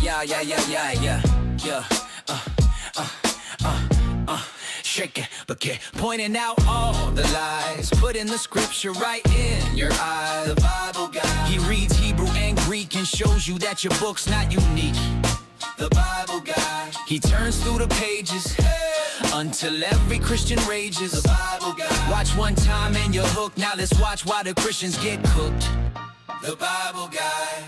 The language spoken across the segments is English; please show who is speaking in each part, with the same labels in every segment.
Speaker 1: yeah, yeah, yeah, yeah, yeah, yeah. Shake it, look it, pointing out all the lies, putting the scripture right in your eye. The Bible guy, he reads Hebrew and Greek and shows you that your book's not unique. The Bible guy, he turns through the pages until every Christian rages. The Bible guy, watch one time and you're hooked. Now let's watch why the Christians get cooked. The Bible guy.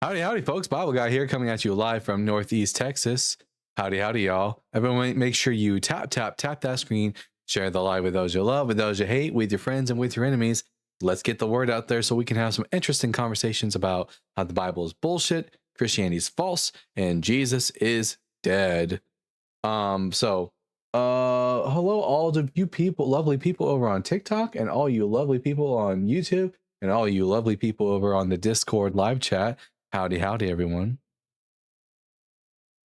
Speaker 2: Howdy, howdy, folks. Bible Guy here, coming at you live from Northeast Texas. Howdy, howdy, y'all. Everyone, make sure you tap that screen. Share the live with those you love, with those you hate, with your friends, and with your enemies. Let's get the word out there so we can have some interesting conversations about how the Bible is bullshit, Christianity is false, and Jesus is dead. Hello, all of you people, lovely people over on TikTok, and all you lovely people on YouTube, and all you lovely people over on the Discord live chat. Howdy, howdy, everyone.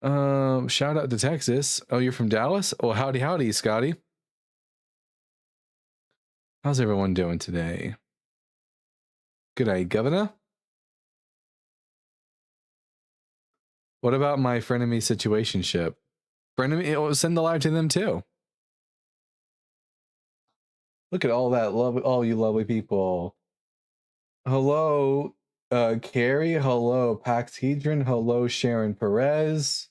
Speaker 2: Shout out to Texas. Oh, you're from Dallas? Oh, howdy, howdy, Scotty. How's everyone doing today? Good night, Governor. What about my frenemy situationship? Frenemy, send the live to them too. Look at all that love, all you lovely people. Hello, Carrie. Hello, Pax Hedron. Hello, Sharon Perez.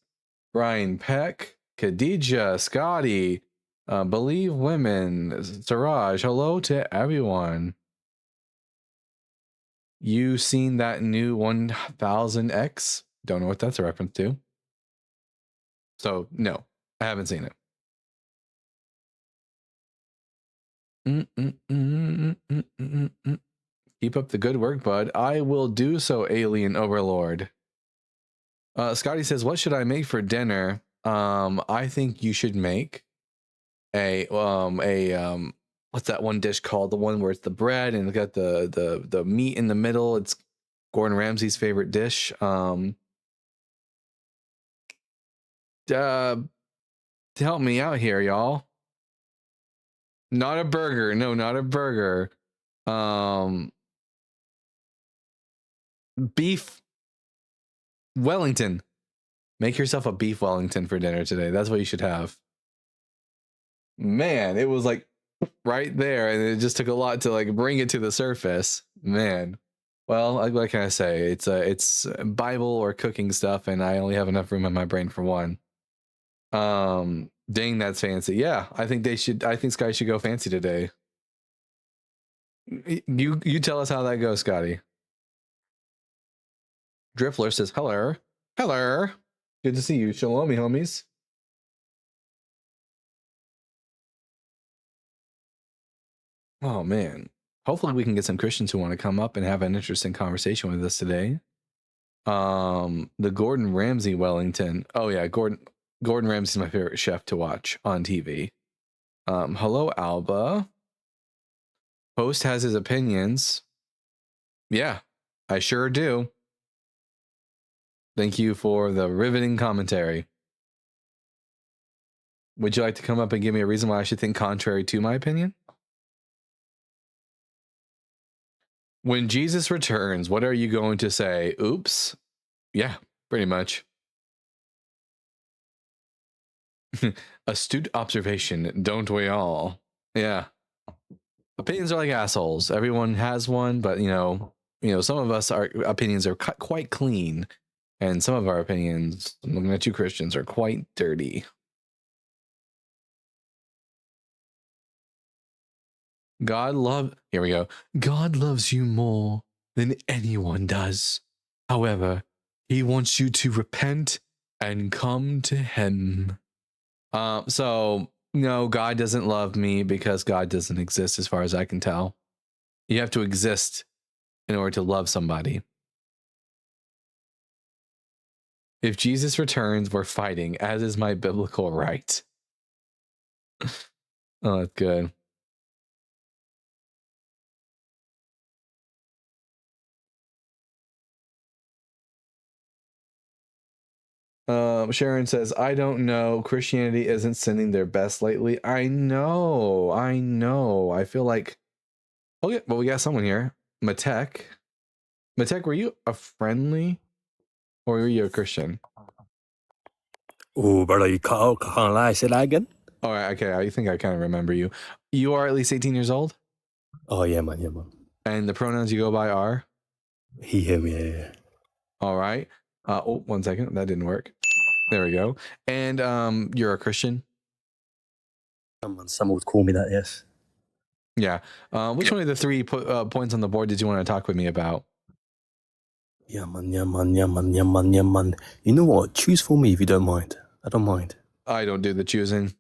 Speaker 2: Brian Peck, Khadija, Scotty, Believe Women, Siraj. Hello to everyone. You seen that new 1000X? Don't know what that's a reference to. So, no, I haven't seen it. Keep up the good work, bud. I will do so, Alien Overlord. Scotty says, what should I make for dinner? I think you should make a what's that one dish called? The one where it's the bread and it's got the meat in the middle. It's Gordon Ramsay's favorite dish. Help me out here, y'all. Not a burger. No, not a burger. Beef Wellington. Make yourself a beef Wellington for dinner today. That's what you should have. Man, it was like right there, and it just took a lot to like bring it to the surface. Man. Well, what can I say? It's Bible or cooking stuff, and I only have enough room in my brain for one. Dang, that's fancy. Yeah, I think Sky should go fancy today. You tell us how that goes, Scotty. Drifler says, hello. Hello. Good to see you. Shalom, homies. Oh, man. Hopefully we can get some Christians who want to come up and have an interesting conversation with us today. The Gordon Ramsay Wellington. Oh, yeah. Gordon Ramsay's my favorite chef to watch on TV. Hello, Alba. Host has his opinions. Yeah, I sure do. Thank you for the riveting commentary. Would you like to come up and give me a reason why I should think contrary to my opinion? When Jesus returns, what are you going to say? Oops. Yeah, pretty much. Astute observation, don't we all? Yeah. Opinions are like assholes. Everyone has one, but you know, some of us, our opinions are quite clean. And some of our opinions, I'm looking at you Christians, are quite dirty. Here we go. God loves you more than anyone does. However, he wants you to repent and come to him. So, no, God doesn't love me because God doesn't exist as far as I can tell. You have to exist in order to love somebody. If Jesus returns, we're fighting, as is my biblical right. Oh, that's good. Sharon says, I don't know. Christianity isn't sending their best lately. I know. I feel like... Oh, yeah. Well, we got someone here. Matek. Matek, were you a friendly or were you a Christian?
Speaker 3: Oh, brother, you cut out. Can't lie. Say that again.
Speaker 2: All right, okay. I think I kind of remember you. You are at least 18 years old?
Speaker 3: Oh, yeah, man. Yeah, man.
Speaker 2: And the pronouns you go by are?
Speaker 3: He, him, yeah.
Speaker 2: All right. Oh, 1 second. That didn't work. There we go. And you're a Christian?
Speaker 3: Someone would call me that, yes.
Speaker 2: Yeah. Which one of the three points on the board did you want to talk with me about?
Speaker 3: Yeah, man. Yeah, man. Yeah, man. Yeah, man. Yeah, man. You know what? Choose for me if you don't mind. I don't mind.
Speaker 2: I don't do the choosing.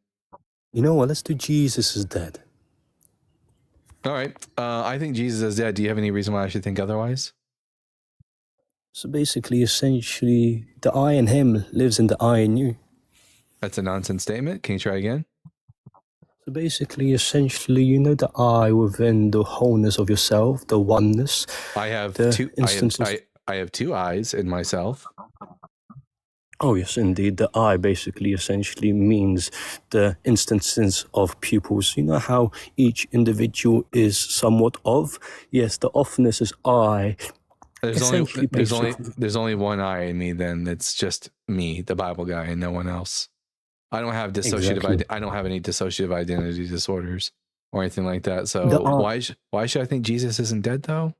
Speaker 3: You know what? Let's do Jesus is dead.
Speaker 2: All right. I think Jesus is dead. Do you have any reason why I should think otherwise?
Speaker 3: So basically, essentially, the I in him lives in the I in you.
Speaker 2: That's a nonsense statement. Can you try again?
Speaker 3: So basically, essentially, you know the I within the wholeness of yourself, the oneness.
Speaker 2: I have
Speaker 3: the
Speaker 2: two.
Speaker 3: Instances.
Speaker 2: I have two eyes in myself.
Speaker 3: Oh yes, indeed. The I basically essentially means the instances of pupils. You know how each individual is somewhat of? Yes, the offness is I.
Speaker 2: There's only one I in me. Then it's just me, the Bible guy, and no one else. I don't have dissociative.
Speaker 3: Exactly.
Speaker 2: I don't have any dissociative identity disorders or anything like that. So why should I think Jesus isn't dead though?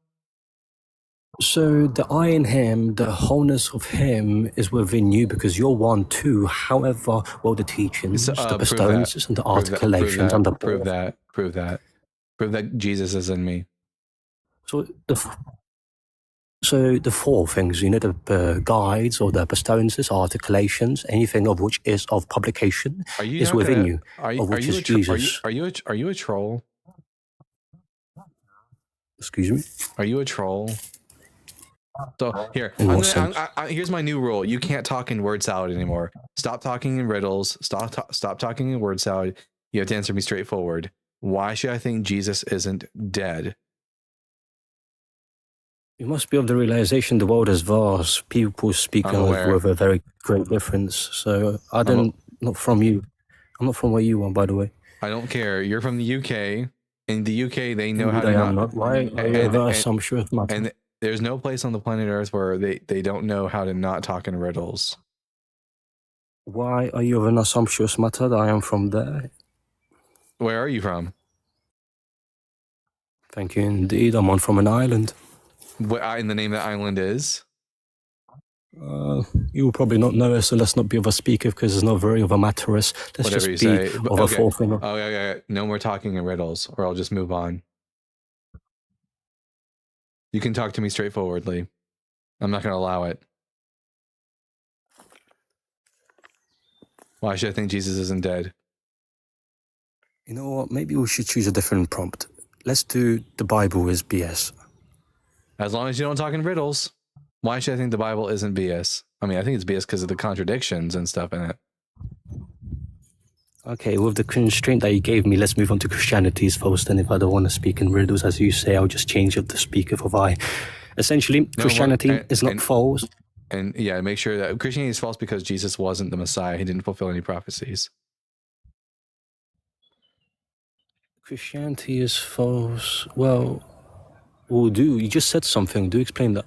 Speaker 3: So the I in him, the wholeness of him is within you because you're one too. However, well, the teachings, the bestowings, and the articulations, and the
Speaker 2: prove that Jesus is in me.
Speaker 3: So the four things, you know, the guides or the bestowings, articulations, anything of which is of publication is within you. Are you
Speaker 2: a troll?
Speaker 3: Excuse me?
Speaker 2: Are you a troll? So here, here's my new rule. You can't talk in word salad anymore. Stop talking in riddles. Stop talking in word salad. You have to answer me straightforward. Why should I think Jesus isn't dead?
Speaker 3: You must be of the realization the world is vast. People speak with a very great difference. So not from you. I'm not from where you are, by the way.
Speaker 2: I don't care. You're from the UK. In the UK, they know how to
Speaker 3: not. Why?
Speaker 2: And there's no place on the planet Earth where they don't know how to not talk in riddles.
Speaker 3: Why are you of an assumptuous matter that I am from there?
Speaker 2: Where are you from?
Speaker 3: Thank you indeed. I'm from an island.
Speaker 2: What in the name of the island is?
Speaker 3: You will probably not know it, so let's not be of a speaker because it's not very of a matterous. Let's
Speaker 2: Whatever
Speaker 3: just
Speaker 2: you
Speaker 3: be
Speaker 2: say.
Speaker 3: of a forefinger.
Speaker 2: Oh, yeah. No more talking in riddles, or I'll just move on. You can talk to me straightforwardly. I'm not going to allow it. Why should I think Jesus isn't dead?
Speaker 3: You know what? Maybe we should choose a different prompt. Let's do the Bible is BS.
Speaker 2: As long as you don't talk in riddles. Why should I think the Bible isn't BS? I mean, I think it's BS because of the contradictions and stuff in it.
Speaker 3: Okay, with the constraint that you gave me, let's move on to Christianity's first. And if I don't want to speak in riddles, as you say, I'll just change up the speaker for I. Essentially, Christianity is not false.
Speaker 2: And yeah, make sure that Christianity is false because Jesus wasn't the Messiah. He didn't fulfill any prophecies.
Speaker 3: Christianity is false. Well, you just said something. Do explain that.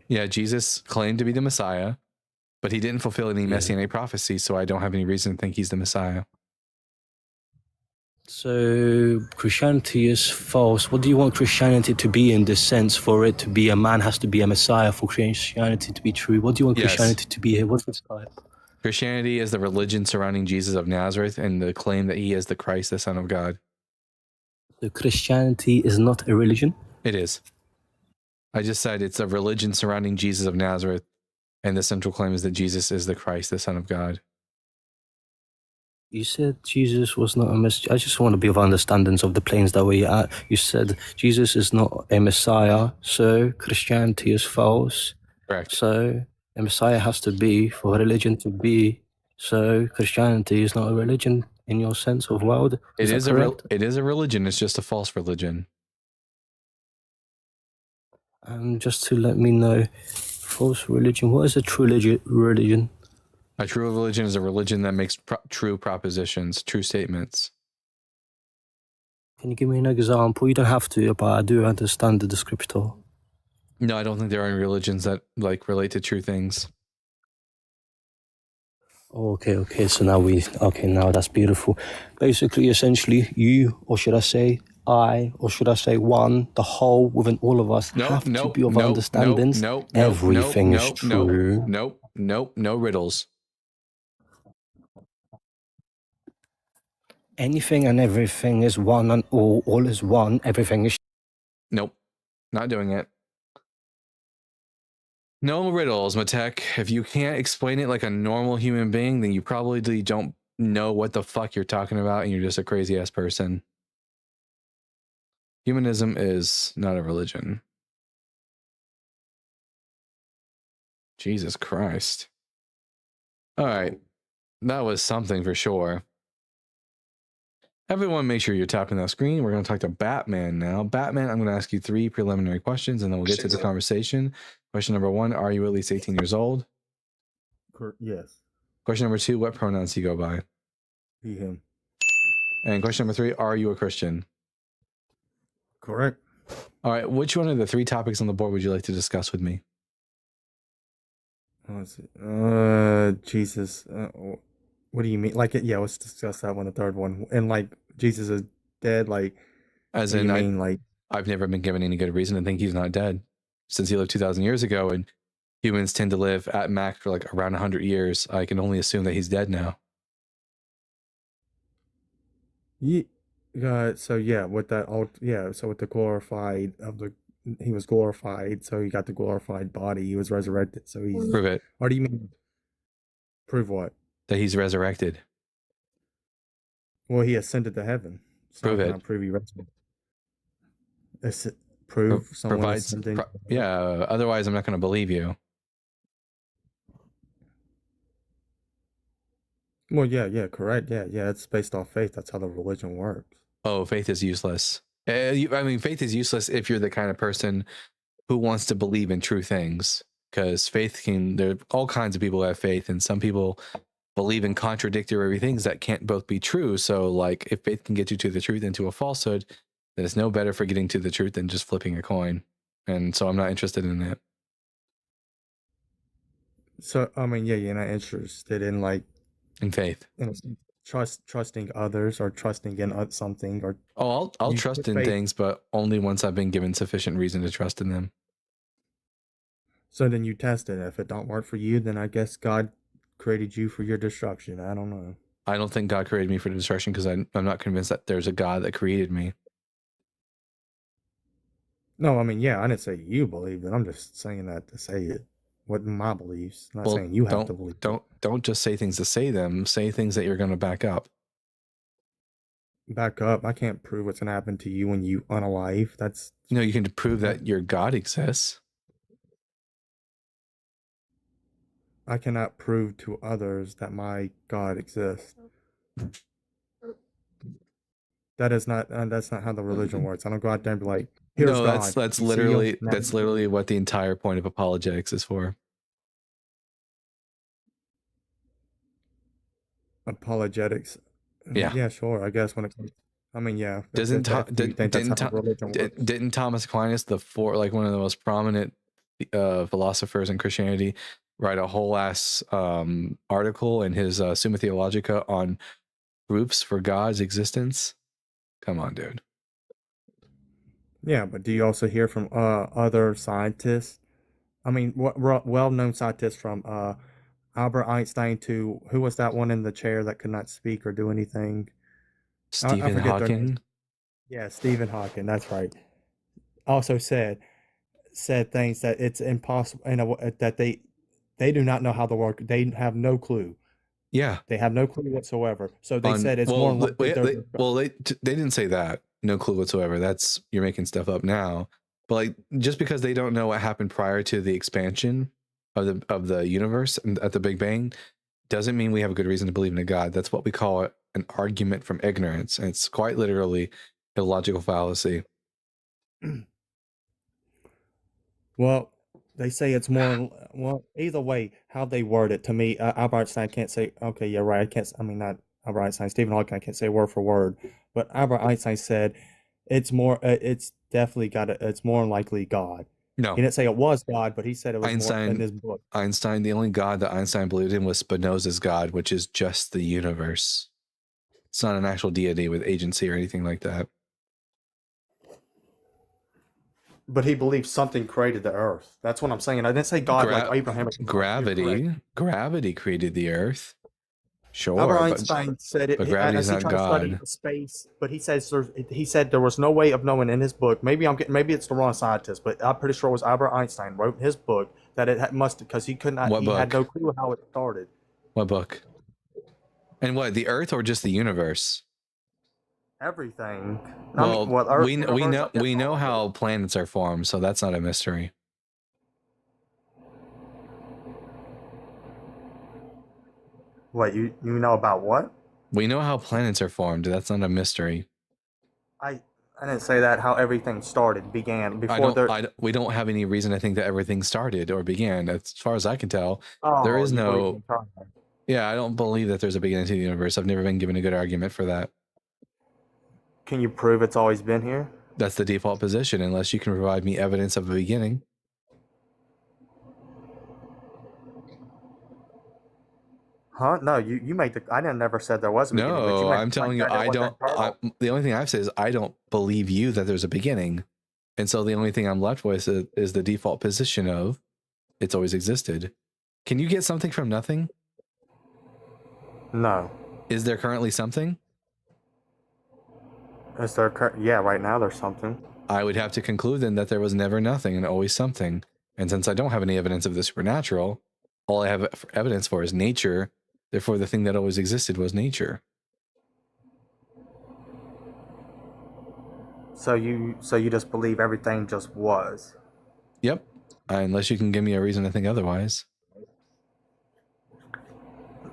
Speaker 2: Yeah, Jesus claimed to be the Messiah, but he didn't fulfill any Messianic prophecies, so I don't have any reason to think he's the Messiah.
Speaker 3: So Christianity is false. What do you want Christianity to be in this sense? For it to be a man has to be a Messiah. For Christianity to be true, what do you want Christianity to be here? What's Messiah?
Speaker 2: Christianity is the religion surrounding Jesus of Nazareth and the claim that he is the Christ, the Son of God.
Speaker 3: So Christianity is not a religion?
Speaker 2: It is. I just said it's a religion surrounding Jesus of Nazareth, and the central claim is that Jesus is the Christ, the Son of God.
Speaker 3: You said Jesus was not a Messiah. I just want to be of understandings of the planes that we're at. You said Jesus is not a Messiah, so Christianity is false.
Speaker 2: Correct.
Speaker 3: So a Messiah has to be for a religion to be. So Christianity is not a religion in your sense of world.
Speaker 2: It is a religion. It's just a false religion.
Speaker 3: And just to let me know, false religion. What is a true religion?
Speaker 2: A true religion is a religion that makes true propositions, true statements.
Speaker 3: Can you give me an example? You don't have to, but I do understand the descriptor.
Speaker 2: No, I don't think there are any religions that like relate to true things.
Speaker 3: Okay. So now that's beautiful. Basically, essentially, you, or should I say I, or should I say one, the whole within all of us have to be of understandings. Everything is true.
Speaker 2: No riddles.
Speaker 3: Anything and everything is one and all is one. Everything is.
Speaker 2: Nope, not doing it. No riddles, Matek. If you can't explain it like a normal human being, then you probably don't know what the fuck you're talking about, and you're just a crazy ass person. Humanism is not a religion. Jesus Christ. All right. That was something for sure. Everyone, make sure you're tapping that screen. We're going to talk to Batman now. Batman, I'm going to ask you 3 preliminary questions, and then we'll get to the conversation. Question number 1, are you at least 18 years old?
Speaker 4: Yes.
Speaker 2: Question number 2, what pronouns do you go by?
Speaker 4: He, him.
Speaker 2: And question number 3, are you a Christian?
Speaker 4: Correct.
Speaker 2: All right, which one of the 3 topics on the board would you like to discuss with me?
Speaker 4: Let's see. Jesus. What do you mean? Like, yeah, let's discuss that one, the third one. And like, Jesus is dead. Like,
Speaker 2: As
Speaker 4: what
Speaker 2: in,
Speaker 4: do you mean? Like,
Speaker 2: I've never been given any good reason to think he's not dead. Since he lived 2,000 years ago, and humans tend to live at max for like around 100 years, I can only assume that he's dead now.
Speaker 4: so yeah, with that all, yeah. So with the glorified he was glorified. So he got the glorified body. He was resurrected. So he's.
Speaker 2: Prove it.
Speaker 4: What do you mean? Prove what?
Speaker 2: That he's resurrected.
Speaker 4: Well, he ascended to heaven. So
Speaker 2: Prove it.
Speaker 4: Not prove he resurrected. Prove someone
Speaker 2: Provides.
Speaker 4: ascending.
Speaker 2: Yeah. Otherwise, I'm not going to believe you.
Speaker 4: Well, yeah, correct. Yeah, it's based off faith. That's how the religion works.
Speaker 2: Oh, faith is useless. I mean, faith is useless if you're the kind of person who wants to believe in true things. Because faith there are all kinds of people who have faith, and some people believe in contradictory things that can't both be true. So, like, if faith can get you to the truth and to a falsehood, then it's no better for getting to the truth than just flipping a coin. And so I'm not interested in it.
Speaker 4: So, I mean, yeah, you're not interested in, like,
Speaker 2: in faith.
Speaker 4: Trusting others or trusting in something, or
Speaker 2: I'll trust in things, but only once I've been given sufficient reason to trust in them.
Speaker 4: So then you test it. If it don't work for you, then I guess God created you for your destruction. I don't know.
Speaker 2: I don't think God created me for destruction, because I'm not convinced that there's a God that created me.
Speaker 4: No, I mean, yeah, I didn't say you believe it. I'm just saying that to say it. What my beliefs. Not saying you have to believe.
Speaker 2: Don't just say things to say them. Say things that you're going to back up.
Speaker 4: Back up. I can't prove what's going to happen to you when you unalive. That's
Speaker 2: no. You can prove that your God exists.
Speaker 4: I cannot prove to others that my God exists. That is not. That's not how the religion works. I don't go out there and be like, "Here's God."
Speaker 2: That's literally what the entire point of apologetics is for.
Speaker 4: Apologetics.
Speaker 2: Yeah,
Speaker 4: sure. I guess when it comes. I mean, yeah.
Speaker 2: Didn't Thomas Aquinas, one of the most prominent philosophers in Christianity, write a whole ass article in his Summa Theologica on proofs for God's existence? Come on, dude.
Speaker 4: Yeah, but do you also hear from other scientists? I mean, well-known scientists from Albert Einstein to who was that one in the chair that could not speak or do anything?
Speaker 2: Stephen Hawking.
Speaker 4: Yeah, Stephen Hawking. That's right. Also said things that it's impossible, that they do not know how the work. They have no clue.
Speaker 2: Yeah,
Speaker 4: they have no clue whatsoever. So they said it's more.
Speaker 2: They didn't say that. No clue whatsoever. That's, you're making stuff up now. But like, just because they don't know what happened prior to the expansion of the universe at the Big Bang, doesn't mean we have a good reason to believe in a God. That's what we call an argument from ignorance, and it's quite literally a logical fallacy.
Speaker 4: Well, they say it's more. Well, either way, how they word it, to me, Albert Einstein can't say. Okay, yeah, right. I can't. I mean, not Albert Einstein. Stephen Hawking, I can't say word for word, but Albert Einstein said it's more. It's definitely got. It's more likely God.
Speaker 2: No.
Speaker 4: He didn't say it was God, but he said it was more in his book.
Speaker 2: Einstein, the only God that Einstein believed in was Spinoza's God, which is just the universe. It's not an actual deity with agency or anything like that.
Speaker 4: But he believed something created the earth. That's what I'm saying. I didn't say God like Abraham.
Speaker 2: Gravity created the earth. Sure,
Speaker 4: Albert Einstein said it.
Speaker 2: but gravity is not
Speaker 4: to study
Speaker 2: God.
Speaker 4: space, but he said there was no way of knowing in his book. Maybe it's the wrong scientist, but I'm pretty sure it was Albert Einstein wrote in his book that it must, because he could not.
Speaker 2: What
Speaker 4: He
Speaker 2: book?
Speaker 4: had no clue how it started.
Speaker 2: What book? And what, the Earth or just the universe?
Speaker 4: Everything.
Speaker 2: Well,
Speaker 4: Earth,
Speaker 2: we know how planets are formed, so that's not a mystery.
Speaker 4: What, you know about what?
Speaker 2: We know how planets are formed. That's not a mystery.
Speaker 4: I didn't say that. How everything began before
Speaker 2: we don't have any reason to think that everything started or began. As far as I can tell, there is no. Yeah, I don't believe that there's a beginning to the universe. I've never been given a good argument for that.
Speaker 4: Can you prove it's always been here?
Speaker 2: That's the default position, unless you can provide me evidence of a beginning.
Speaker 4: Huh? No, you made the. I never said there was a beginning.
Speaker 2: No, I'm telling you, the only thing I've said is I don't believe you that there's a beginning, and so the only thing I'm left with is the default position of it's always existed. Can you get something from nothing?
Speaker 4: No.
Speaker 2: Is there currently something?
Speaker 4: Is there? Yeah, right now there's something.
Speaker 2: I would have to conclude then that there was never nothing and always something. And since I don't have any evidence of the supernatural, all I have evidence for is nature. Therefore, the thing that always existed was nature.
Speaker 4: So you just believe everything just was?
Speaker 2: Yep. Unless you can give me a reason to think otherwise.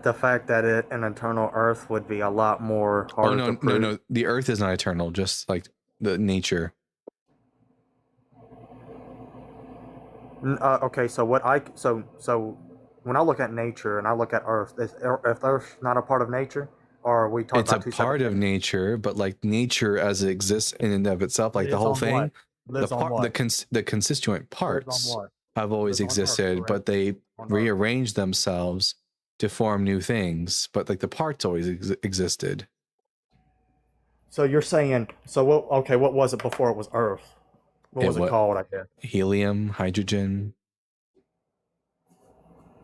Speaker 4: The fact that an eternal Earth would be a lot more harder to prove.
Speaker 2: No. The Earth is not eternal, just like the nature.
Speaker 4: Okay, so when I look at nature and I look at Earth, is Earth not a part of nature, or are we talking about two separate things? It's a part of
Speaker 2: nature, but like nature as it exists in and of itself, like the whole thing, the constituent parts have always existed, but they rearrange themselves to form new things. But like the parts always existed.
Speaker 4: So you're saying, what was it before it was Earth? What was it called, I guess?
Speaker 2: Helium, hydrogen.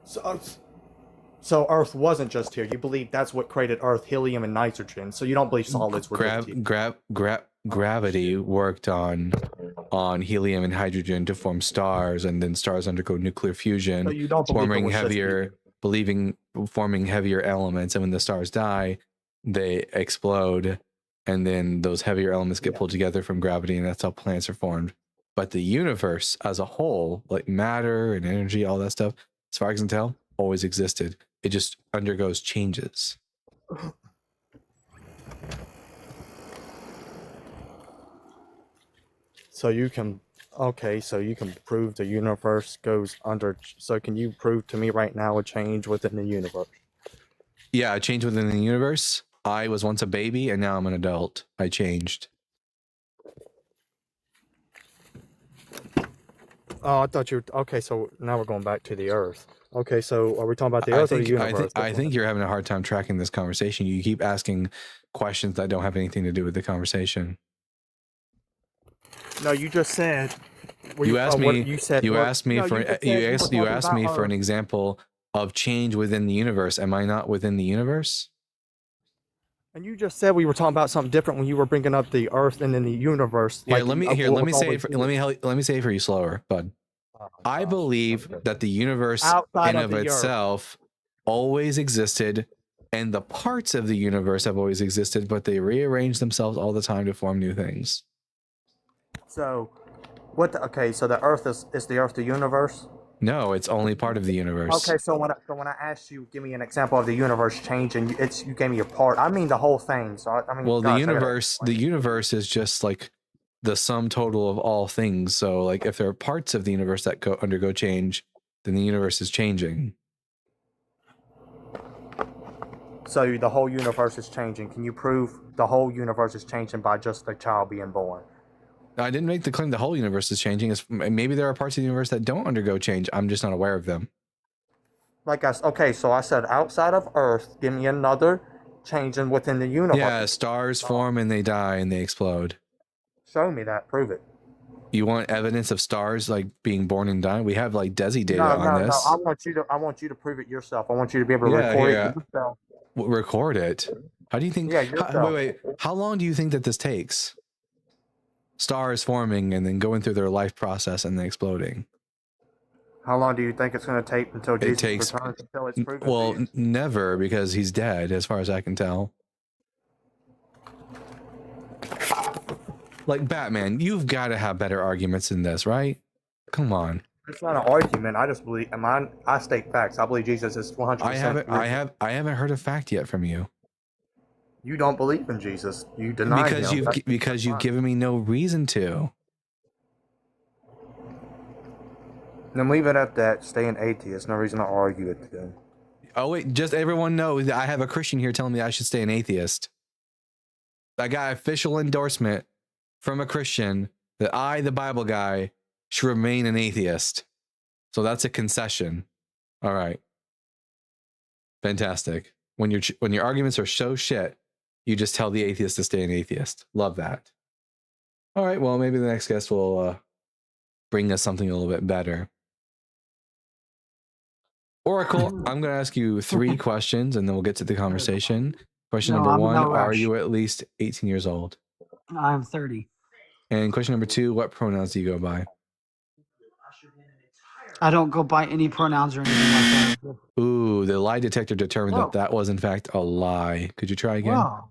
Speaker 4: So Earth wasn't just here. You believe that's what created Earth, helium and nitrogen. So you don't believe solids were just here.
Speaker 2: Gravity worked on helium and hydrogen to form stars, and then stars undergo nuclear fusion,
Speaker 4: so you don't
Speaker 2: forming heavier elements. And when the stars die, they explode, and then those heavier elements get pulled together from gravity, and that's how planets are formed. But the universe as a whole, like matter and energy, all that stuff, as far as I can tell, always existed. It just undergoes changes.
Speaker 4: So you can prove the universe goes under. So can you prove to me right now a change within the universe?
Speaker 2: Yeah, a change within the universe. I was once a baby and now I'm an adult. I changed.
Speaker 4: Oh, I thought you were... Okay, so now we're going back to the Earth. Okay, so are we talking about the Earth or the universe?
Speaker 2: I think you're having a hard time tracking this conversation. You keep asking questions that don't have anything to do with the conversation.
Speaker 4: No, you just said...
Speaker 2: You asked me for an example of change within the universe. Am I not within the universe?
Speaker 4: And you just said we were talking about something different when you were bringing up the Earth and then the universe.
Speaker 2: Let me say it for you slower, bud. I believe that the universe in of itself always existed, and the parts of the universe have always existed, but they rearrange themselves all the time to form new things.
Speaker 4: So, so the Earth is the Earth the universe?
Speaker 2: No, it's only part of the universe.
Speaker 4: Okay, so when I asked you, give me an example of the universe changing, you gave me a part. I mean the whole thing. So I mean,
Speaker 2: well, the universe is just like the sum total of all things. So, like, if there are parts of the universe that undergo change, then the universe is changing.
Speaker 4: So the whole universe is changing. Can you prove the whole universe is changing by just a child being born?
Speaker 2: I didn't make the claim the whole universe is changing. Maybe there are parts of the universe that don't undergo change. I'm just not aware of them.
Speaker 4: Okay, so I said outside of Earth, give me another changing within the universe.
Speaker 2: Yeah, stars form and they die and they explode.
Speaker 4: Show me that. Prove it.
Speaker 2: You want evidence of stars like being born and dying? We have like DESI data on this.
Speaker 4: No. I want you to prove it yourself. I want you to be able to record it yourself.
Speaker 2: Record it. How do you think?
Speaker 4: Yeah,
Speaker 2: wait. How long do you think that this takes? Stars forming and then going through their life process and then exploding.
Speaker 4: How long do you think it's going to take until Jesus returns until it's proven?
Speaker 2: Well, never, because he's dead, as far as I can tell. Like Batman, you've got to have better arguments than this, right? Come on.
Speaker 4: It's not an argument. I just believe. I state facts. I believe Jesus is 100%.
Speaker 2: I haven't heard a fact yet from you.
Speaker 4: You don't believe in Jesus. You deny him.
Speaker 2: Because you've given me no reason to.
Speaker 4: Then leave it at that. Stay an atheist. No reason to argue it then.
Speaker 2: Oh wait, just everyone knows that I have a Christian here telling me I should stay an atheist. I got official endorsement from a Christian that I, the Bible guy, should remain an atheist. So that's a concession. All right. Fantastic. When your arguments are so shit, you just tell the atheist to stay an atheist. Love that. All right. Well, maybe the next guest will bring us something a little bit better. Oracle, I'm going to ask you 3 questions and then we'll get to the conversation. Question number 1, are you at least 18 years old?
Speaker 5: I'm 30.
Speaker 2: And question number 2, what pronouns do you go by?
Speaker 5: I don't go by any pronouns or anything like that.
Speaker 2: Ooh, the lie detector determined that was in fact a lie. Could you try again?
Speaker 5: Whoa.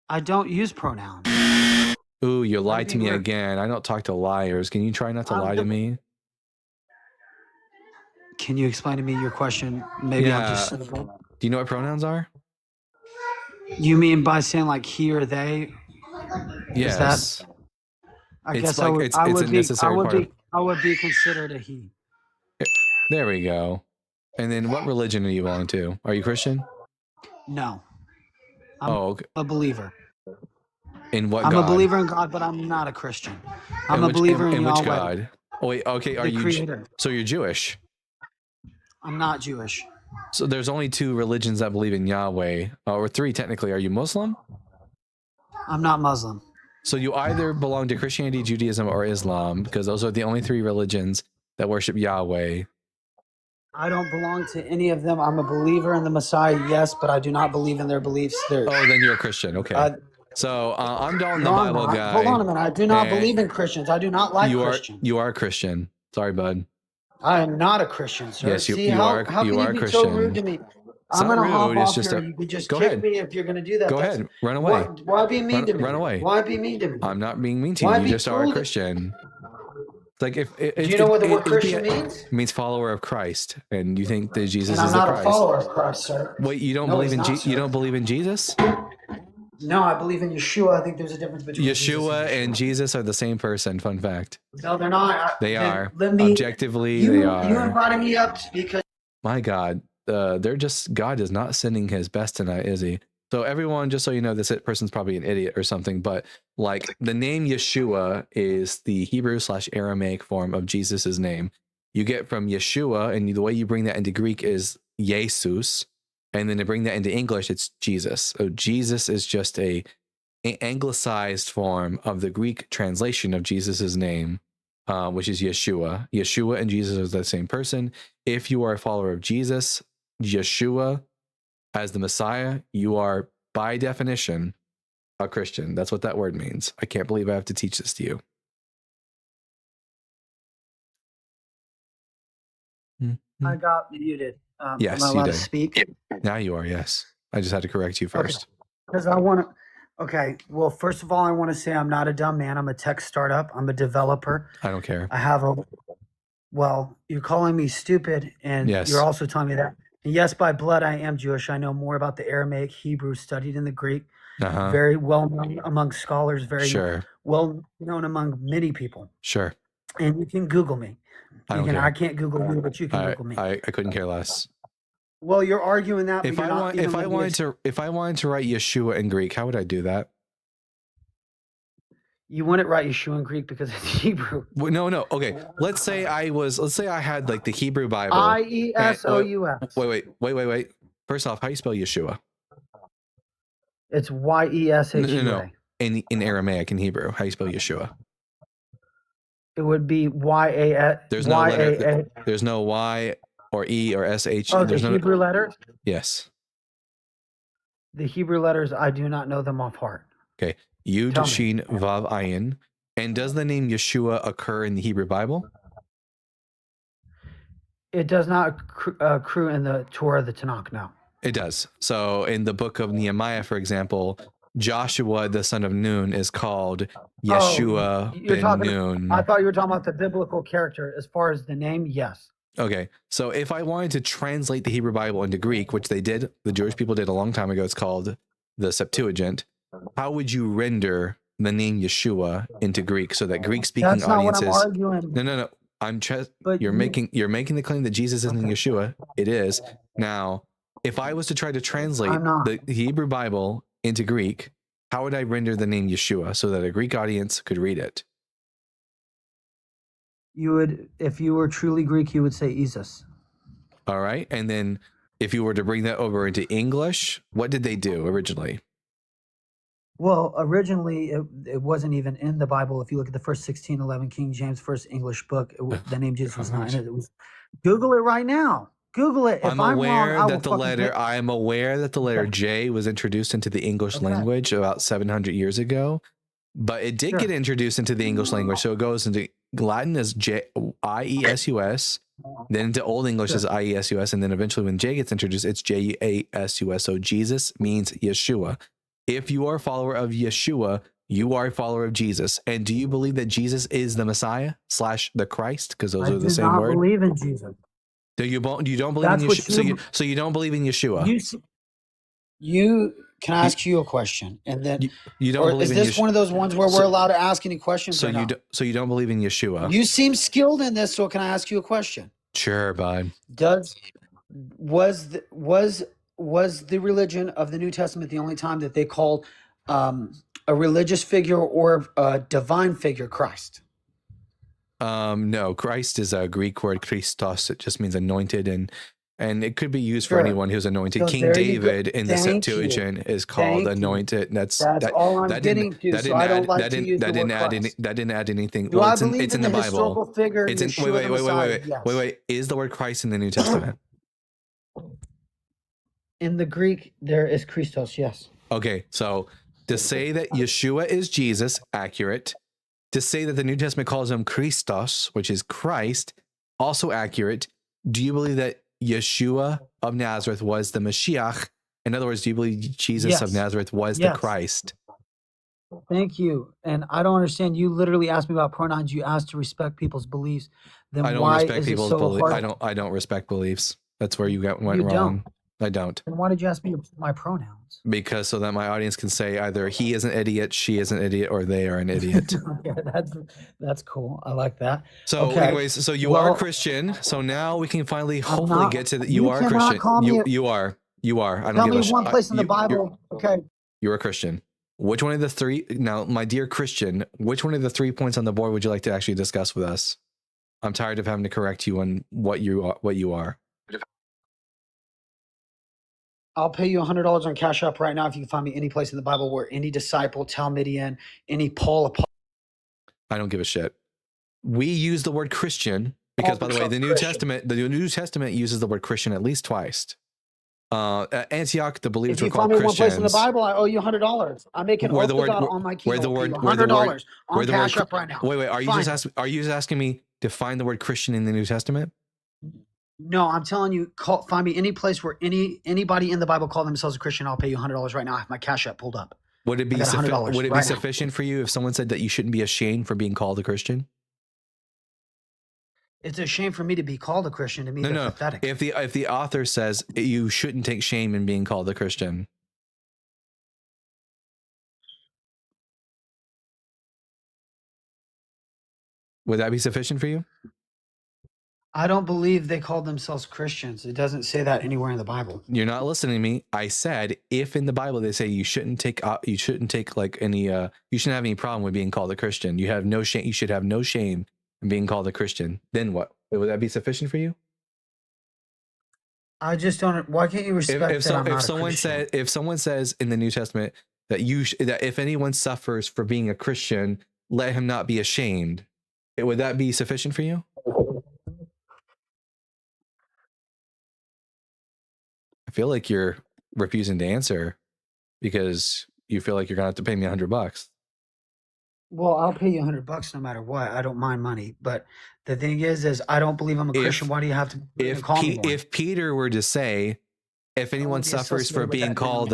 Speaker 5: I don't use pronouns.
Speaker 2: Ooh, you lied to me again. I don't talk to liars. Can you try not to lie to me?
Speaker 5: Can you explain to me your question? Maybe I'm just...
Speaker 2: Do you know what pronouns are?
Speaker 5: You mean by saying like he or they?
Speaker 2: Yes.
Speaker 5: I guess I would be considered a he.
Speaker 2: There we go. And then what religion are you belong to? Are you Christian?
Speaker 5: No. I'm a believer.
Speaker 2: In what
Speaker 5: I'm
Speaker 2: God?
Speaker 5: a believer in God, but I'm not a Christian. I'm a believer in
Speaker 2: which
Speaker 5: Yahweh.
Speaker 2: God? Oh wait, okay. Are you
Speaker 5: Creator.
Speaker 2: So you're Jewish?
Speaker 5: I'm not Jewish.
Speaker 2: So there's only 2 religions that believe in Yahweh, or 3 technically. Are you Muslim?
Speaker 5: I'm not Muslim.
Speaker 2: So you either belong to Christianity, Judaism, or Islam, because those are the only 3 religions that worship Yahweh.
Speaker 5: I don't belong to any of them. I'm a believer in the Messiah, yes, but I do not believe in their beliefs.
Speaker 2: Oh, then you're a Christian. Okay. So I'm Dalton, the Bible guy.
Speaker 5: Hold on a minute. I do not believe in Christians. I do not like Christians.
Speaker 2: You are a Christian. Sorry, bud.
Speaker 5: I am not a Christian, sir.
Speaker 2: Yes,
Speaker 5: See,
Speaker 2: you are.
Speaker 5: How
Speaker 2: you
Speaker 5: can
Speaker 2: are
Speaker 5: you be
Speaker 2: Christian.
Speaker 5: so rude to me? I'm going to hop off here. You can just kick me if you're going to do that.
Speaker 2: Go ahead. Run away.
Speaker 5: Why be mean to me?
Speaker 2: Run away.
Speaker 5: Why be mean to me?
Speaker 2: I'm not being mean to you. You just are a Christian. Like if
Speaker 5: do you know what the word Christian means?
Speaker 2: It means follower of Christ, and you think that Jesus
Speaker 5: is
Speaker 2: the Christ.
Speaker 5: I'm not a follower of Christ, sir.
Speaker 2: Wait, you don't believe in you don't believe in Jesus?
Speaker 5: No, I believe in Yeshua. I think there's a difference between
Speaker 2: Yeshua and Jesus are the same person. Fun fact.
Speaker 5: No, they're not.
Speaker 2: They are. Objectively, they are.
Speaker 5: You invited me up because...
Speaker 2: My God, God is not sending his best tonight, is he? So everyone, just so you know, this person's probably an idiot or something, but like the name Yeshua is the Hebrew/Aramaic form of Jesus's name. You get from Yeshua, and the way you bring that into Greek is Jesus. And then to bring that into English, it's Jesus. So Jesus is just a anglicized form of the Greek translation of Jesus's name, which is Yeshua. Yeshua and Jesus are the same person. If you are a follower of Jesus, Yeshua, as the Messiah, you are by definition a Christian. That's what that word means. I can't believe I have to teach this to you.
Speaker 5: I got muted.
Speaker 2: Yes,
Speaker 5: am I allowed to speak?
Speaker 2: Now you are, yes. I just had to correct you first.
Speaker 5: Because I want to... Okay, well, first of all, I want to say I'm not a dumb man. I'm a tech startup. I'm a developer.
Speaker 2: I don't care.
Speaker 5: I have a... Well, you're calling me stupid, and you're also telling me that. And yes, by blood, I am Jewish. I know more about the Aramaic, Hebrew, studied in the Greek. Very well known among scholars, very well known among many people.
Speaker 2: Sure.
Speaker 5: And you can Google me.
Speaker 2: I
Speaker 5: can't Google you, but you can Google me.
Speaker 2: I couldn't care less.
Speaker 5: Well, you're arguing that.
Speaker 2: If I wanted to write Yeshua in Greek, how would I do that?
Speaker 5: You wouldn't write Yeshua in Greek because it's Hebrew.
Speaker 2: No. Okay. Let's say I had like the Hebrew Bible.
Speaker 5: Iesous.
Speaker 2: Wait. First off, how you spell Yeshua?
Speaker 5: It's Yeshua.
Speaker 2: No. In Aramaic, in Hebrew, how you spell Yeshua?
Speaker 5: It would be Y-A.
Speaker 2: There's no letter. There's no Y or E or SH.
Speaker 5: Oh,
Speaker 2: there's
Speaker 5: the Hebrew letters?
Speaker 2: Yes.
Speaker 5: The Hebrew letters, I do not know them off heart.
Speaker 2: Okay. Yud, Shin, Vav, Ayin. And does the name Yeshua occur in the Hebrew Bible?
Speaker 5: It does not accrue in the Torah, the Tanakh, no.
Speaker 2: It does. So in the book of Nehemiah, for example, Joshua, the son of Nun, is called Yeshua ben Nun.
Speaker 5: I thought you were talking about the biblical character. As far as the name, yes.
Speaker 2: Okay. So if I wanted to translate the Hebrew Bible into Greek, which they did, the Jewish people did a long time ago, it's called the Septuagint. How would you render the name Yeshua into Greek so that Greek-speaking audiences?
Speaker 5: That's not what I'm arguing.
Speaker 2: No. You're making the claim that Jesus isn't Yeshua. It is. Now, if I was to try to translate the Hebrew Bible into Greek, how would I render the name Yeshua so that a Greek audience could read it?
Speaker 5: You would, if you were truly Greek, you would say Jesus.
Speaker 2: All right. And then if you were to bring that over into English, what did they do originally?
Speaker 5: Well, originally it wasn't even in the Bible. If you look at the first 1611 King James, first English book, the name Jesus was not in it. It was, Google it right now. Google it. If I'm aware that
Speaker 2: I am aware that the letter J was introduced into the English language about 700 years ago, but it did get introduced into the English language. So it goes into Latin as Iesus, then into Old English as Iesus, and then eventually when J gets introduced, it's Jasus. So Jesus means Yeshua. If you are a follower of Yeshua, you are a follower of Jesus. And do you believe that Jesus is the Messiah / the Christ? Because those are the same word.
Speaker 5: I believe in Jesus.
Speaker 2: You don't believe in Yeshua. So you don't believe in Yeshua.
Speaker 5: Can I ask you a question? And then
Speaker 2: you don't believe in Yeshua.
Speaker 5: Is this one of those ones where we're allowed to ask any questions?
Speaker 2: So you don't believe in Yeshua.
Speaker 5: You seem skilled in this, so can I ask you a question?
Speaker 2: Sure, bud.
Speaker 5: Was the religion of the New Testament the only time that they called a religious figure or a divine figure Christ?
Speaker 2: No, Christ is a Greek word, Christos. It just means anointed, and it could be used for anyone who's anointed. So King David in the Septuagint is called anointed. That's
Speaker 5: all I'm getting to. So I don't like to use the word Christ.
Speaker 2: That didn't add anything.
Speaker 5: Do I believe in the Bible. Figure?
Speaker 2: It's wait. Is the word Christ in the New Testament?
Speaker 5: In the Greek, there is Christos. Yes.
Speaker 2: Okay, so to say that Yeshua is Jesus, accurate. To say that the New Testament calls him Christos, which is Christ, also accurate. Do you believe that Yeshua of Nazareth was the Mashiach? In other words, do you believe Jesus of Nazareth was the Christ?
Speaker 5: Thank you. And I don't understand. You literally asked me about pronouns. You asked to respect people's beliefs. Then
Speaker 2: I don't respect people's beliefs. I don't respect beliefs. That's where you went wrong. I don't.
Speaker 5: And why did you ask me my pronouns?
Speaker 2: Because so that my audience can say either he is an idiot, she is an idiot, or they are an idiot.
Speaker 5: Yeah, that's cool. I like that.
Speaker 2: So anyways, so you are a Christian. So now we can finally hopefully get to you are a Christian. You are. I don't
Speaker 5: tell me one place in the Bible.
Speaker 2: You're a Christian. Which one of the three? Now, my dear Christian, which one of the 3 points on the board would you like to actually discuss with us? I'm tired of having to correct you on what you are.
Speaker 5: I'll pay you $100 on Cash App right now if you can find me any place in the Bible where any disciple, Talmudian, any Paul.
Speaker 2: I don't give a shit. We use the word Christian because, by the way, the New Testament uses the word Christian at least twice. At Antioch, the believers were called Christians. If you find me one place in the Bible, I owe you $100. I'm making oath to God on my keynote. $100 on Cash App right now. Wait. Are you just asking me to find the word Christian in the New Testament?
Speaker 5: No, I'm telling you, find me any place where anybody in the Bible call themselves a Christian. I'll pay you $100 right now. I have my Cash App pulled up.
Speaker 2: Would it be sufficient for you if someone said that you shouldn't be ashamed for being called a Christian?
Speaker 5: It's a shame for me to be called a Christian. To me, they're pathetic.
Speaker 2: If the author says you shouldn't take shame in being called a Christian, would that be sufficient for you?
Speaker 5: I don't believe they called themselves Christians. It doesn't say that anywhere in the Bible.
Speaker 2: You're not listening to me. I said, if in the Bible they say you shouldn't take like any, you shouldn't have any problem with being called a Christian. You have no shame. You should have no shame in being called a Christian. Then what? Would that be sufficient for you?
Speaker 5: I just don't. Why can't you respect
Speaker 2: if someone says in the New Testament that that if anyone suffers for being a Christian, let him not be ashamed, would that be sufficient for you? I feel like you're refusing to answer because you feel like you're gonna have to pay me $100.
Speaker 5: Well, I'll pay you $100 no matter what. I don't mind money, but the thing is I don't believe I'm a Christian. Why do you have to call me one?
Speaker 2: If Peter were to say, if anyone suffers for being called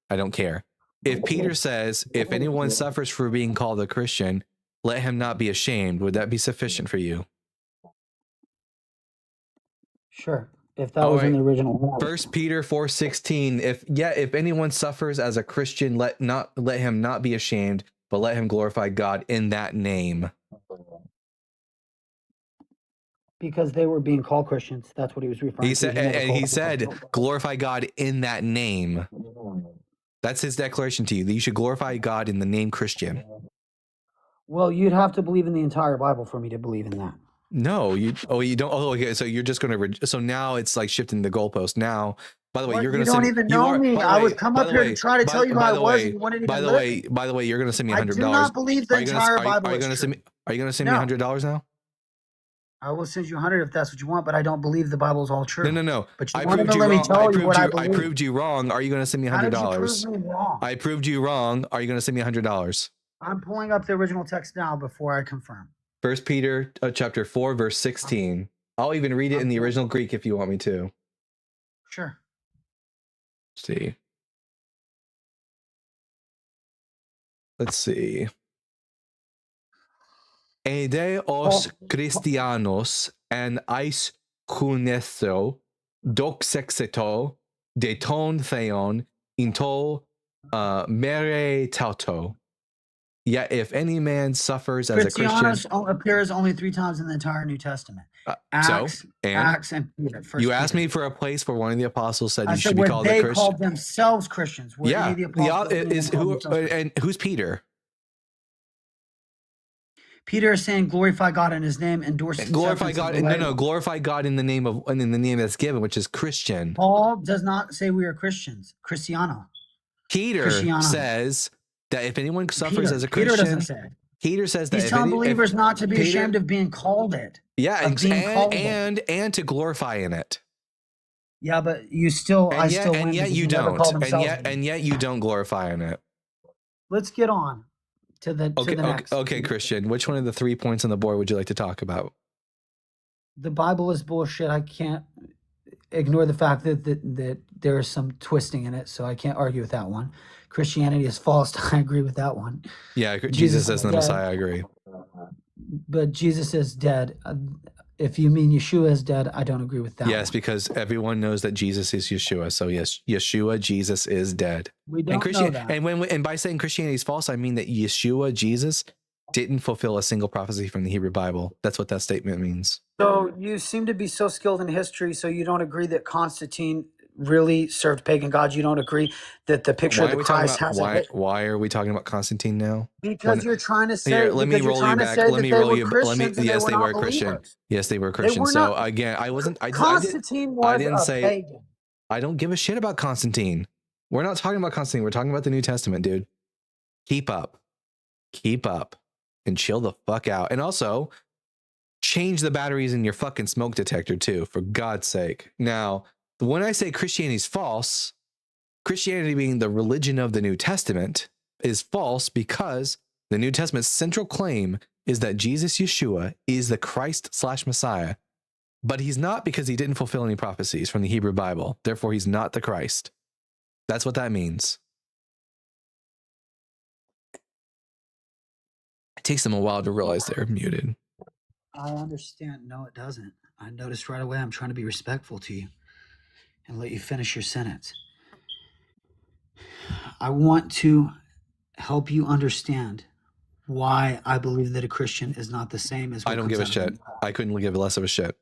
Speaker 2: I don't care. If Peter says, if anyone suffers for being called a Christian, let him not be ashamed, would that be sufficient for you?
Speaker 5: Sure. If that was in the original.
Speaker 2: 1 Peter 4:16. If anyone suffers as a Christian, let him not be ashamed, but let him glorify God in that name.
Speaker 5: Because they were being called Christians. That's what he was referring to.
Speaker 2: He said, glorify God in that name. That's his declaration to you, that you should glorify God in the name Christian.
Speaker 5: Well, you'd have to believe in the entire Bible for me to believe in that.
Speaker 2: No, you don't. Oh, okay. So you're just going to. So now it's like shifting the goalpost. Now, by the way, you're going to.
Speaker 5: You don't even know me. I would come up here to try to tell you who I was. You wouldn't even listen.
Speaker 2: By the way, you're going to send me $100.
Speaker 5: I do not believe the entire Bible.
Speaker 2: Are you going to send me $100 now?
Speaker 5: I will send you 100 if that's what you want, but I don't believe the Bible is all true.
Speaker 2: No.
Speaker 5: But you want to let me tell you what I believe.
Speaker 2: I proved you wrong. Are you going to send me $100?
Speaker 5: How did you prove me wrong?
Speaker 2: I proved you wrong. Are you going to send me $100?
Speaker 5: I'm pulling up the original text now before I confirm.
Speaker 2: 1 Peter chapter 4, verse 16. I'll even read it in the original Greek if you want me to.
Speaker 5: Sure.
Speaker 2: Let's see. Ede os Christianos en eis kunetho doxexeto de ton theon into mere tauto. Yet if any man suffers as a Christian,
Speaker 5: appears only 3 times in the entire New Testament. Acts and Peter.
Speaker 2: You asked me for a place where one of the apostles said you should be called a Christian.
Speaker 5: They called themselves Christians.
Speaker 2: And who's Peter?
Speaker 5: Peter is saying glorify God in his name, endorses
Speaker 2: glorify God. No, glorify God in the name that's given, which is Christian.
Speaker 5: Paul does not say we are Christians. Cristiano.
Speaker 2: Peter says that if anyone suffers as a Christian,
Speaker 5: Peter doesn't say.
Speaker 2: Peter says that
Speaker 5: he's telling believers not to be ashamed of being called it.
Speaker 2: Yeah, and to glorify in it.
Speaker 5: Yeah, but you still,
Speaker 2: and yet you don't glorify in it.
Speaker 5: Let's get on to the next.
Speaker 2: Okay, Christian, which one of the 3 points on the board would you like to talk about?
Speaker 5: The Bible is bullshit. I can't ignore the fact that there is some twisting in it, so I can't argue with that one. Christianity is false. I agree with that one.
Speaker 2: Yeah, Jesus is the Messiah. I agree.
Speaker 5: But Jesus is dead. If you mean Yeshua is dead, I don't agree with that.
Speaker 2: Yes, because everyone knows that Jesus is Yeshua. So yes, Yeshua, Jesus is dead.
Speaker 5: We don't know that.
Speaker 2: And by saying Christianity is false, I mean that Yeshua, Jesus, didn't fulfill a single prophecy from the Hebrew Bible. That's what that statement means.
Speaker 5: So you seem to be so skilled in history, so you don't agree that Constantine really served pagan gods? You don't agree that the picture of the Christ has
Speaker 2: why are we talking about Constantine now?
Speaker 5: Because you're trying to say.
Speaker 2: Here, let me roll you back. Let me roll you. Yes, they were Christian. Yes, they were Christian. So again, I wasn't.
Speaker 5: Constantine was a pagan.
Speaker 2: I don't give a shit about Constantine. We're not talking about Constantine. We're talking about the New Testament, dude. Keep up, and chill the fuck out. And also, change the batteries in your fucking smoke detector too, for God's sake. Now, when I say Christianity is false, Christianity being the religion of the New Testament is false because the New Testament's central claim is that Jesus Yeshua is the Christ/Messiah, but he's not because he didn't fulfill any prophecies from the Hebrew Bible. Therefore, he's not the Christ. That's what that means. It takes them a while to realize they're muted.
Speaker 5: I understand. No, it doesn't. I noticed right away. I'm trying to be respectful to you and let you finish your sentence. I want to help you understand why I believe that a Christian is not the same as.
Speaker 2: I don't give a shit. I couldn't give less of a shit.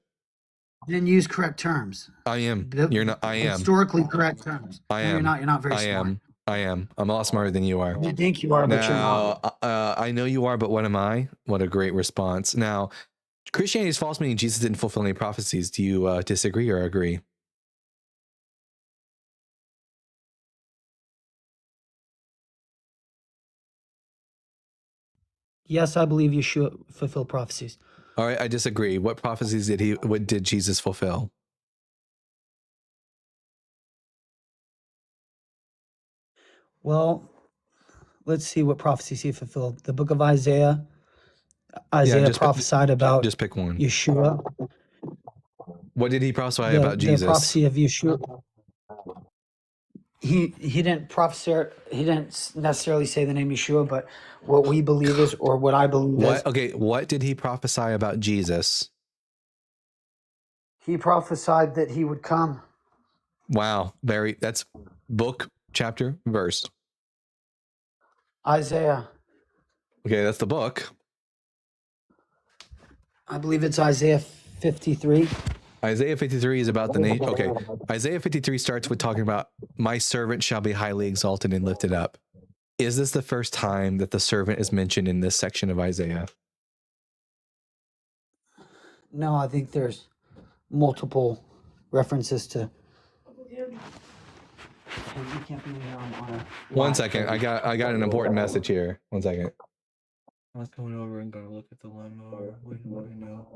Speaker 5: Then use correct terms.
Speaker 2: I am. You're not. I am.
Speaker 5: Historically correct terms.
Speaker 2: I am.
Speaker 5: You're not. You're not very smart.
Speaker 2: I am. I'm a lot smarter than you are.
Speaker 5: You think you are, but you're not.
Speaker 2: I know you are, but what am I? What a great response. Now, Christianity is false, meaning Jesus didn't fulfill any prophecies. Do you disagree or agree?
Speaker 5: Yes, I believe Yeshua fulfilled prophecies.
Speaker 2: All right, I disagree. What prophecies did Jesus fulfill?
Speaker 5: Well, let's see what prophecies he fulfilled. The book of Isaiah. Prophesied about.
Speaker 2: Just pick one.
Speaker 5: Yeshua.
Speaker 2: What did he prophesy about Jesus?
Speaker 5: The prophecy of Yeshua. He didn't prophesy. He didn't necessarily say the name Yeshua, but what we believe is, or what I believe is.
Speaker 2: Okay, what did he prophesy about Jesus?
Speaker 5: He prophesied that he would come.
Speaker 2: Wow, that's book, chapter, verse.
Speaker 5: Isaiah.
Speaker 2: Okay, that's the book.
Speaker 5: I believe it's Isaiah 53.
Speaker 2: Isaiah 53 is about the nation. Okay, Isaiah 53 starts with talking about, my servant shall be highly exalted and lifted up. Is this the first time that the servant is mentioned in this section of Isaiah?
Speaker 5: No, I think there's multiple references to.
Speaker 2: One second, I got an important message here. 1 second. I was going over and gonna look at the lawnmower. What do you know?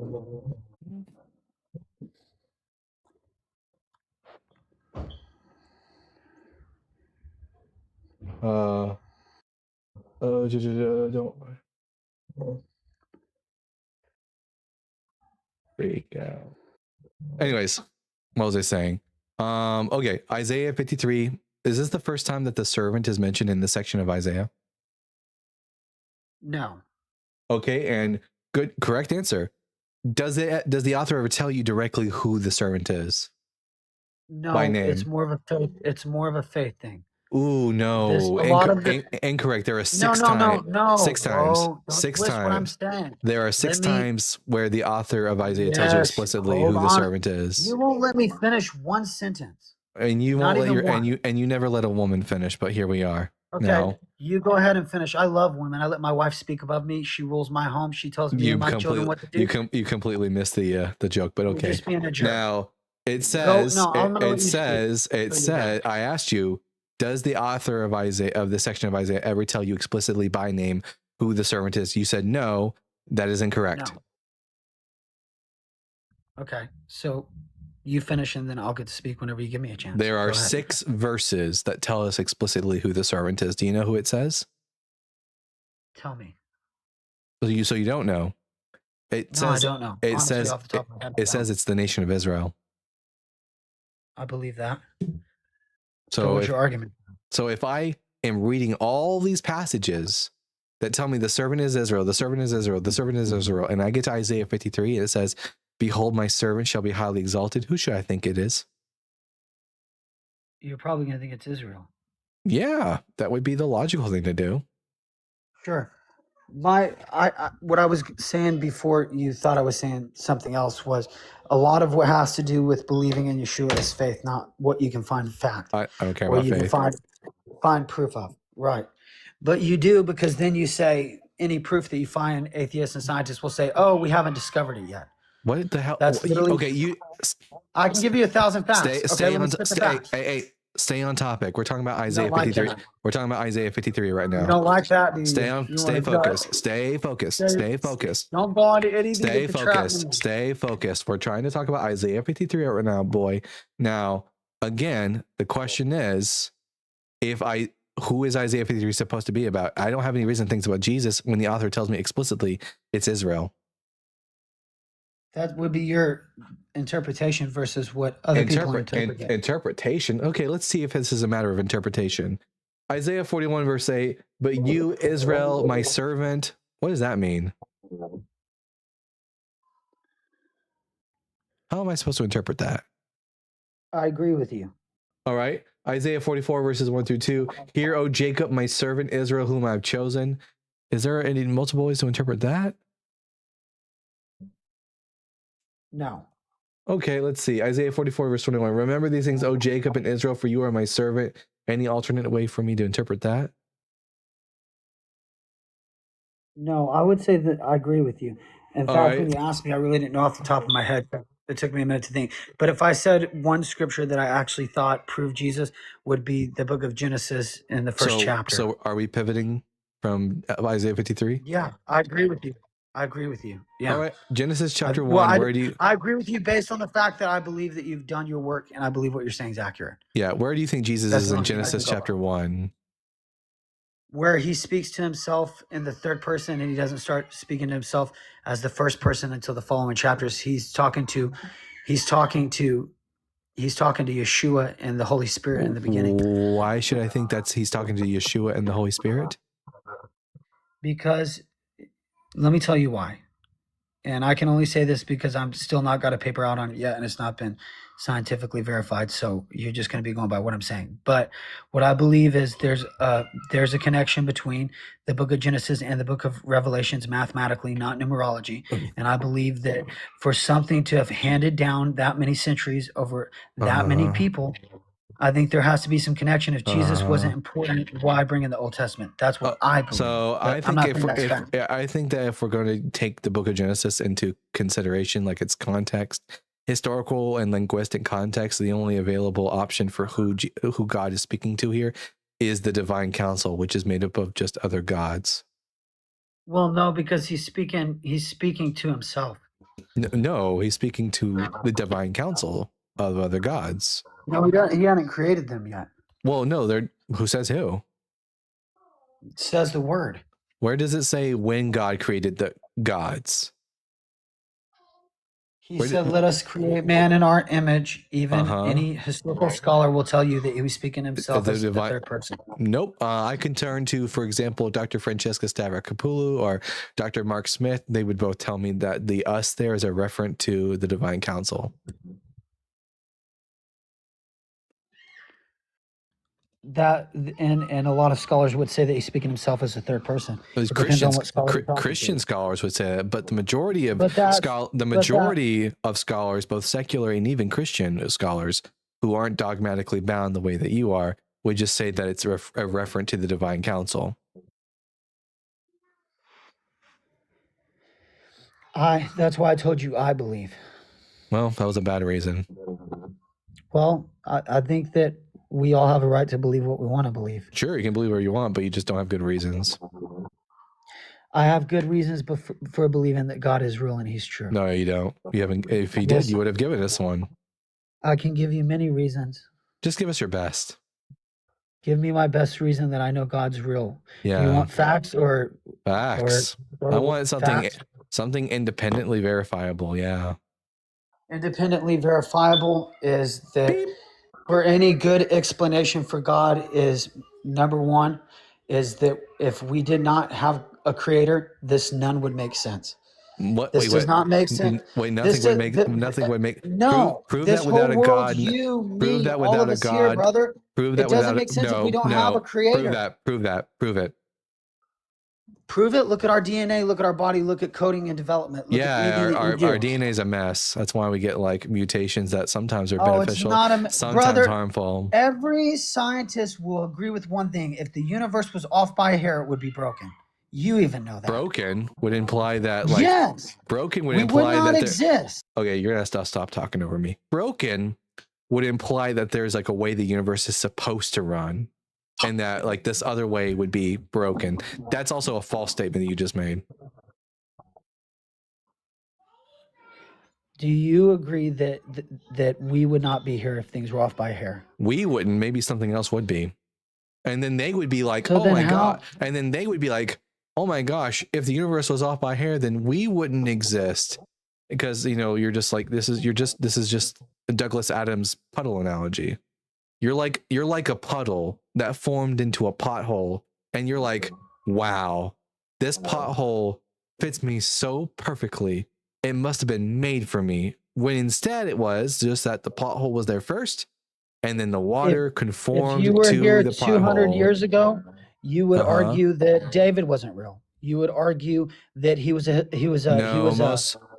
Speaker 2: Don't freak out. Anyways, what was I saying? Okay, Isaiah 53. Is this the first time that the servant is mentioned in this section of Isaiah?
Speaker 5: No.
Speaker 2: Okay, and correct answer. Does the author ever tell you directly who the servant is?
Speaker 5: No,
Speaker 2: by name?
Speaker 5: It's more of a faith thing.
Speaker 2: Ooh, no. Incorrect. There are six times.
Speaker 5: No.
Speaker 2: Six times.
Speaker 5: Bro,
Speaker 2: Six
Speaker 5: what I'm
Speaker 2: times.
Speaker 5: saying.
Speaker 2: There are six times where the author of Isaiah tells you explicitly who the servant is.
Speaker 5: You won't let me finish one sentence.
Speaker 2: And you won't let and you never let a woman finish, but here we are.
Speaker 5: Okay.
Speaker 2: Now.
Speaker 5: You go ahead and finish. I love women. I let my wife speak above me. She rules my home. She tells me and my children what to do.
Speaker 2: You completely missed the joke, but okay.
Speaker 5: You're just being a jerk.
Speaker 2: Now it says I asked you, does the author of Isaiah, of this section of Isaiah, ever tell you explicitly by name who the servant is? You said no. That is incorrect.
Speaker 5: No. Okay, so you finish and then I'll get to speak whenever you give me a chance.
Speaker 2: There are 6 verses that tell us explicitly who the servant is. Do you know who it says?
Speaker 5: Tell me.
Speaker 2: So you don't know. I don't know. It says it's the nation of Israel.
Speaker 5: I believe that.
Speaker 2: So
Speaker 5: what's your argument?
Speaker 2: So if I am reading all these passages that tell me the servant is Israel, the servant is Israel, the servant is Israel, and I get to Isaiah 53 and it says, behold, my servant shall be highly exalted, who should I think it is?
Speaker 5: You're probably going to think it's Israel.
Speaker 2: Yeah, that would be the logical thing to do.
Speaker 5: Sure. What I was saying before you thought I was saying something else was a lot of what has to do with believing in Yeshua is faith, not what you can find fact.
Speaker 2: I don't care about faith.
Speaker 5: Can find proof of. Right. But you do, because then you say any proof that you find, atheists and scientists will say, oh, we haven't discovered it yet.
Speaker 2: What the hell?
Speaker 5: That's literally,
Speaker 2: okay.
Speaker 5: I can give you 1,000 facts.
Speaker 2: Stay on topic. We're talking about Isaiah 53. We're talking about Isaiah 53 right now.
Speaker 5: You don't like that, do you?
Speaker 2: Stay focused. Stay focused.
Speaker 5: Don't go on to anything.
Speaker 2: Stay focused. We're trying to talk about Isaiah 53 right now, boy. Now, again, the question is, who is Isaiah 53 supposed to be about? I don't have any reason to think about Jesus when the author tells me explicitly it's Israel.
Speaker 5: That would be your interpretation versus what other people interpret.
Speaker 2: Interpretation? Okay, let's see if this is a matter of interpretation. Isaiah 41 verse 8, but you, Israel, my servant. What does that mean? How am I supposed to interpret that?
Speaker 5: I agree with you.
Speaker 2: All right. Isaiah 44 verses 1 through 2. Hear, O Jacob, my servant Israel, whom I have chosen. Is there any multiple ways to interpret that?
Speaker 5: No.
Speaker 2: Okay, let's see. Isaiah 44, verse 21. Remember these things, O Jacob and Israel, for you are my servant. Any alternate way for me to interpret that?
Speaker 5: No, I would say that I agree with you. In fact, when you asked me, I really didn't know off the top of my head. It took me a minute to think. But if I said one scripture that I actually thought proved Jesus would be the book of Genesis in the first chapter.
Speaker 2: So are we pivoting from Isaiah 53?
Speaker 5: Yeah, I agree with you. I agree with you. Yeah.
Speaker 2: All right. Genesis chapter 1. Where do you?
Speaker 5: I agree with you based on the fact that I believe that you've done your work and I believe what you're saying is accurate.
Speaker 2: Yeah. Where do you think Jesus is in Genesis chapter 1?
Speaker 5: Where he speaks to himself in the third person and he doesn't start speaking to himself as the first person until the following chapters. He's talking to Yeshua and the Holy Spirit in the beginning.
Speaker 2: Why should I think he's talking to Yeshua and the Holy Spirit?
Speaker 5: Because let me tell you why. And I can only say this because I'm still not got a paper out on it yet and it's not been scientifically verified. So you're just going to be going by what I'm saying. But what I believe is there's a connection between the book of Genesis and the book of Revelations mathematically, not numerology. And I believe that for something to have handed down that many centuries over that many people, I think there has to be some connection. If Jesus wasn't important, why bring in the Old Testament? That's what I believe.
Speaker 2: So I think that if we're going to take the book of Genesis into consideration, like its context, historical and linguistic context, the only available option for who God is speaking to here is the divine council, which is made up of just other gods.
Speaker 5: Well, no, because he's speaking to himself.
Speaker 2: No, he's speaking to the divine council of other gods.
Speaker 5: No, he hadn't created them yet.
Speaker 2: Well, no, who says who?
Speaker 5: It says the word.
Speaker 2: Where does it say when God created the gods?
Speaker 5: He said, let us create man in our image. Even any historical scholar will tell you that he was speaking himself as the third person.
Speaker 2: Nope. I can turn to, for example, Dr. Francesca Stavrakopoulos or Dr. Mark Smith. They would both tell me that the us there is a referent to the divine council.
Speaker 5: That and a lot of scholars would say that he's speaking himself as a third person.
Speaker 2: Christian scholars would say that, but the majority of scholars, both secular and even Christian scholars, who aren't dogmatically bound the way that you are, would just say that it's a referent to the divine council.
Speaker 5: That's why I told you I believe.
Speaker 2: Well, that was a bad reason.
Speaker 5: Well, I think that we all have a right to believe what we want to believe.
Speaker 2: Sure, you can believe what you want, but you just don't have good reasons.
Speaker 5: I have good reasons for believing that God is real and he's true.
Speaker 2: No, you don't. You haven't. If he did, you would have given us one.
Speaker 5: I can give you many reasons.
Speaker 2: Just give us your best.
Speaker 5: Give me my best reason that I know God's real.
Speaker 2: Yeah.
Speaker 5: You want facts or
Speaker 2: facts? I want something independently verifiable. Yeah.
Speaker 5: Independently verifiable is that for any good explanation for God is number one is that if we did not have a creator, none would make sense. This does not make sense.
Speaker 2: Wait, nothing would make.
Speaker 5: No,
Speaker 2: prove that without a God.
Speaker 5: Prove that without a God. Here, brother.
Speaker 2: Prove that
Speaker 5: it doesn't make sense if we don't have a creator.
Speaker 2: Prove it.
Speaker 5: Prove it. Look at our DNA. Look at our body. Look at coding and development.
Speaker 2: Our DNA is a mess. That's why we get like mutations that sometimes are beneficial, sometimes harmful.
Speaker 5: Every scientist will agree with one thing: if the universe was off by a hair, it would be broken. You even know that.
Speaker 2: Broken would imply that, broken would
Speaker 5: imply that exist.
Speaker 2: Okay, you're gonna have to stop talking over me. Broken would imply that there's like a way the universe is supposed to run. And that like this other way would be broken. That's also a false statement that you just made.
Speaker 5: Do you agree that we would not be here if things were off by a hair?
Speaker 2: We wouldn't. Maybe something else would be. And then they would be like, oh my God. And then they would be like, oh my gosh, if the universe was off by a hair, then we wouldn't exist. Because, you're just like, this is just Douglas Adams' puddle analogy. You're like a puddle that formed into a pothole, and you're like, wow, this pothole fits me so perfectly. It must have been made for me. When instead it was just that the pothole was there first, and then the water conformed to the pothole. If you were here 200
Speaker 5: years ago, you would argue that David wasn't real. You would argue that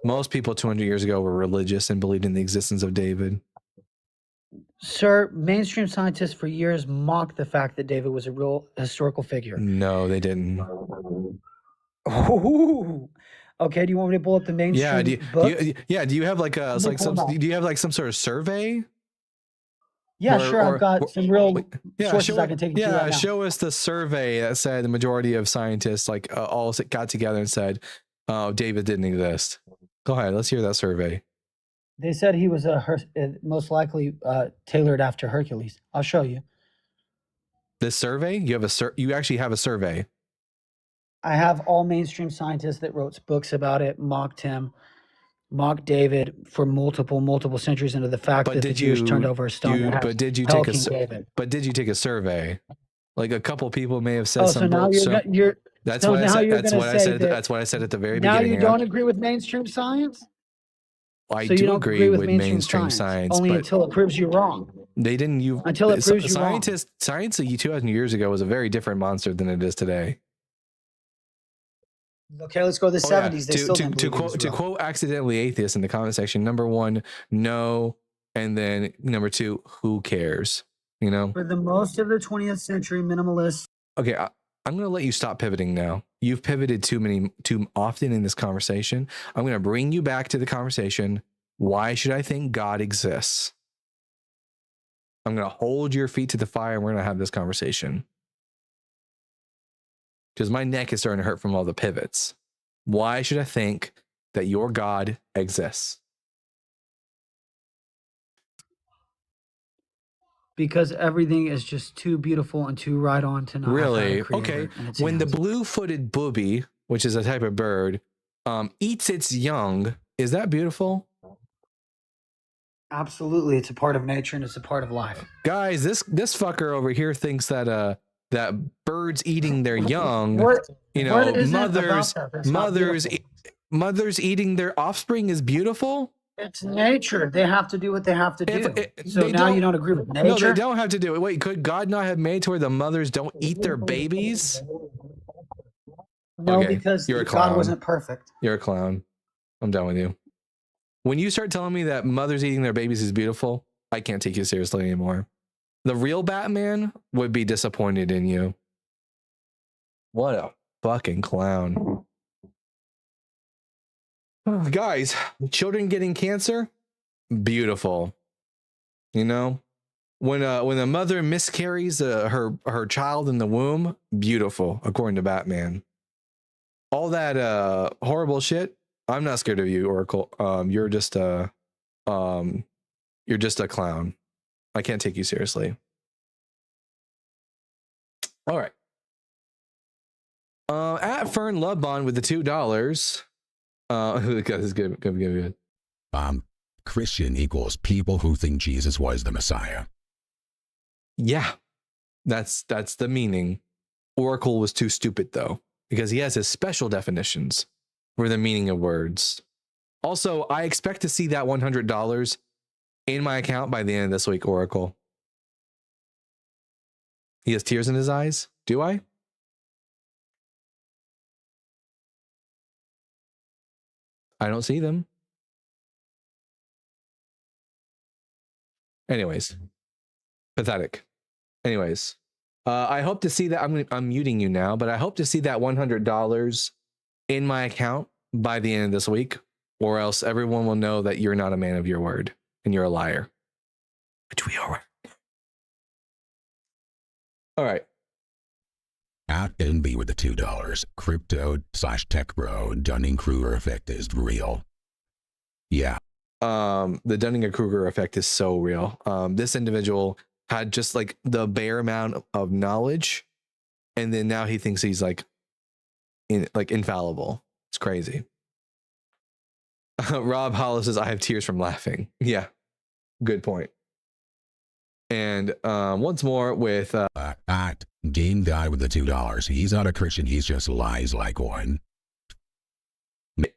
Speaker 2: Most people 200 years ago were religious and believed in the existence of David.
Speaker 5: Sir, mainstream scientists for years mocked the fact that David was a real historical figure.
Speaker 2: No, they didn't.
Speaker 5: Oh, okay. Do you want me to pull up the mainstream book?
Speaker 2: Do you have like a do you have like some sort of survey?
Speaker 5: Yeah, sure. I've got some real sources I can take you to right now.
Speaker 2: Show us the survey that said the majority of scientists like all got together and said, "Oh, David didn't exist." Go ahead. Let's hear that survey.
Speaker 5: They said he was most likely tailored after Hercules. I'll show you.
Speaker 2: This survey? You actually have a survey.
Speaker 5: I have all mainstream scientists that wrote books about it, mocked him, mocked David for multiple centuries into the fact that the Jews turned over a stone.
Speaker 2: But did you take a survey? Like a couple people may have said
Speaker 5: some books. That's what
Speaker 2: I said at the very beginning.
Speaker 5: Now you don't agree with mainstream science?
Speaker 2: I do agree with mainstream science,
Speaker 5: only until it proves you wrong.
Speaker 2: They didn't.
Speaker 5: Until it proves you wrong.
Speaker 2: Science 2,000 years ago was a very different monster than it is today.
Speaker 5: Okay, let's go to the 70s.
Speaker 2: To quote accidentally atheist in the comment section, number 1, no, and then number 2, who cares? You know.
Speaker 5: For the most of the 20th century, minimalists.
Speaker 2: Okay, I'm going to let you stop pivoting now. You've pivoted too often in this conversation. I'm going to bring you back to the conversation. Why should I think God exists? I'm going to hold your feet to the fire and we're going to have this conversation. Because my neck is starting to hurt from all the pivots. Why should I think that your God exists?
Speaker 5: Because everything is just too beautiful and too right on to not
Speaker 2: really okay. When the blue-footed booby, which is a type of bird, eats its young, is that beautiful?
Speaker 5: Absolutely, it's a part of nature and it's a part of life.
Speaker 2: Guys, this fucker over here thinks that that birds eating their young, mothers eating their offspring is beautiful.
Speaker 5: It's nature. They have to do what they have to do. So now you don't agree with nature?
Speaker 2: No, they don't have to do it. Wait, could God not have made to where the mothers don't eat their babies?
Speaker 5: No, because God wasn't perfect.
Speaker 2: You're a clown. I'm done with you. When you start telling me that mothers eating their babies is beautiful, I can't take you seriously anymore. The real Batman would be disappointed in you. What a fucking clown. Guys, children getting cancer, beautiful. You know, when a mother miscarries her child in the womb, beautiful, according to Batman. All that horrible shit, I'm not scared of you, Oracle. You're just a clown. I can't take you seriously. All right. At Fern Lovebond with the $2. This is good.
Speaker 6: Christian equals people who think Jesus was the Messiah.
Speaker 2: Yeah, that's the meaning. Oracle was too stupid though, because he has his special definitions for the meaning of words. Also, I expect to see that $100 in my account by the end of this week, Oracle. He has tears in his eyes. Do I? I don't see them. Anyways, pathetic. Anyways, I hope to see that. I'm muting you now, but I hope to see that $100 in my account by the end of this week, or else everyone will know that you're not a man of your word and you're a liar, which we are. All right.
Speaker 6: At NB with the $2. Crypto/tech bro. Dunning-Kruger effect is real. Yeah.
Speaker 2: The Dunning-Kruger effect is so real. This individual had just like the bare amount of knowledge, and then now he thinks he's like infallible. It's crazy. Rob Hollow says, I have tears from laughing. Yeah, good point. And once more with
Speaker 6: at Game Guy with the $2. He's not a Christian. He's just lies like one.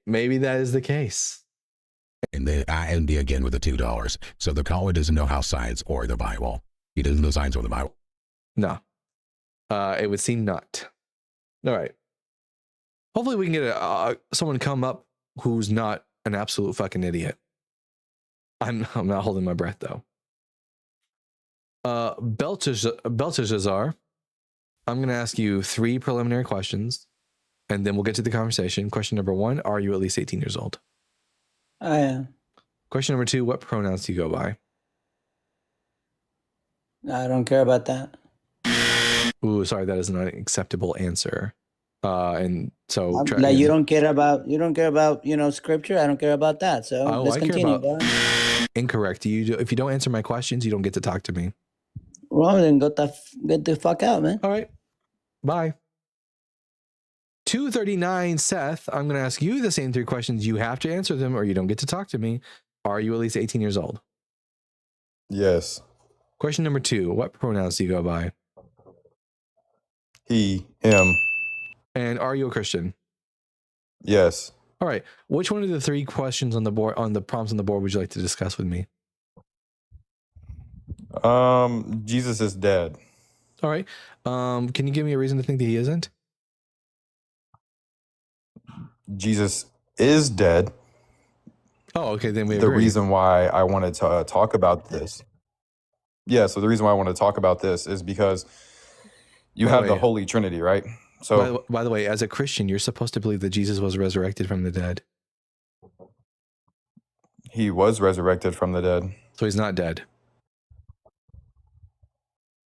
Speaker 2: Maybe that is the case.
Speaker 6: And the IND again with the $2. So the caller doesn't know how science or the Bible. He doesn't know science or the Bible.
Speaker 2: No. It would seem not. All right. Hopefully we can get someone come up who's not an absolute fucking idiot. I'm not holding my breath though. Belteshazzar, I'm going to ask you 3 preliminary questions, and then we'll get to the conversation. Question number 1, are you at least 18 years old?
Speaker 7: I am.
Speaker 2: Question number 2, what pronouns do you go by?
Speaker 7: I don't care about that.
Speaker 2: Ooh, sorry, that is not an acceptable answer. And so
Speaker 7: you don't care about scripture. I don't care about that. So let's continue.
Speaker 2: Incorrect. If you don't answer my questions, you don't get to talk to me.
Speaker 7: Well, then get the fuck out, man.
Speaker 2: All right. Bye. 239, Seth, I'm going to ask you the same 3 questions. You have to answer them or you don't get to talk to me. Are you at least 18 years old?
Speaker 8: Yes.
Speaker 2: Question number 2, what pronouns do you go by?
Speaker 8: He, him.
Speaker 2: And are you a Christian?
Speaker 8: Yes.
Speaker 2: All right. Which one of the 3 questions on the board, on the prompts on the board, would you like to discuss with me?
Speaker 8: Jesus is dead.
Speaker 2: All right. Can you give me a reason to think that he isn't?
Speaker 8: Jesus is dead.
Speaker 2: Oh, okay. Then we
Speaker 8: agree. The reason why I wanted to talk about this. Yeah. So the reason why I wanted to talk about this is because you have the Holy Trinity, right? So
Speaker 2: by the way, as a Christian, you're supposed to believe that Jesus was resurrected from the dead.
Speaker 8: He was resurrected from the dead.
Speaker 2: So he's not dead.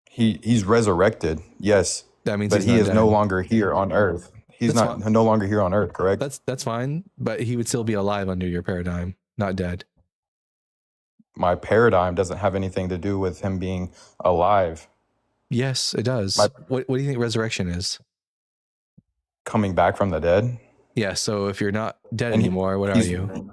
Speaker 8: He's resurrected, yes.
Speaker 2: That means
Speaker 8: but he is no longer here on earth. He's no longer here on earth, correct?
Speaker 2: That's fine, but he would still be alive under your paradigm, not dead.
Speaker 8: My paradigm doesn't have anything to do with him being alive.
Speaker 2: Yes, it does. What do you think resurrection is?
Speaker 8: Coming back from the dead?
Speaker 2: Yeah, so if you're not dead anymore, what are you?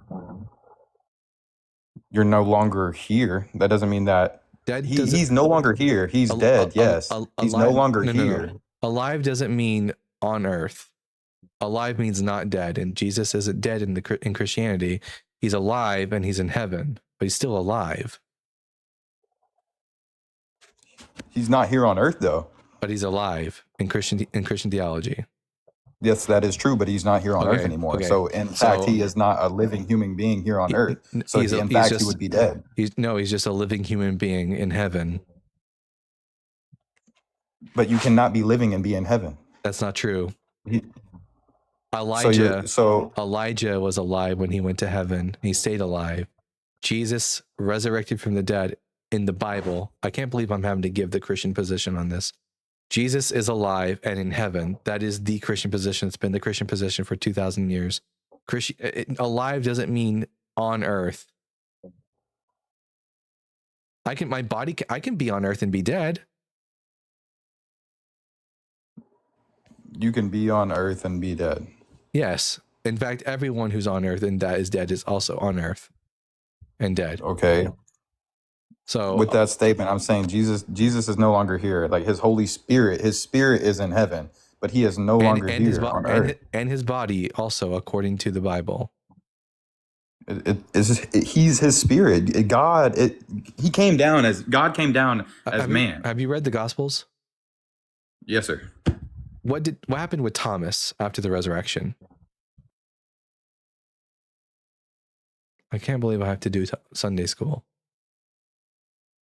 Speaker 8: You're no longer here. That doesn't mean that he's no longer here. He's dead, yes. He's no longer here.
Speaker 2: No. Alive doesn't mean on earth. Alive means not dead, and Jesus isn't dead in Christianity. He's alive and he's in heaven, but he's still alive.
Speaker 8: He's not here on earth though.
Speaker 2: But he's alive in Christian theology.
Speaker 8: Yes, that is true, but he's not here on earth anymore. Okay. So in fact, he is not a living human being here on earth. So in fact, he would be dead.
Speaker 2: He's just a living human being in heaven.
Speaker 8: But you cannot be living and be in heaven.
Speaker 2: That's not true. Elijah was alive when he went to heaven. He stayed alive. Jesus resurrected from the dead in the Bible. I can't believe I'm having to give the Christian position on this. Jesus is alive and in heaven. That is the Christian position. It's been the Christian position for 2,000 years. Alive doesn't mean on earth. I can be on earth and be dead.
Speaker 8: You can be on earth and be dead.
Speaker 2: Yes. In fact, everyone who's on earth and that is dead is also on earth and dead.
Speaker 8: Okay. So with that statement, I'm saying Jesus is no longer here. Like his Holy Spirit, his spirit is in heaven, but he is no longer here on earth.
Speaker 2: And his body also, according to the Bible.
Speaker 8: He's his spirit. God came down as man.
Speaker 2: Have you read the Gospels?
Speaker 8: Yes, sir.
Speaker 2: What happened with Thomas after the resurrection? I can't believe I have to do Sunday school.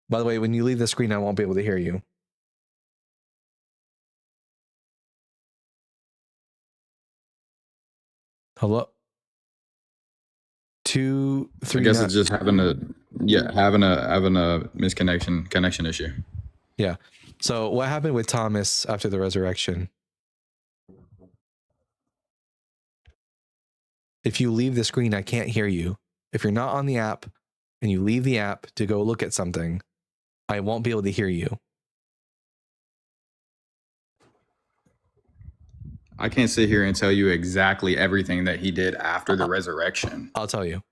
Speaker 2: By the way, when you leave the screen, I won't be able to hear you. Hello? 2, 3.
Speaker 8: I guess it's just having a connection issue.
Speaker 2: Yeah. So what happened with Thomas after the resurrection? If you leave the screen, I can't hear you. If you're not on the app and you leave the app to go look at something, I won't be able to hear you.
Speaker 8: I can't sit here and tell you exactly everything that he did after the resurrection.
Speaker 2: I'll tell you.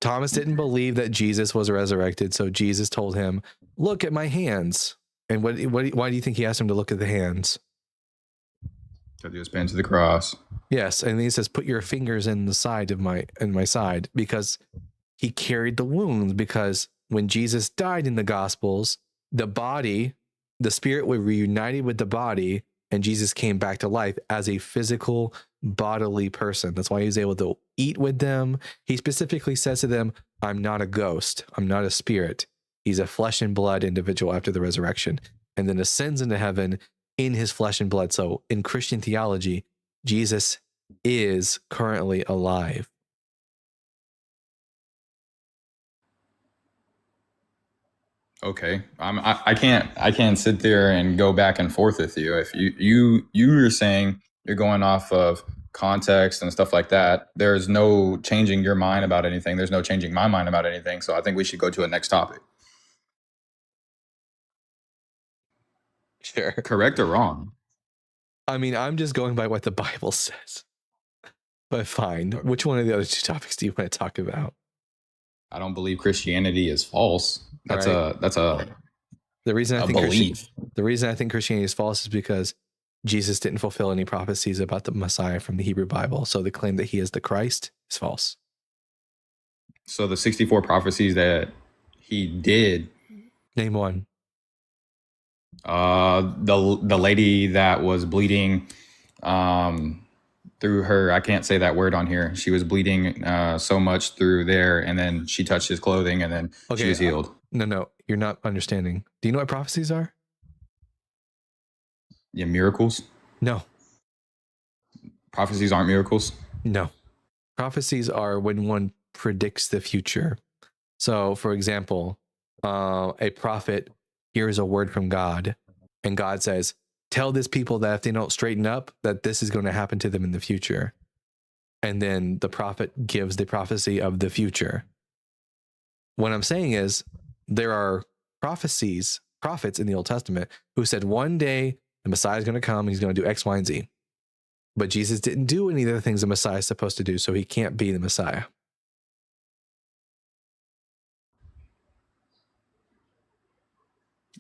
Speaker 2: Thomas didn't believe that Jesus was resurrected, so Jesus told him, "Look at my hands." And why do you think he asked him to look at the hands?
Speaker 8: Because he was pinned to the cross.
Speaker 2: Yes, and he says, "Put your fingers in the side of my side," because he carried the wounds. Because when Jesus died in the Gospels, the spirit was reunited with the body, and Jesus came back to life as a physical, bodily person. That's why he was able to eat with them. He specifically says to them, I'm not a ghost. I'm not a spirit. He's a flesh and blood individual after the resurrection, and then ascends into heaven in his flesh and blood. So in Christian theology, Jesus is currently alive.
Speaker 8: Okay, I can't sit there and go back and forth with you. If you were saying you're going off of context and stuff like that, there's no changing your mind about anything. There's no changing my mind about anything. So I think we should go to a next topic.
Speaker 2: Sure.
Speaker 8: Correct or wrong?
Speaker 2: I mean, I'm just going by what the Bible says. But fine. Which one of the other two topics do you want to talk about?
Speaker 8: I don't believe Christianity is false. That's
Speaker 2: right. The reason I think
Speaker 8: belief.
Speaker 2: The reason I think Christianity is false is because Jesus didn't fulfill any prophecies about the Messiah from the Hebrew Bible. So the claim that he is the Christ is false.
Speaker 8: So the 64 prophecies that he did.
Speaker 2: Name one.
Speaker 8: The lady that was bleeding through her, I can't say that word on here. She was bleeding so much through there, and then she touched his clothing, and then she was healed.
Speaker 2: No, you're not understanding. Do you know what prophecies are?
Speaker 8: Yeah, miracles?
Speaker 2: No.
Speaker 8: Prophecies aren't miracles?
Speaker 2: No. Prophecies are when one predicts the future. So, for example, a prophet hears a word from God, and God says, tell this people that if they don't straighten up, that this is going to happen to them in the future. And then the prophet gives the prophecy of the future. What I'm saying is there are prophets in the Old Testament who said one day the Messiah is going to come and he's going to do X, Y, and Z. But Jesus didn't do any of the things the Messiah is supposed to do, so he can't be the Messiah.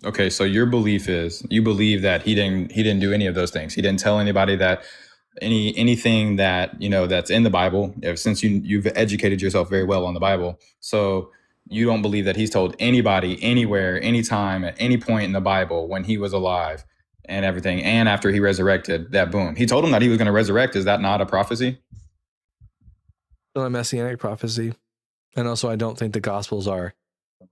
Speaker 8: Okay, so your belief is you believe that he didn't do any of those things. He didn't tell anybody that anything that that's in the Bible. Since you've educated yourself very well on the Bible, so you don't believe that he's told anybody anywhere, anytime, at any point in the Bible when he was alive and everything, and after he resurrected, that boom, he told him that he was going to resurrect. Is that not a prophecy?
Speaker 2: Still a Messianic prophecy, and also I don't think the Gospels are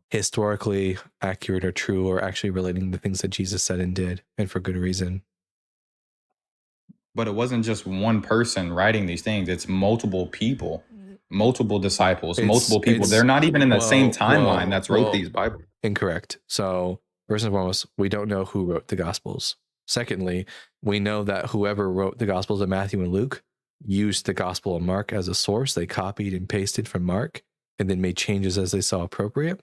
Speaker 2: historically accurate or true or actually relating to things that Jesus said and did, and for good reason.
Speaker 8: But it wasn't just one person writing these things. It's multiple people, multiple disciples, multiple people. They're not even in the same timeline that's wrote these Bibles.
Speaker 2: Incorrect. So first and foremost, we don't know who wrote the Gospels. Secondly, we know that whoever wrote the Gospels of Matthew and Luke used the Gospel of Mark as a source. They copied and pasted from Mark and then made changes as they saw appropriate.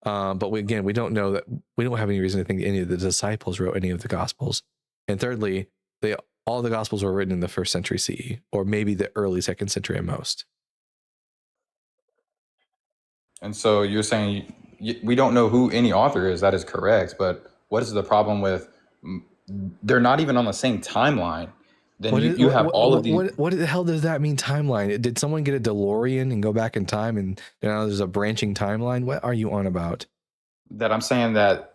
Speaker 2: But we don't know that. We don't have any reason to think any of the disciples wrote any of the Gospels. And thirdly, all the Gospels were written in the 1st century CE, or maybe the early 2nd century at most.
Speaker 8: And so you're saying we don't know who any author is. That is correct. But what is the problem with they're not even on the same timeline? Then you have all of these.
Speaker 2: What the hell does that mean, timeline? Did someone get a DeLorean and go back in time and now there's a branching timeline? What are you on about?
Speaker 8: That I'm saying that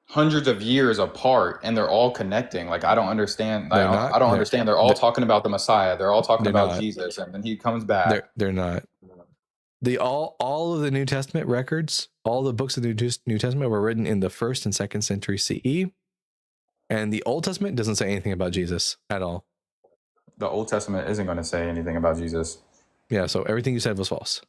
Speaker 8: hundreds of years apart and they're all connecting. Like, I don't understand. I don't understand. They're all talking about the Messiah. They're all talking about Jesus, and then he comes back.
Speaker 2: They're not. All of the New Testament records, all the books of the New Testament were written in the 1st and 2nd century CE. And the Old Testament doesn't say anything about Jesus at all.
Speaker 8: The Old Testament isn't going to say anything about Jesus.
Speaker 2: Yeah, so everything you said was false.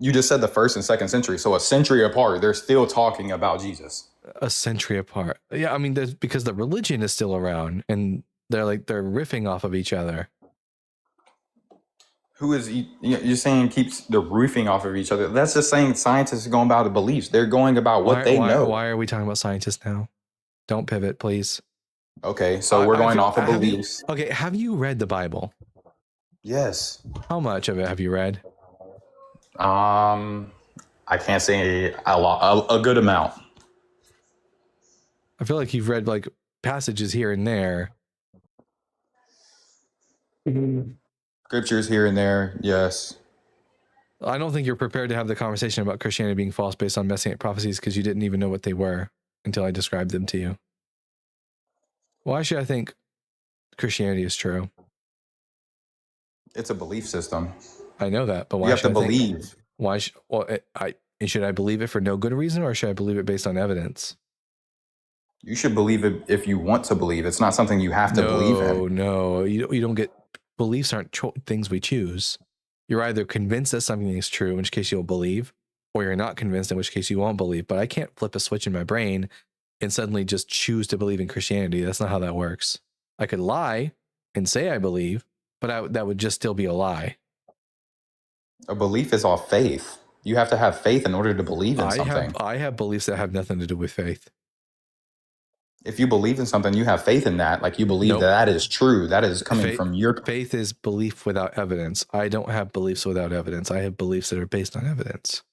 Speaker 8: You just said the 1st and 2nd century. So a century apart, they're still talking about Jesus.
Speaker 2: A century apart. Yeah, I mean, because the religion is still around and they're riffing off of each other.
Speaker 8: Who is, you're saying keeps the roofing off of each other. That's just saying scientists are going about the beliefs. They're going about what they know.
Speaker 2: Why are we talking about scientists now? Don't pivot, please.
Speaker 8: Okay, so we're going off of beliefs.
Speaker 2: Have you read the Bible?
Speaker 8: Yes.
Speaker 2: How much of it have you read?
Speaker 8: I can't say a good amount.
Speaker 2: I feel like you've read like passages here and there.
Speaker 8: Scriptures here and there, yes.
Speaker 2: I don't think you're prepared to have the conversation about Christianity being false based on Messianic prophecies because you didn't even know what they were until I described them to you. Why should I think Christianity is true?
Speaker 8: It's a belief system.
Speaker 2: I know that, but why
Speaker 8: you have
Speaker 2: should
Speaker 8: to
Speaker 2: I
Speaker 8: believe?
Speaker 2: Think, why? Should I believe it for no good reason, or should I believe it based on evidence?
Speaker 8: You should believe it if you want to believe. It's not something you have to believe in.
Speaker 2: No, you don't get. Beliefs aren't things we choose. You're either convinced that something is true, in which case you'll believe, or you're not convinced, in which case you won't believe. But I can't flip a switch in my brain and suddenly just choose to believe in Christianity. That's not how that works. I could lie and say I believe, but that would just still be a lie.
Speaker 8: A belief is off faith. You have to have faith in order to believe in something.
Speaker 2: I have beliefs that have nothing to do with faith.
Speaker 8: If you believe in something, you have faith in that. Like you believe that is true. That is coming from your
Speaker 2: faith is belief without evidence. I don't have beliefs without evidence. I have beliefs that are based on evidence.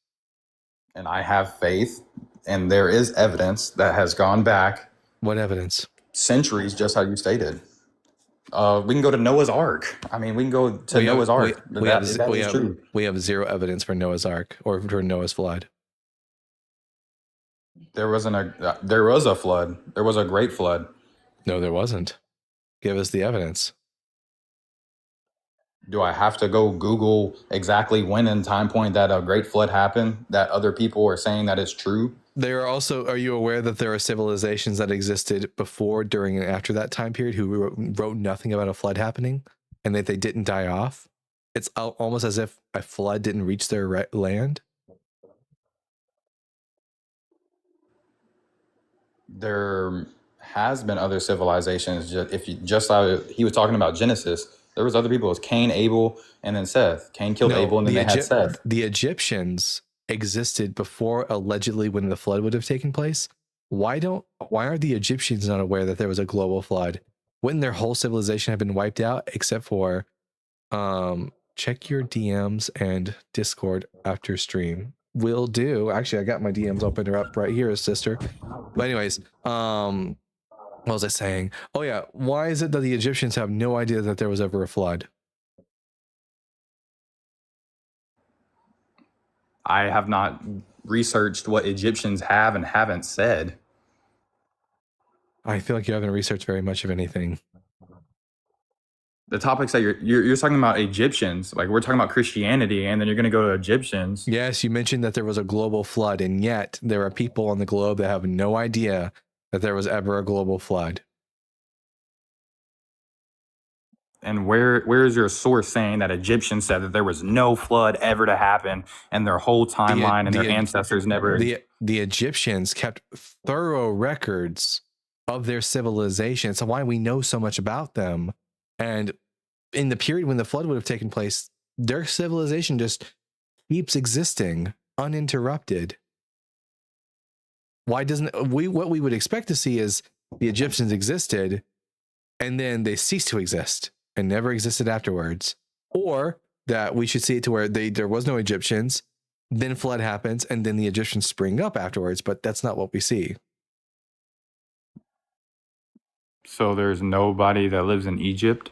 Speaker 8: And I have faith, and there is evidence that has gone back.
Speaker 2: What evidence?
Speaker 8: Centuries, just how you stated. We can go to Noah's Ark. I mean, we can go to Noah's Ark.
Speaker 2: We have zero evidence for Noah's Ark or for Noah's flood.
Speaker 8: There was a flood. There was a great flood.
Speaker 2: No, there wasn't. Give us the evidence.
Speaker 8: Do I have to go Google exactly when in time point that a great flood happened, that other people are saying that it's true?
Speaker 2: There are also, are you aware that there are civilizations that existed before, during, and after that time period who wrote nothing about a flood happening and that they didn't die off? It's almost as if a flood didn't reach their land.
Speaker 8: There has been other civilizations. He was talking about Genesis. There was other people. It was Cain, Abel, and then Seth. Cain killed Abel, and then they had Seth.
Speaker 2: The Egyptians existed before, allegedly, when the flood would have taken place. Why are the Egyptians not aware that there was a global flood? Wouldn't their whole civilization have been wiped out, except for check your DMs and Discord after stream? Will do. Actually, I got my DMs open up right here, sister. But anyways, what was I saying? Oh yeah, why is it that the Egyptians have no idea that there was ever a flood?
Speaker 8: I have not researched what Egyptians have and haven't said.
Speaker 2: I feel like you haven't researched very much of anything.
Speaker 8: The topics that you're talking about Egyptians, like we're talking about Christianity, and then you're going to go to Egyptians.
Speaker 2: Yes, you mentioned that there was a global flood, and yet there are people on the globe that have no idea that there was ever a global flood.
Speaker 8: And where is your source saying that Egyptians said that there was no flood ever to happen, and their whole timeline and their ancestors never?
Speaker 2: The Egyptians kept thorough records of their civilization. So why we know so much about them. And in the period when the flood would have taken place, their civilization just keeps existing uninterrupted. Why doesn't what we would expect to see is the Egyptians existed and then they ceased to exist and never existed afterwards, or that we should see it to where there was no Egyptians, then flood happens and then the Egyptians spring up afterwards, but that's not what we see.
Speaker 8: So there's nobody that lives in Egypt.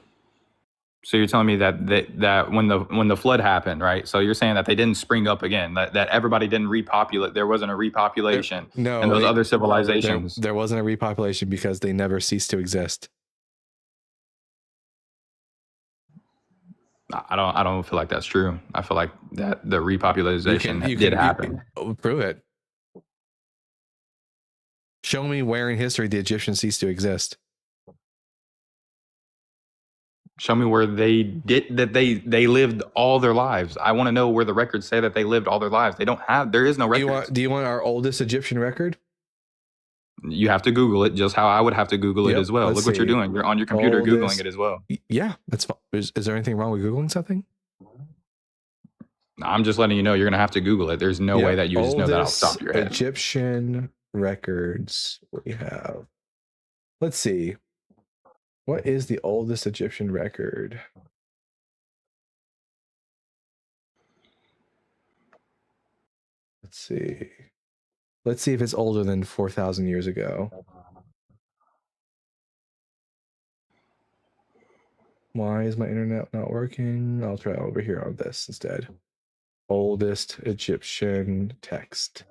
Speaker 8: So you're telling me that when the flood happened, right? So you're saying that they didn't spring up again, that everybody didn't repopulate. There wasn't a repopulation.
Speaker 2: No,
Speaker 8: and those other civilizations.
Speaker 2: There wasn't a repopulation because they never ceased to exist.
Speaker 8: I don't feel like that's true. I feel like that the repopulation did happen.
Speaker 2: Prove it. Show me where in history the Egyptians ceased to exist.
Speaker 8: Show me where they lived all their lives. I want to know where the records say that they lived all their lives. There is no record.
Speaker 2: Do you want our oldest Egyptian record?
Speaker 8: You have to Google it, just how I would have to Google it as well. Look what you're doing. You're on your computer Googling it as well.
Speaker 2: Yeah, that's fine. Is there anything wrong with Googling something?
Speaker 8: I'm just letting you know you're going to have to Google it. There's no way that you just know that off the top of your head.
Speaker 2: Egyptian records we have. Let's see. What is the oldest Egyptian record? Let's see. Let's see if it's older than 4,000 years ago. Why is my internet not working? I'll try over here on this instead. Oldest Egyptian text.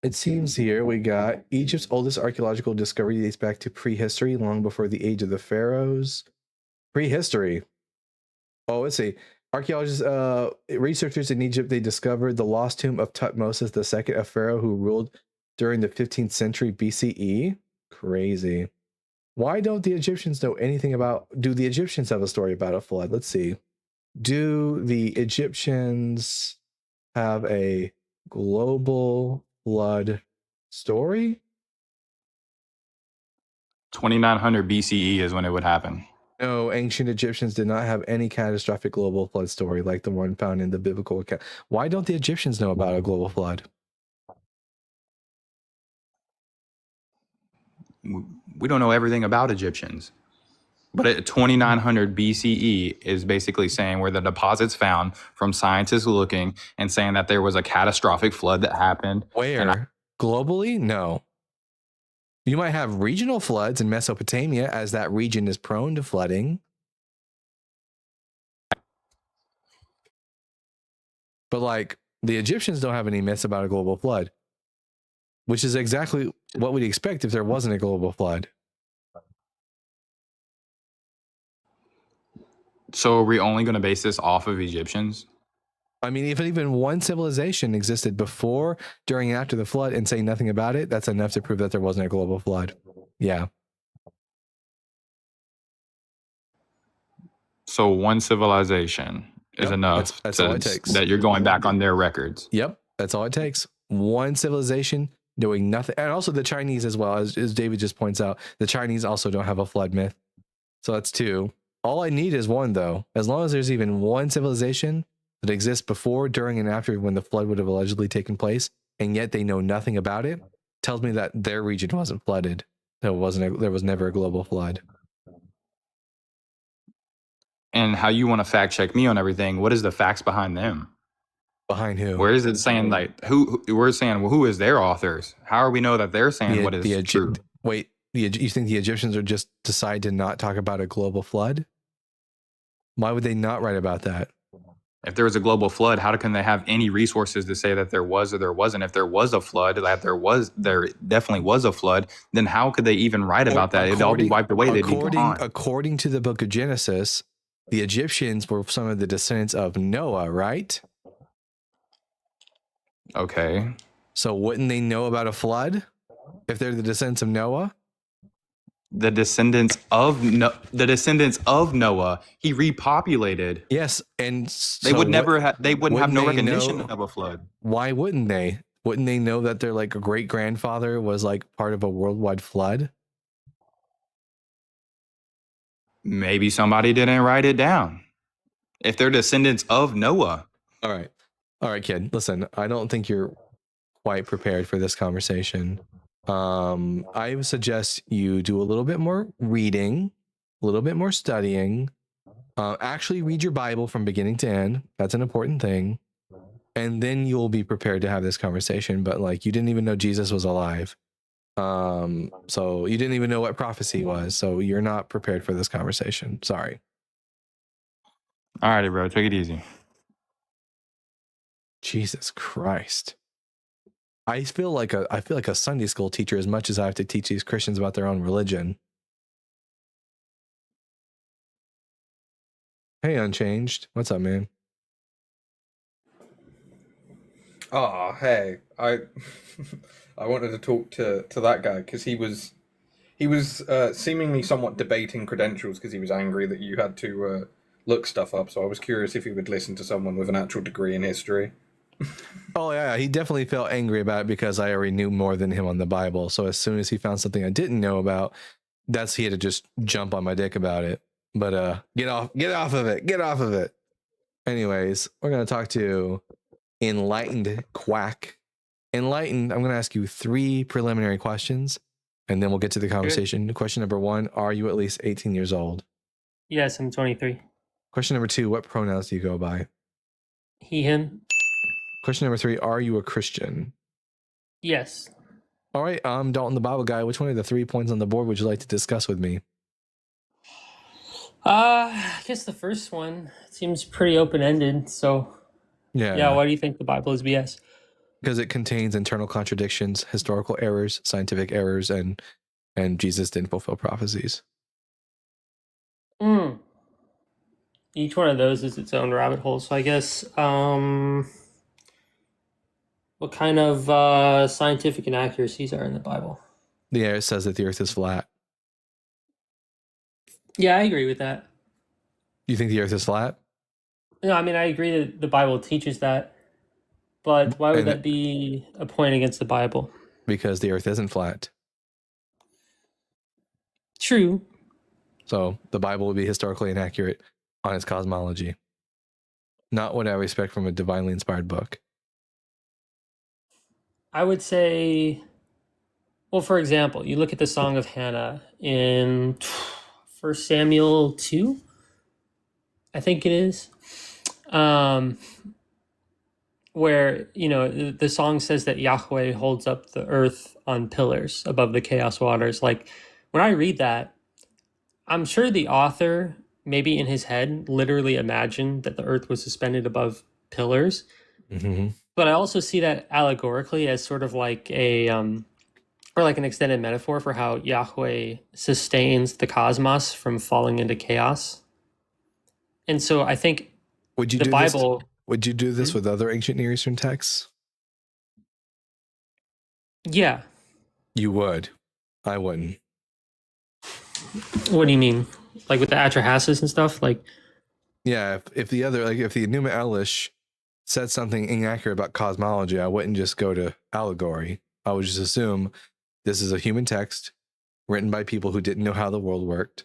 Speaker 2: It seems here we got Egypt's oldest archaeological discovery dates back to prehistory, long before the age of the pharaohs. Prehistory. Oh, let's see. Archaeologists, researchers in Egypt, they discovered the lost tomb of Tutmosis II, a pharaoh who ruled during the 15th century BCE. Crazy. Why don't the Egyptians know anything about... Do the Egyptians have a story about a flood? Let's see. Do the Egyptians have a global flood story?
Speaker 8: 2900 BCE is when it would happen.
Speaker 2: No, ancient Egyptians did not have any catastrophic global flood story like the one found in the biblical account. Why don't the Egyptians know about a global flood?
Speaker 8: We don't know everything about Egyptians. But at 2900 BCE is basically saying where the deposits found from scientists looking and saying that there was a catastrophic flood that happened.
Speaker 2: Where? Globally? No. You might have regional floods in Mesopotamia, as that region is prone to flooding. But like, the Egyptians don't have any myths about a global flood, which is exactly what we'd expect if there wasn't a global flood.
Speaker 8: So are we only going to base this off of Egyptians?
Speaker 2: I mean, if even one civilization existed before, during, and after the flood and say nothing about it, that's enough to prove that there wasn't a global flood. Yeah.
Speaker 8: So one civilization is enough.
Speaker 2: That's all it takes.
Speaker 8: That you're going back on their records.
Speaker 2: Yep. That's all it takes. One civilization doing nothing. And also the Chinese as well, as David just points out, the Chinese also don't have a flood myth. So that's two. All I need is one, though. As long as there's even one civilization that exists before, during, and after when the flood would have allegedly taken place, and yet they know nothing about it, tells me that their region wasn't flooded. There was never a global flood.
Speaker 8: And how you want to fact check me on everything? What is the facts behind them?
Speaker 2: Behind who?
Speaker 8: Where is it saying like who? We're saying, well, who is their authors? How are we know that they're saying what is true?
Speaker 2: Wait, you think the Egyptians are just decide to not talk about a global flood? Why would they not write about that?
Speaker 8: If there was a global flood, how can they have any resources to say that there was or there wasn't? If there was a flood, that there definitely was a flood, then how could they even write about that? It'd all be wiped away.
Speaker 2: According to the book of Genesis, the Egyptians were some of the descendants of Noah, right?
Speaker 8: Okay.
Speaker 2: So wouldn't they know about a flood if they're the descendants of Noah?
Speaker 8: The descendants of Noah, he repopulated.
Speaker 2: Yes, and so
Speaker 8: they wouldn't have no recognition of a flood.
Speaker 2: Why wouldn't they? Wouldn't they know that their like great grandfather was like part of a worldwide flood?
Speaker 8: Maybe somebody didn't write it down. If they're descendants of Noah.
Speaker 2: All right, kid. Listen, I don't think you're quite prepared for this conversation. I would suggest you do a little bit more reading, a little bit more studying. Actually read your Bible from beginning to end. That's an important thing. And then you'll be prepared to have this conversation. But like, you didn't even know Jesus was alive. So you didn't even know what prophecy was. So you're not prepared for this conversation. Sorry.
Speaker 8: All righty, bro. Take it easy.
Speaker 2: Jesus Christ. I feel like a Sunday school teacher as much as I have to teach these Christians about their own religion. Hey, Unchanged. What's up, man?
Speaker 9: Oh, hey. I wanted to talk to that guy because he was seemingly somewhat debating credentials because he was angry that you had to look stuff up. So I was curious if he would listen to someone with an actual degree in history.
Speaker 2: Oh yeah, he definitely felt angry about it because I already knew more than him on the Bible. So as soon as he found something I didn't know about, he had to just jump on my dick about it. But get off of it. Anyways, we're gonna talk to Enlightened Quack. Enlightened, I'm gonna ask you 3 preliminary questions, and then we'll get to the conversation. Good. Question number 1: are you at least 18 years old?
Speaker 10: Yes, I'm 23.
Speaker 2: Question number 2: what pronouns do you go by?
Speaker 10: He, him.
Speaker 2: Question number 3: are you a Christian?
Speaker 10: Yes.
Speaker 2: All right, I'm Dalton the Bible Guy. Which one of the 3 points on the board would you like to discuss with me?
Speaker 10: I guess the first one seems pretty open-ended. So, yeah. Why do you think the Bible is BS?
Speaker 2: Because it contains internal contradictions, historical errors, scientific errors, and Jesus didn't fulfill prophecies.
Speaker 10: Each one of those is its own rabbit hole. So I guess what kind of scientific inaccuracies are in the Bible?
Speaker 2: Yeah, it says that the earth is flat.
Speaker 10: Yeah, I agree with that.
Speaker 2: You think the earth is flat?
Speaker 10: No, I mean, I agree that the Bible teaches that, but why would that be a point against the Bible?
Speaker 2: Because the earth isn't flat.
Speaker 10: True.
Speaker 2: So the Bible would be historically inaccurate on its cosmology. Not what I would expect from a divinely inspired book.
Speaker 10: I would say, well, for example, you look at the Song of Hannah in 1 Samuel 2, I think it is, where, you know, the song says that Yahweh holds up the earth on pillars above the chaos waters. Like, when I read that, I'm sure the author, maybe in his head, literally imagined that the earth was suspended above pillars.
Speaker 2: Mm-hmm.
Speaker 10: But I also see that allegorically as sort of like or like an extended metaphor for how Yahweh sustains the cosmos from falling into chaos. And so I think
Speaker 2: would you do this with other ancient Near Eastern texts?
Speaker 10: Yeah.
Speaker 2: You would. I wouldn't.
Speaker 10: What do you mean? Like with the Atrahasis and stuff? Like,
Speaker 2: yeah, if the Enuma Elish said something inaccurate about cosmology, I wouldn't just go to allegory. I would just assume this is a human text written by people who didn't know how the world worked.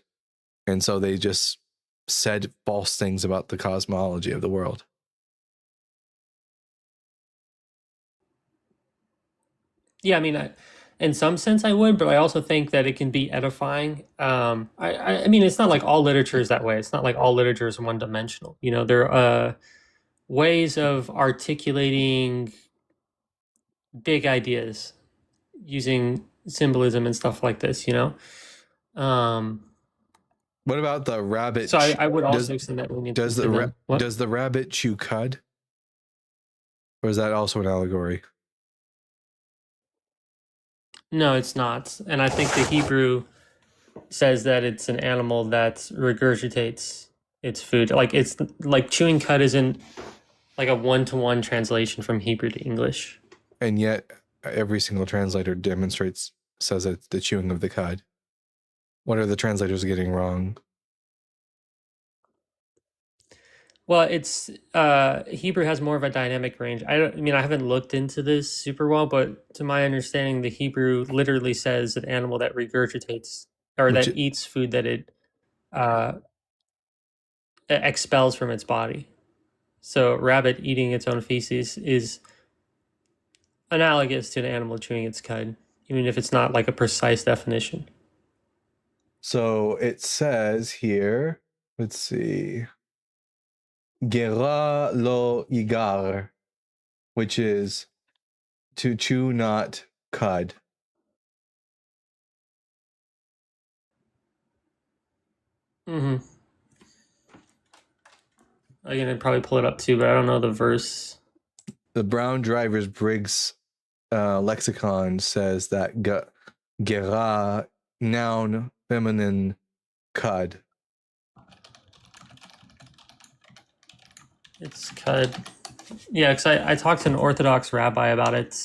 Speaker 2: And so they just said false things about the cosmology of the world.
Speaker 10: Yeah, I mean, in some sense I would, but I also think that it can be edifying. I mean, it's not like all literature is that way. It's not like all literature is one-dimensional. You know, there are ways of articulating big ideas using symbolism and stuff like this, you know?
Speaker 2: What about the rabbit?
Speaker 10: So I would also extend that leniency.
Speaker 2: Does the rabbit chew cud? Or is that also an allegory?
Speaker 10: No, it's not. And I think the Hebrew says that it's an animal that regurgitates its food. Like, it's like chewing cud isn't like a one-to-one translation from Hebrew to English.
Speaker 2: And yet every single translator says it's the chewing of the cud. What are the translators getting wrong?
Speaker 10: Well, it's Hebrew has more of a dynamic range. I haven't looked into this super well, but to my understanding, the Hebrew literally says an animal that regurgitates or that eats food that it expels from its body. So rabbit eating its own feces is analogous to an animal chewing its cud, even if it's not like a precise definition.
Speaker 2: So it says here, let's see, Gera lo yigar, which is to chew not cud.
Speaker 10: Mm-hmm. I'm gonna probably pull it up too, but I don't know the verse.
Speaker 2: The Brown Drivers Briggs lexicon says that gera, noun, feminine, cud.
Speaker 10: It's cud. Yeah, because I talked to an Orthodox rabbi about it.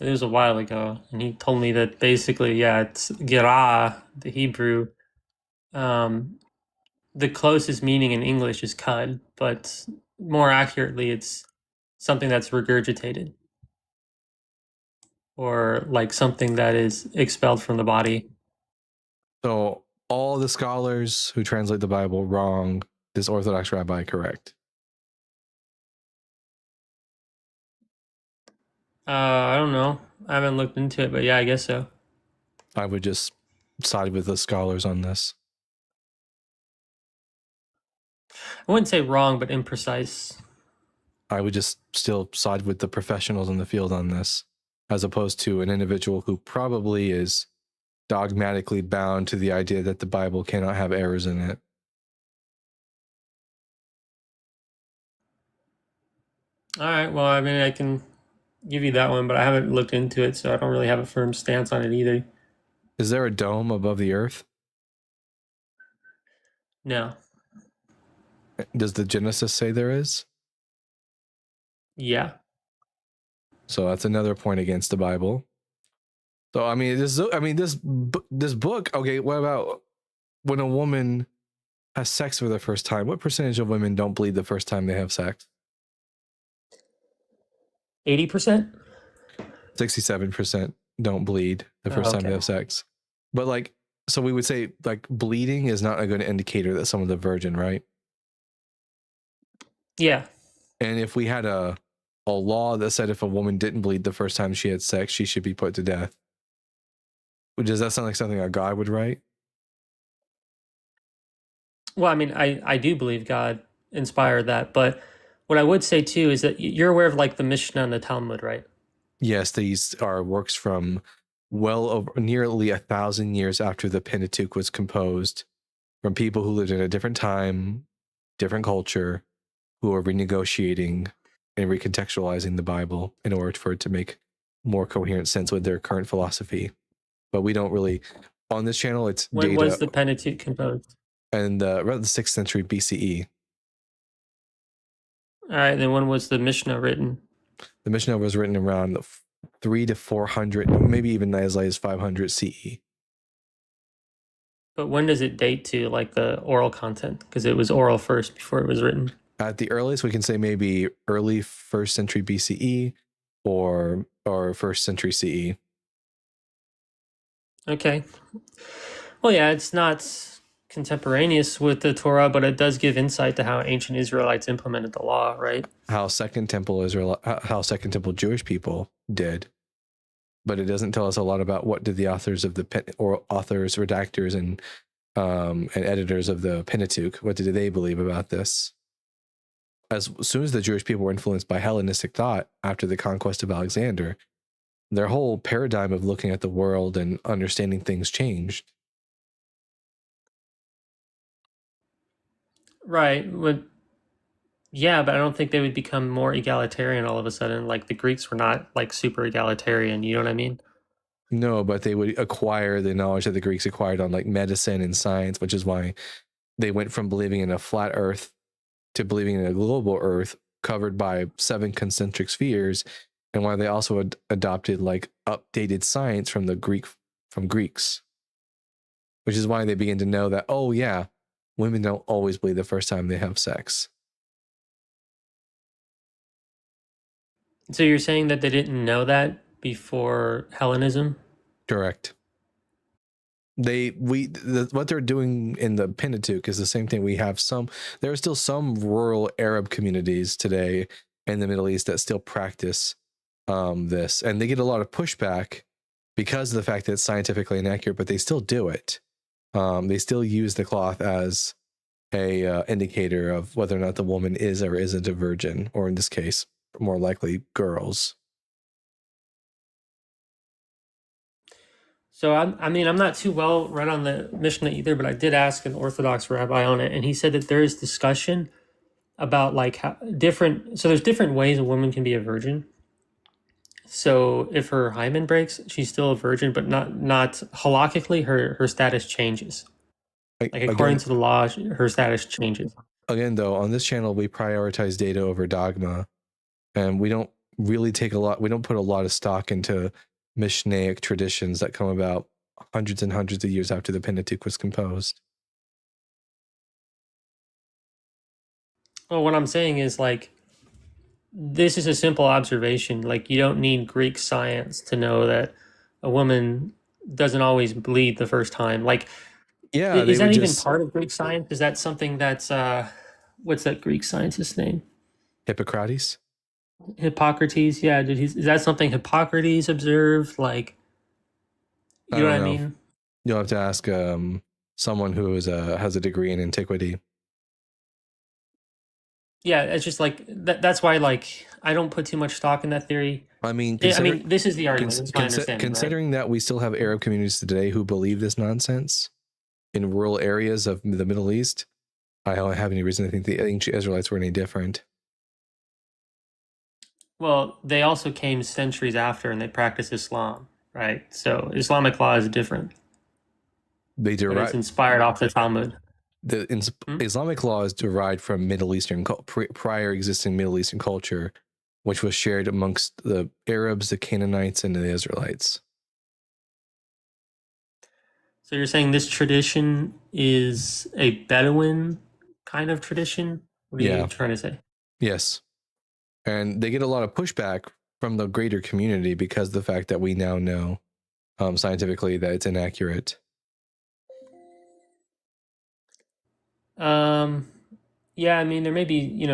Speaker 10: It was a while ago, and he told me that basically, yeah, it's gerah, the Hebrew. The closest meaning in English is cud, but more accurately, it's something that's regurgitated or like something that is expelled from the body.
Speaker 2: So all the scholars who translate the Bible wrong, this Orthodox rabbi correct?
Speaker 10: I don't know. I haven't looked into it, but yeah, I guess so.
Speaker 2: I would just side with the scholars on this.
Speaker 10: I wouldn't say wrong, but imprecise.
Speaker 2: I would just still side with the professionals in the field on this, as opposed to an individual who probably is dogmatically bound to the idea that the Bible cannot have errors in it.
Speaker 10: All right. Well, I mean, I can give you that one, but I haven't looked into it, so I don't really have a firm stance on it either.
Speaker 2: Is there a dome above the earth?
Speaker 10: No.
Speaker 2: Does the Genesis say there is?
Speaker 10: Yeah.
Speaker 2: So that's another point against the Bible. So I mean, this book. Okay, what about when a woman has sex for the first time? What percentage of women don't bleed the first time they have sex?
Speaker 10: 80%?
Speaker 2: 67% don't bleed the first time they have sex. But like, so we would say like bleeding is not a good indicator that someone's a virgin, right?
Speaker 10: Yeah.
Speaker 2: And if we had a law that said if a woman didn't bleed the first time she had sex, she should be put to death. Does that sound like something a God would write?
Speaker 10: Well, I mean, I do believe God inspired that, but what I would say too is that you're aware of like the Mishnah and the Talmud, right?
Speaker 2: Yes, these are works from well over nearly 1,000 years after the Pentateuch was composed, from people who lived in a different time, different culture, who are renegotiating and recontextualizing the Bible in order for it to make more coherent sense with their current philosophy. But we don't really, on this channel, it's
Speaker 10: when
Speaker 2: data.
Speaker 10: Was the Pentateuch composed?
Speaker 2: And around the 6th century BCE.
Speaker 10: All right, then when was the Mishnah written?
Speaker 2: The Mishnah was written around 300 to 400, maybe even as late as 500 CE.
Speaker 10: But when does it date to, like the oral content? Because it was oral first before it was written.
Speaker 2: At the earliest, we can say maybe early 1st century BCE or 1st century CE.
Speaker 10: Okay. Well, yeah, it's not contemporaneous with the Torah, but it does give insight to how ancient Israelites implemented the law, right?
Speaker 2: How Second Temple Jewish people did, but it doesn't tell us a lot about what did the authors of authors, redactors, and editors of the Pentateuch, what did they believe about this? As soon as the Jewish people were influenced by Hellenistic thought after the conquest of Alexander, their whole paradigm of looking at the world and understanding things changed.
Speaker 10: Right. Yeah, but I don't think they would become more egalitarian all of a sudden. Like the Greeks were not like super egalitarian, you know what I mean?
Speaker 2: No, but they would acquire the knowledge that the Greeks acquired on like medicine and science, which is why they went from believing in a flat earth to believing in a global earth covered by 7 concentric spheres, and why they also adopted like updated science from Greeks, which is why they begin to know that, oh yeah, women don't always bleed the first time they have sex.
Speaker 10: So you're saying that they didn't know that before Hellenism?
Speaker 2: Correct. What they're doing in the Pentateuch is the same thing. There are still some rural Arab communities today in the Middle East that still practice this, and they get a lot of pushback because of the fact that it's scientifically inaccurate, but they still do it. They still use the cloth as a indicator of whether or not the woman is or isn't a virgin, or in this case, more likely girls.
Speaker 10: So I'm not too well read on the Mishnah either, but I did ask an Orthodox rabbi on it, and he said that there is discussion about like how so there's different ways a woman can be a virgin. So if her hymen breaks, she's still a virgin, but not halakhically, her status changes. Like according to the law, her status changes.
Speaker 2: Again, though, on this channel, we prioritize data over dogma, and we don't really we don't put a lot of stock into Mishnaic traditions that come about hundreds and hundreds of years after the Pentateuch was composed.
Speaker 10: Well, what I'm saying is like, this is a simple observation. Like, you don't need Greek science to know that a woman doesn't always bleed the first time. Like,
Speaker 2: yeah,
Speaker 10: is that even part of Greek science? Is that something that's what's that Greek scientist's name?
Speaker 2: Hippocrates.
Speaker 10: Yeah. Is that something Hippocrates observed? Like, you know what I mean?
Speaker 2: You'll have to ask someone who has a degree in antiquity.
Speaker 10: Yeah, it's just like that's why like I don't put too much stock in that theory.
Speaker 2: I mean,
Speaker 10: this is the argument. It's my understanding,
Speaker 2: considering that we still have Arab communities today who believe this nonsense in rural areas of the Middle East, I don't have any reason to think the ancient Israelites were any different.
Speaker 10: Well, they also came centuries after, and they practiced Islam, right? So Islamic law is different.
Speaker 2: They
Speaker 10: but it's inspired off the Talmud.
Speaker 2: Islamic law is derived from Middle Eastern prior existing Middle Eastern culture, which was shared amongst the Arabs, the Canaanites, and the Israelites.
Speaker 10: So you're saying this tradition is a Bedouin kind of tradition? What are you trying to say?
Speaker 2: Yes. And they get a lot of pushback from the greater community because of the fact that we now know scientifically that it's inaccurate.
Speaker 10: Yeah, I mean, there may be,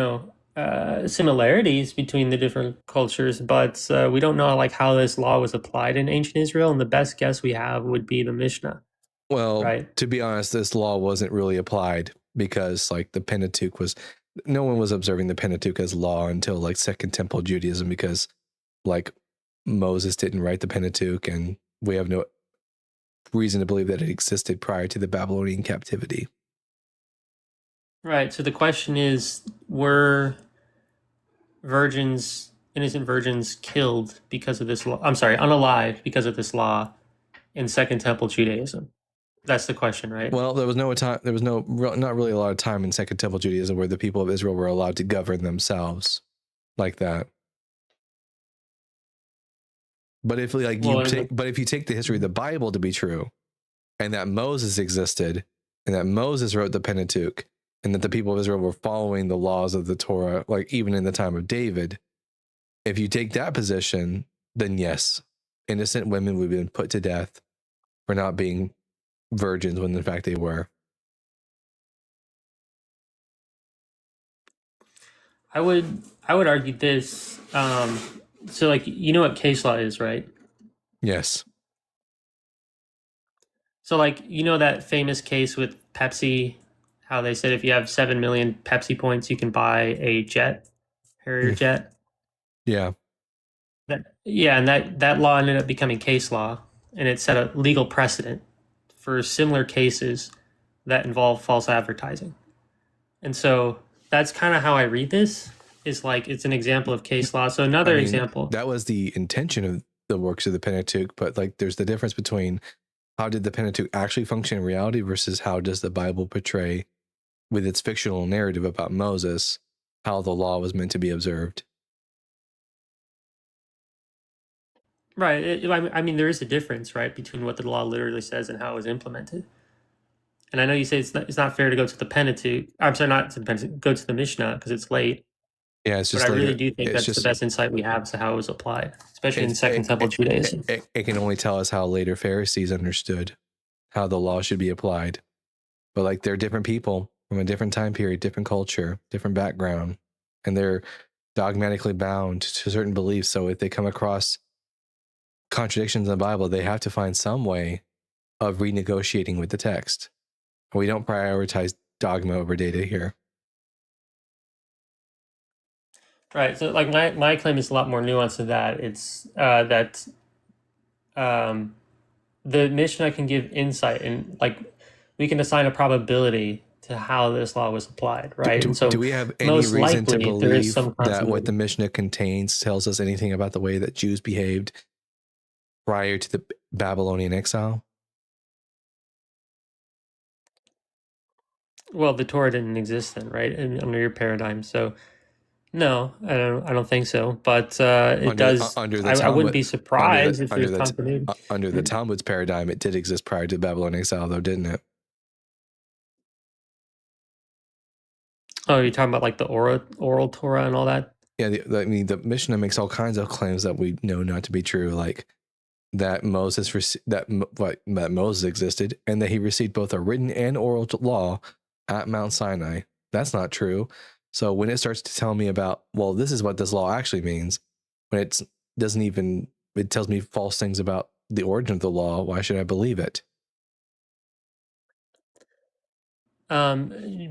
Speaker 10: similarities between the different cultures, but we don't know like how this law was applied in ancient Israel, and the best guess we have would be the Mishnah.
Speaker 2: Well,
Speaker 10: right?
Speaker 2: To be honest, this law wasn't really applied because like the Pentateuch no one was observing the Pentateuch as law until like Second Temple Judaism, because like Moses didn't write the Pentateuch, and we have no reason to believe that it existed prior to the Babylonian captivity.
Speaker 10: Right. So the question is, were innocent virgins killed because of this law? I'm sorry, unalive because of this law in Second Temple Judaism? That's the question, right?
Speaker 2: Well, there was not really a lot of time in Second Temple Judaism where the people of Israel were allowed to govern themselves like that. But if you take the history of the Bible to be true, and that Moses existed, and that Moses wrote the Pentateuch, and that the people of Israel were following the laws of the Torah, like even in the time of David, if you take that position, then yes, innocent women would have been put to death for not being virgins when in fact they were.
Speaker 10: I would argue this. So like, you know what case law is, right?
Speaker 2: Yes.
Speaker 10: So like, you know that famous case with Pepsi, how they said if you have 7 million Pepsi points, you can buy a Harrier jet.
Speaker 2: Yeah.
Speaker 10: And that law ended up becoming case law, and it set a legal precedent for similar cases that involve false advertising. And so that's kind of how I read this, is like it's an example of case law. So another example.
Speaker 2: That was the intention of the works of the Pentateuch, but like there's the difference between how did the Pentateuch actually function in reality versus how does the Bible portray, with its fictional narrative about Moses, how the law was meant to be observed.
Speaker 10: Right. I mean, there is a difference, right, between what the law literally says and how it was implemented. And I know you say it's not fair to go to the Pentateuch. I'm sorry, not to the Pentateuch, go to the Mishnah because it's late.
Speaker 2: Yeah, it's just.
Speaker 10: But I really do think that's the best insight we have to how it was applied, especially in Second Temple Judaism.
Speaker 2: It can only tell us how later Pharisees understood how the law should be applied. But like they're different people from a different time period, different culture, different background, and they're dogmatically bound to certain beliefs. So if they come across contradictions in the Bible, they have to find some way of renegotiating with the text. We don't prioritize dogma over data here.
Speaker 10: Right. So like my claim is a lot more nuanced than that. It's that the Mishnah can give insight, and like we can assign a probability to how this law was applied, right?
Speaker 2: Do we have any reason to believe that what the Mishnah contains tells us anything about the way that Jews behaved prior to the Babylonian exile?
Speaker 10: Well, the Torah didn't exist then, right? Under your paradigm, so no, I don't think so. But it does. Under the Talmud, I wouldn't be surprised if there's continuity.
Speaker 2: Under the Talmud's paradigm, it did exist prior to the Babylonian exile, though, didn't it?
Speaker 10: Oh, you're talking about like the oral Torah and all that?
Speaker 2: Yeah, the Mishnah makes all kinds of claims that we know not to be true, like that Moses existed and that he received both a written and oral law at Mount Sinai. That's not true. So when it starts to tell me about, well, this is what this law actually means, when it tells me false things about the origin of the law, why should I believe it?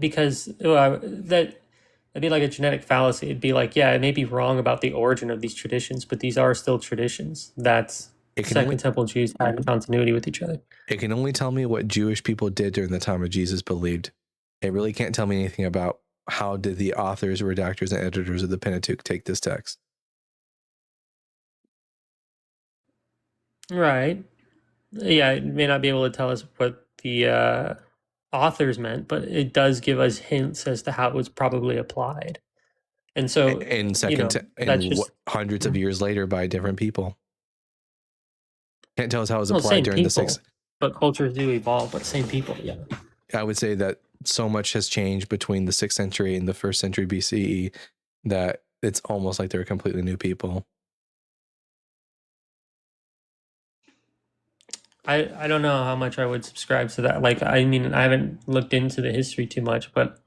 Speaker 10: Because that'd be like a genetic fallacy. It'd be like, yeah, it may be wrong about the origin of these traditions, but these are still traditions that Second Temple Jews had in continuity with each other.
Speaker 2: It can only tell me what Jewish people did during the time of Jesus believed. It really can't tell me anything about how did the authors, redactors, and editors of the Pentateuch take this text.
Speaker 10: Right. Yeah, it may not be able to tell us what the authors meant, but it does give us hints as to how it was probably applied. And so,
Speaker 2: in
Speaker 10: that's just
Speaker 2: hundreds of years later by different people. Can't tell us how it was
Speaker 10: well,
Speaker 2: applied
Speaker 10: same
Speaker 2: during the
Speaker 10: people,
Speaker 2: sixth.
Speaker 10: but cultures do evolve, but same people. Yeah.
Speaker 2: I would say that so much has changed between the 6th century and the 1st century BCE that it's almost like they're completely new people.
Speaker 10: I don't know how much I would subscribe to that. Like, I mean, I haven't looked into the history too much, but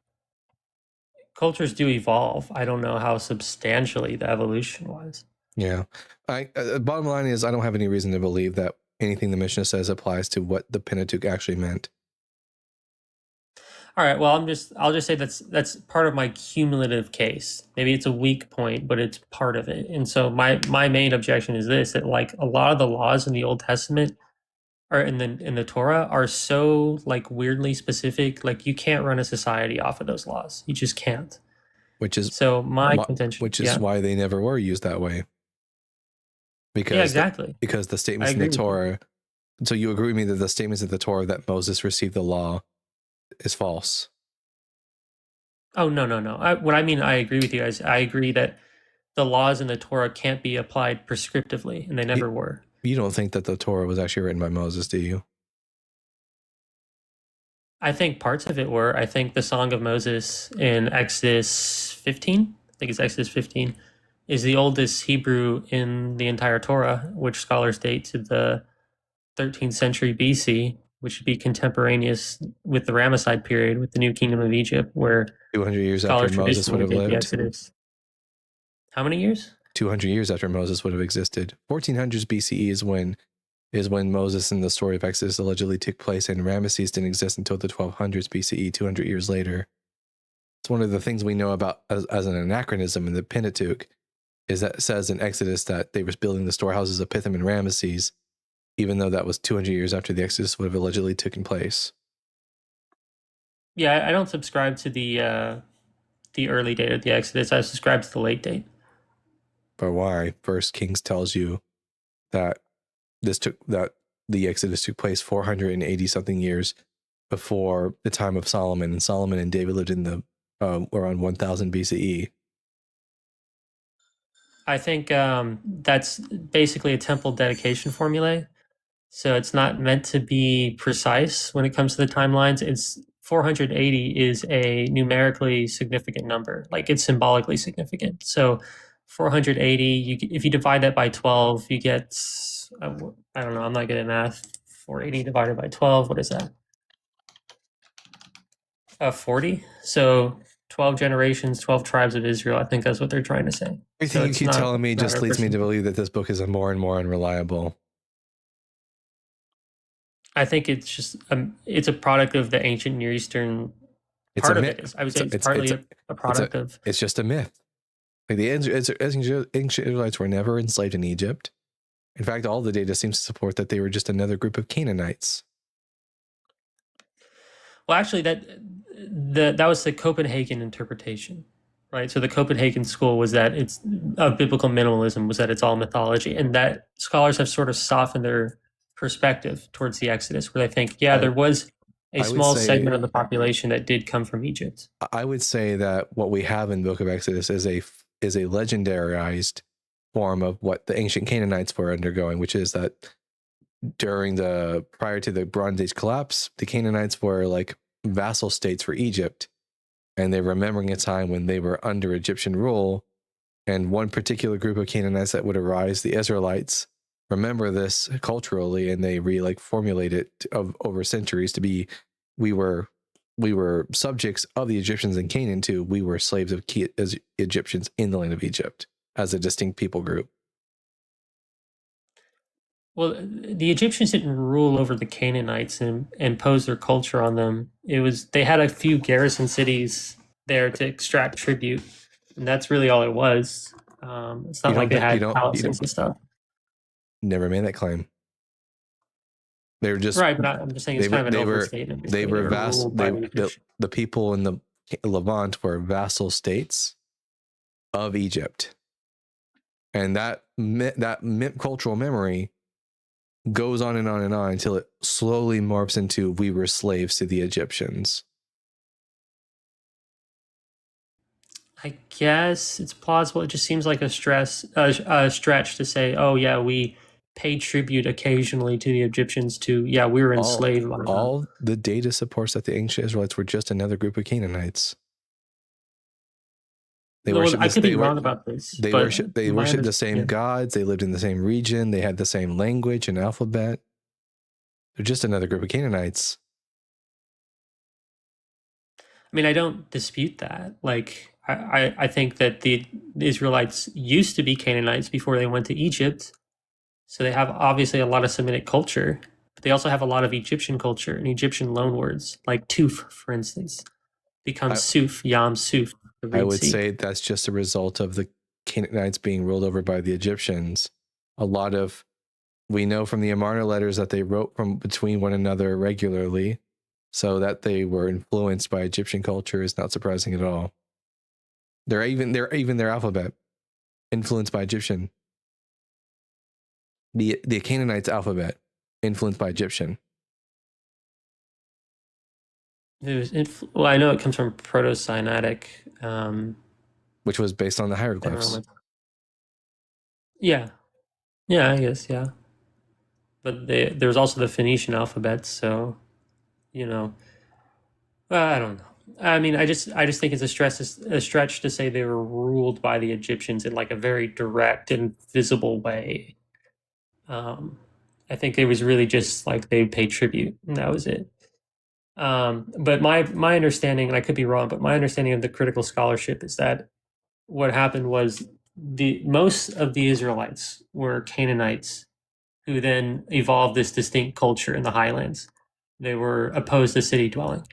Speaker 10: cultures do evolve. I don't know how substantially the evolution was.
Speaker 2: Yeah. Bottom line is, I don't have any reason to believe that anything the Mishnah says applies to what the Pentateuch actually meant.
Speaker 10: All right. Well, I'll just say that's part of my cumulative case. Maybe it's a weak point, but it's part of it. And so my main objection is this: that like a lot of the laws in the Old Testament or in the Torah are so like weirdly specific. Like you can't run a society off of those laws. You just can't.
Speaker 2: Which is
Speaker 10: so my contention.
Speaker 2: Which is why they never were used that way. Because
Speaker 10: exactly.
Speaker 2: Because the statements in the Torah. So you agree with me that the statements in the Torah that Moses received the law is false?
Speaker 10: Oh, no. What I mean, I agree with you guys. I agree that the laws in the Torah can't be applied prescriptively, and they never were.
Speaker 2: You don't think that the Torah was actually written by Moses, do you?
Speaker 10: I think parts of it were. I think the Song of Moses in Exodus 15, I think it's Exodus 15, is the oldest Hebrew in the entire Torah, which scholars date to the 13th century BC, which would be contemporaneous with the Ramesside period, with the New Kingdom of Egypt, where
Speaker 2: 200 years after Moses would have lived.
Speaker 10: Exodus. How many years?
Speaker 2: 200 years after Moses would have existed. 1400s BCE is when Moses in the story of Exodus allegedly took place, and Ramesses didn't exist until the 1200s BCE, 200 years later. It's one of the things we know about as an anachronism in the Pentateuch, is that it says in Exodus that they were building the storehouses of Pithom and Ramesses, even though that was 200 years after the Exodus would have allegedly taken place.
Speaker 10: Yeah, I don't subscribe to the early date of the Exodus. I subscribe to the late date.
Speaker 2: But why? First Kings tells you that the Exodus took place 480 something years before the time of Solomon, and Solomon and David lived in the around 1000 BCE.
Speaker 10: I think that's basically a temple dedication formulae. So it's not meant to be precise when it comes to the timelines. It's 480 is a numerically significant number. Like it's symbolically significant. So 480, if you divide that by 12, you get, I don't know, I'm not good at math. 480 divided by 12, what is that? 40. So 12 generations, 12 tribes of Israel. I think that's what they're trying to say.
Speaker 2: Everything you keep telling me just leads me to believe that this book is more and more unreliable.
Speaker 10: I think it's just it's a product of the ancient Near Eastern part of it. I would say it's partly a product of.
Speaker 2: It's just a myth. Like the ancient Israelites were never enslaved in Egypt. In fact, all the data seems to support that they were just another group of Canaanites.
Speaker 10: Well, actually, that was the Copenhagen interpretation, right? So the Copenhagen school was that it's of biblical minimalism, was that it's all mythology, and that scholars have sort of softened their perspective towards the Exodus, where they think, there was a small segment of the population that did come from Egypt.
Speaker 2: I would say that what we have in the Book of Exodus is a legendarized form of what the ancient Canaanites were undergoing, which is that prior to the Bronze Age collapse, the Canaanites were like vassal states for Egypt, and they were remembering a time when they were under Egyptian rule, and one particular group of Canaanites that would arise, the Israelites, remember this culturally, and they formulate it over centuries to be, we were subjects of the Egyptians in Canaan too. We were slaves of Egyptians in the land of Egypt as a distinct people group.
Speaker 10: Well, the Egyptians didn't rule over the Canaanites and impose their culture on them. They had a few garrison cities there to extract tribute, and that's really all it was. It's not like they had palaces and stuff.
Speaker 2: Never made that claim. They were just
Speaker 10: right, but I'm just saying it's kind of an overstatement.
Speaker 2: They were vassal. The people in the Levant were vassal states of Egypt, and that cultural memory goes on and on and on until it slowly morphs into we were slaves to the Egyptians.
Speaker 10: I guess it's plausible. It just seems like a stretch to say, oh yeah, we paid tribute occasionally to the Egyptians to, yeah, we were enslaved.
Speaker 2: All the data supports that the ancient Israelites were just another group of Canaanites. They
Speaker 10: I could be wrong about this.
Speaker 2: They worship the same gods. They lived in the same region. They had the same language and alphabet. They're just another group of Canaanites.
Speaker 10: I mean, I don't dispute that. Like, I think that the Israelites used to be Canaanites before they went to Egypt. So they have obviously a lot of Semitic culture, but they also have a lot of Egyptian culture and Egyptian loanwords, like tuf, for instance, becomes suf, yam suf.
Speaker 2: I would say that's just a result of the Canaanites being ruled over by the Egyptians. We know from the Amarna letters that they wrote from between one another regularly, so that they were influenced by Egyptian culture is not surprising at all. They're even their alphabet influenced by Egyptian. The Canaanites' alphabet influenced by Egyptian.
Speaker 10: Well, I know it comes from Proto-Sinaitic,
Speaker 2: which was based on the hieroglyphs.
Speaker 10: Yeah, I guess, yeah. But there's also the Phoenician alphabet, so I don't know. I mean, I just think it's a stretch to say they were ruled by the Egyptians in like a very direct and visible way. I think it was really just like they paid tribute, and that was it. But my understanding, and I could be wrong, but my understanding of the critical scholarship is that what happened was most of the Israelites were Canaanites who then evolved this distinct culture in the highlands. They were opposed to city dwelling.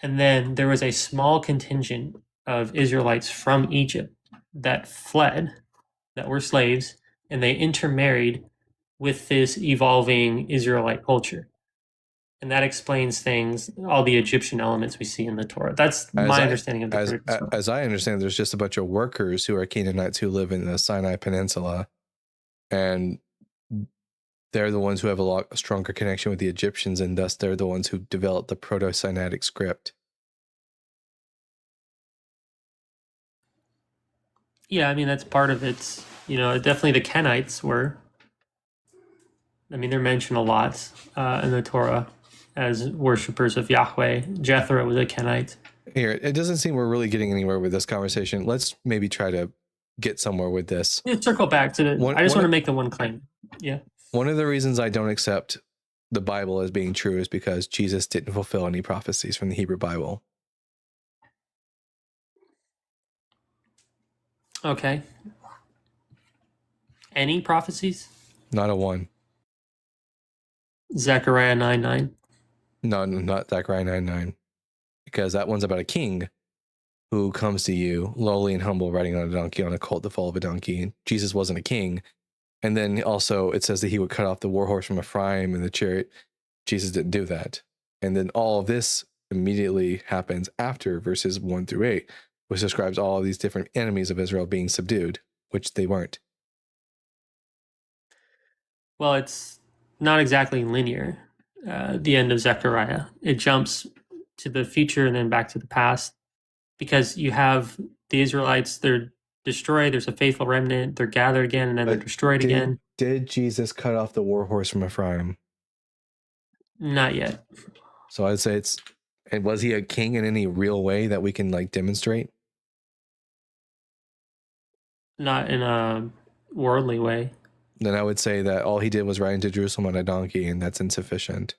Speaker 10: And then there was a small contingent of Israelites from Egypt that fled, that were slaves, and they intermarried with this evolving Israelite culture. And that explains things, all the Egyptian elements we see in the Torah. That's my understanding of the
Speaker 2: as I understand, there's just a bunch of workers who are Canaanites who live in the Sinai Peninsula, and they're the ones who have a stronger connection with the Egyptians, and thus they're the ones who developed the Proto-Sinaitic script.
Speaker 10: Yeah, I mean, that's part of it. Definitely the Kenites were. I mean, they're mentioned a lot in the Torah as worshippers of Yahweh. Jethro was a Kenite.
Speaker 2: Here, it doesn't seem we're really getting anywhere with this conversation. Let's maybe try to get somewhere with this.
Speaker 10: Yeah, circle back to it. I just want to make the one claim. Yeah.
Speaker 2: One of the reasons I don't accept the Bible as being true is because Jesus didn't fulfill any prophecies from the Hebrew Bible.
Speaker 10: Okay. Any prophecies?
Speaker 2: Not a one.
Speaker 10: Zechariah 9:9.
Speaker 2: No, not Zechariah 9:9. Because that one's about a king who comes to you lowly and humble, riding on a donkey, on a colt the foal of a donkey. And Jesus wasn't a king. And then also it says that he would cut off the war horse from Ephraim and the chariot. Jesus didn't do that. And then all of this immediately happens after verses 1-8, which describes all of these different enemies of Israel being subdued, which they weren't.
Speaker 10: Well, it's not exactly linear. The end of Zechariah. It jumps to the future and then back to the past, because you have the Israelites, they're destroyed, there's a faithful remnant, they're gathered again, and then they're destroyed again.
Speaker 2: Did Jesus cut off the war horse from Ephraim?
Speaker 10: Not yet.
Speaker 2: So I'd say and was he a king in any real way that we can like demonstrate?
Speaker 10: Not in a worldly way.
Speaker 2: Then I would say that all he did was ride into Jerusalem on a donkey, and that's insufficient.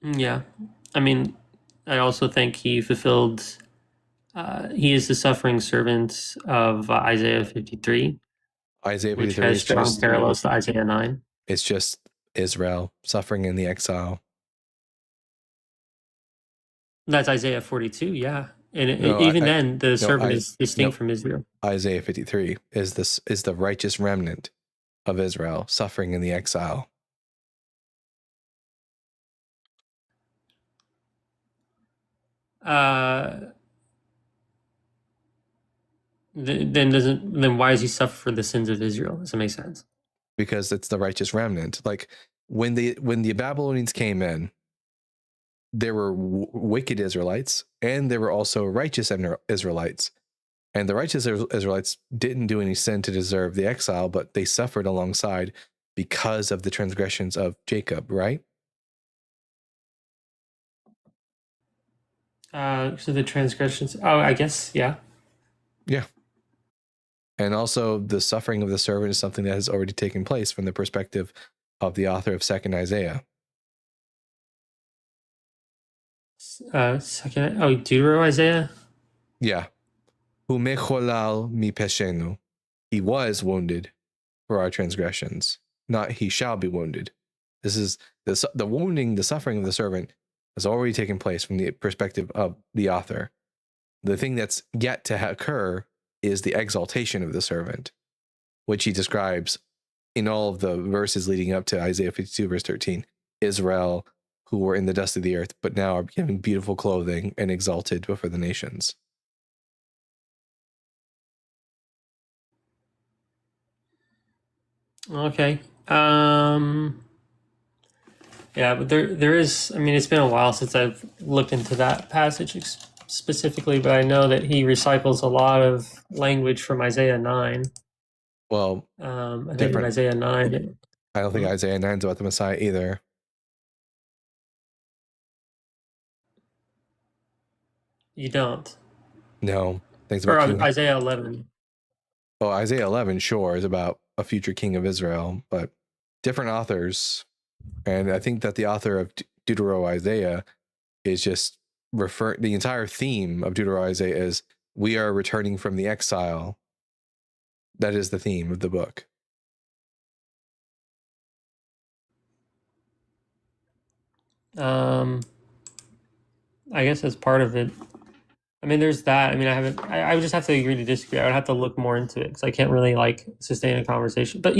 Speaker 10: Yeah. I mean, I also think he fulfilled, he is the suffering servant of Isaiah 53.
Speaker 2: Isaiah 53
Speaker 10: which has strong parallels to Isaiah 9.
Speaker 2: It's just Israel suffering in the exile.
Speaker 10: That's Isaiah 42, yeah. And then the servant is distinct from Israel.
Speaker 2: Isaiah 53 is the righteous remnant of Israel suffering in the exile.
Speaker 10: Then why does he suffer for the sins of Israel? Does it make sense?
Speaker 2: Because it's the righteous remnant. Like when the Babylonians came in, there were wicked Israelites and there were also righteous Israelites. And the righteous Israelites didn't do any sin to deserve the exile, but they suffered alongside because of the transgressions of Jacob, right?
Speaker 10: So the transgressions. Oh, I guess, yeah.
Speaker 2: Yeah. And also the suffering of the servant is something that has already taken place from the perspective of the author of 2nd Isaiah.
Speaker 10: Deutero Isaiah?
Speaker 2: Yeah. Hu mecholal mi peshenu. He was wounded for our transgressions, not he shall be wounded. This is the wounding, the suffering of the servant has already taken place from the perspective of the author. The thing that's yet to occur is the exaltation of the servant, which he describes in all of the verses leading up to Isaiah 52, verse 13. Israel, who were in the dust of the earth, but now are given beautiful clothing and exalted before the nations.
Speaker 10: Okay. Yeah, but there is, I mean, it's been a while since I've looked into that passage specifically, but I know that he recycles a lot of language from Isaiah 9.
Speaker 2: Well,
Speaker 10: I think in Isaiah 9.
Speaker 2: I don't think Isaiah 9 is about the Messiah either.
Speaker 10: You don't?
Speaker 2: No. Things about
Speaker 10: Isaiah 11.
Speaker 2: Oh, Isaiah 11, sure, is about a future king of Israel, but different authors. And I think that the author of Deutero Isaiah is just the entire theme of Deutero Isaiah is we are returning from the exile. That is the theme of the book.
Speaker 10: I guess that's part of it. I mean, there's that. I mean, I would just have to agree to disagree. I would have to look more into it because I can't really like sustain a conversation. But,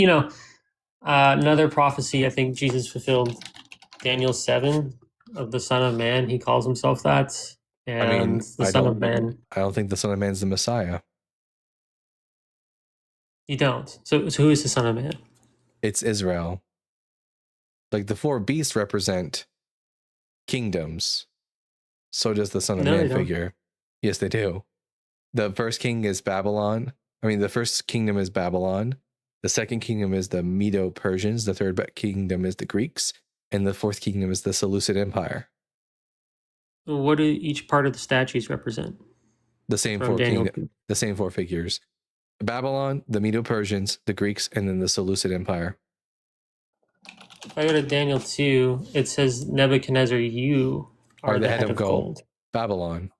Speaker 10: another prophecy, I think Jesus fulfilled Daniel 7 of the Son of Man. He calls himself that. And the Son of Man.
Speaker 2: I don't think the Son of Man is the Messiah.
Speaker 10: You don't. So who is the Son of Man?
Speaker 2: It's Israel. Like the 4 beasts represent kingdoms. So does the Son of Man figure. Yes, they do. The first king is Babylon. I mean, the first kingdom is Babylon. The second kingdom is the Medo-Persians. The third kingdom is the Greeks. And the fourth kingdom is the Seleucid Empire.
Speaker 10: What do each part of the statues represent?
Speaker 2: The same 4 kingdoms. The same 4 figures. Babylon, the Medo-Persians, the Greeks, and then the Seleucid Empire.
Speaker 10: If I go to Daniel 2, it says, Nebuchadnezzar, you are the head of gold.
Speaker 2: Babylon.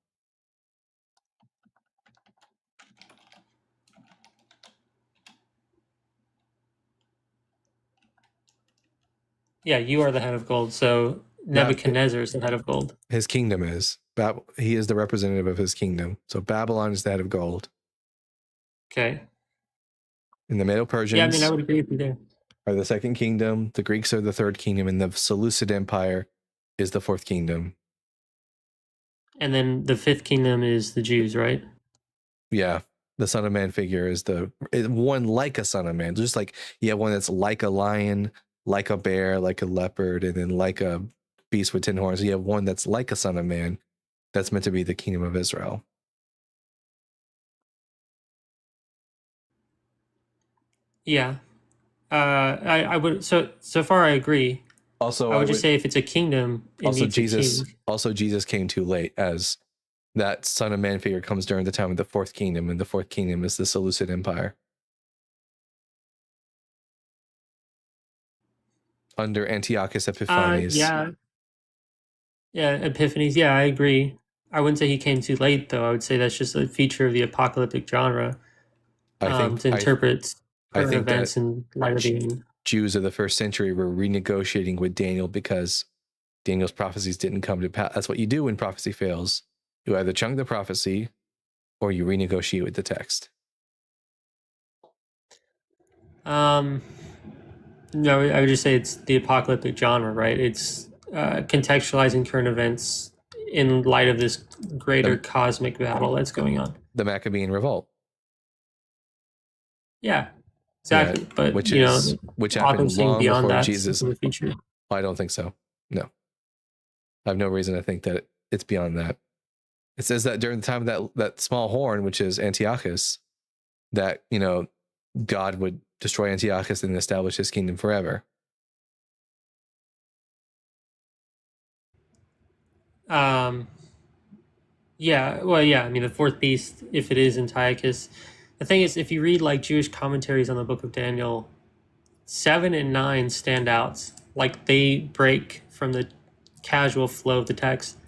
Speaker 10: Yeah, you are the head of gold. So Nebuchadnezzar is the head of gold.
Speaker 2: His kingdom is. He is the representative of his kingdom. So Babylon is the head of gold.
Speaker 10: Okay.
Speaker 2: In the Medo-Persians.
Speaker 10: Yeah, I mean, I would agree with you there.
Speaker 2: Are the second kingdom. The Greeks are the third kingdom. And the Seleucid Empire is the fourth kingdom.
Speaker 10: And then the fifth kingdom is the Jews, right?
Speaker 2: Yeah. The Son of Man figure is one like a Son of Man. Just like you have one that's like a lion, like a bear, like a leopard, and then like a beast with 10 horns. You have one that's like a Son of Man that's meant to be the kingdom of Israel.
Speaker 10: Yeah. I would so far I agree.
Speaker 2: Also,
Speaker 10: I would just say if it's a kingdom,
Speaker 2: Jesus came too late, as that Son of Man figure comes during the time of the fourth kingdom, and the fourth kingdom is the Seleucid Empire. Under Antiochus Epiphanes.
Speaker 10: Yeah, Epiphanes. Yeah, I agree. I wouldn't say he came too late, though. I would say that's just a feature of the apocalyptic genre to interpret events in light of the end.
Speaker 2: Jews of the first century were renegotiating with Daniel because Daniel's prophecies didn't come to pass. That's what you do when prophecy fails. You either chunk the prophecy or you renegotiate with the text.
Speaker 10: No, I would just say it's the apocalyptic genre, right? It's contextualizing current events in light of this greater cosmic battle that's going on.
Speaker 2: The Maccabean Revolt.
Speaker 10: Yeah, exactly.
Speaker 2: Yeah,
Speaker 10: But
Speaker 2: which
Speaker 10: authors
Speaker 2: happened
Speaker 10: seeing
Speaker 2: long
Speaker 10: beyond
Speaker 2: before
Speaker 10: that
Speaker 2: Jesus.
Speaker 10: in the future.
Speaker 2: I don't think so. No, I have no reason to think that it's beyond that. It says that during the time of that small horn, which is Antiochus, that God would destroy Antiochus and establish his kingdom forever.
Speaker 10: Yeah, well, yeah. I mean, the fourth beast, if it is Antiochus, the thing is, if you read like Jewish commentaries on the Book of Daniel, 7 and 9 stand out. Like they break from the casual flow of the text.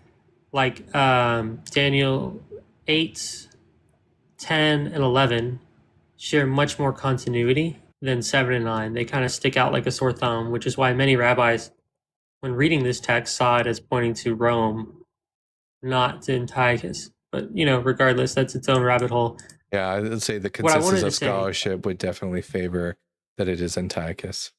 Speaker 10: Like Daniel 8, 10, and 11 share much more continuity than 7 and 9. They kind of stick out like a sore thumb, which is why many rabbis, when reading this text, saw it as pointing to Rome, not to Antiochus. But, regardless, that's its own rabbit hole.
Speaker 2: Yeah, I would say the consensus of scholarship would definitely favor that it is Antiochus.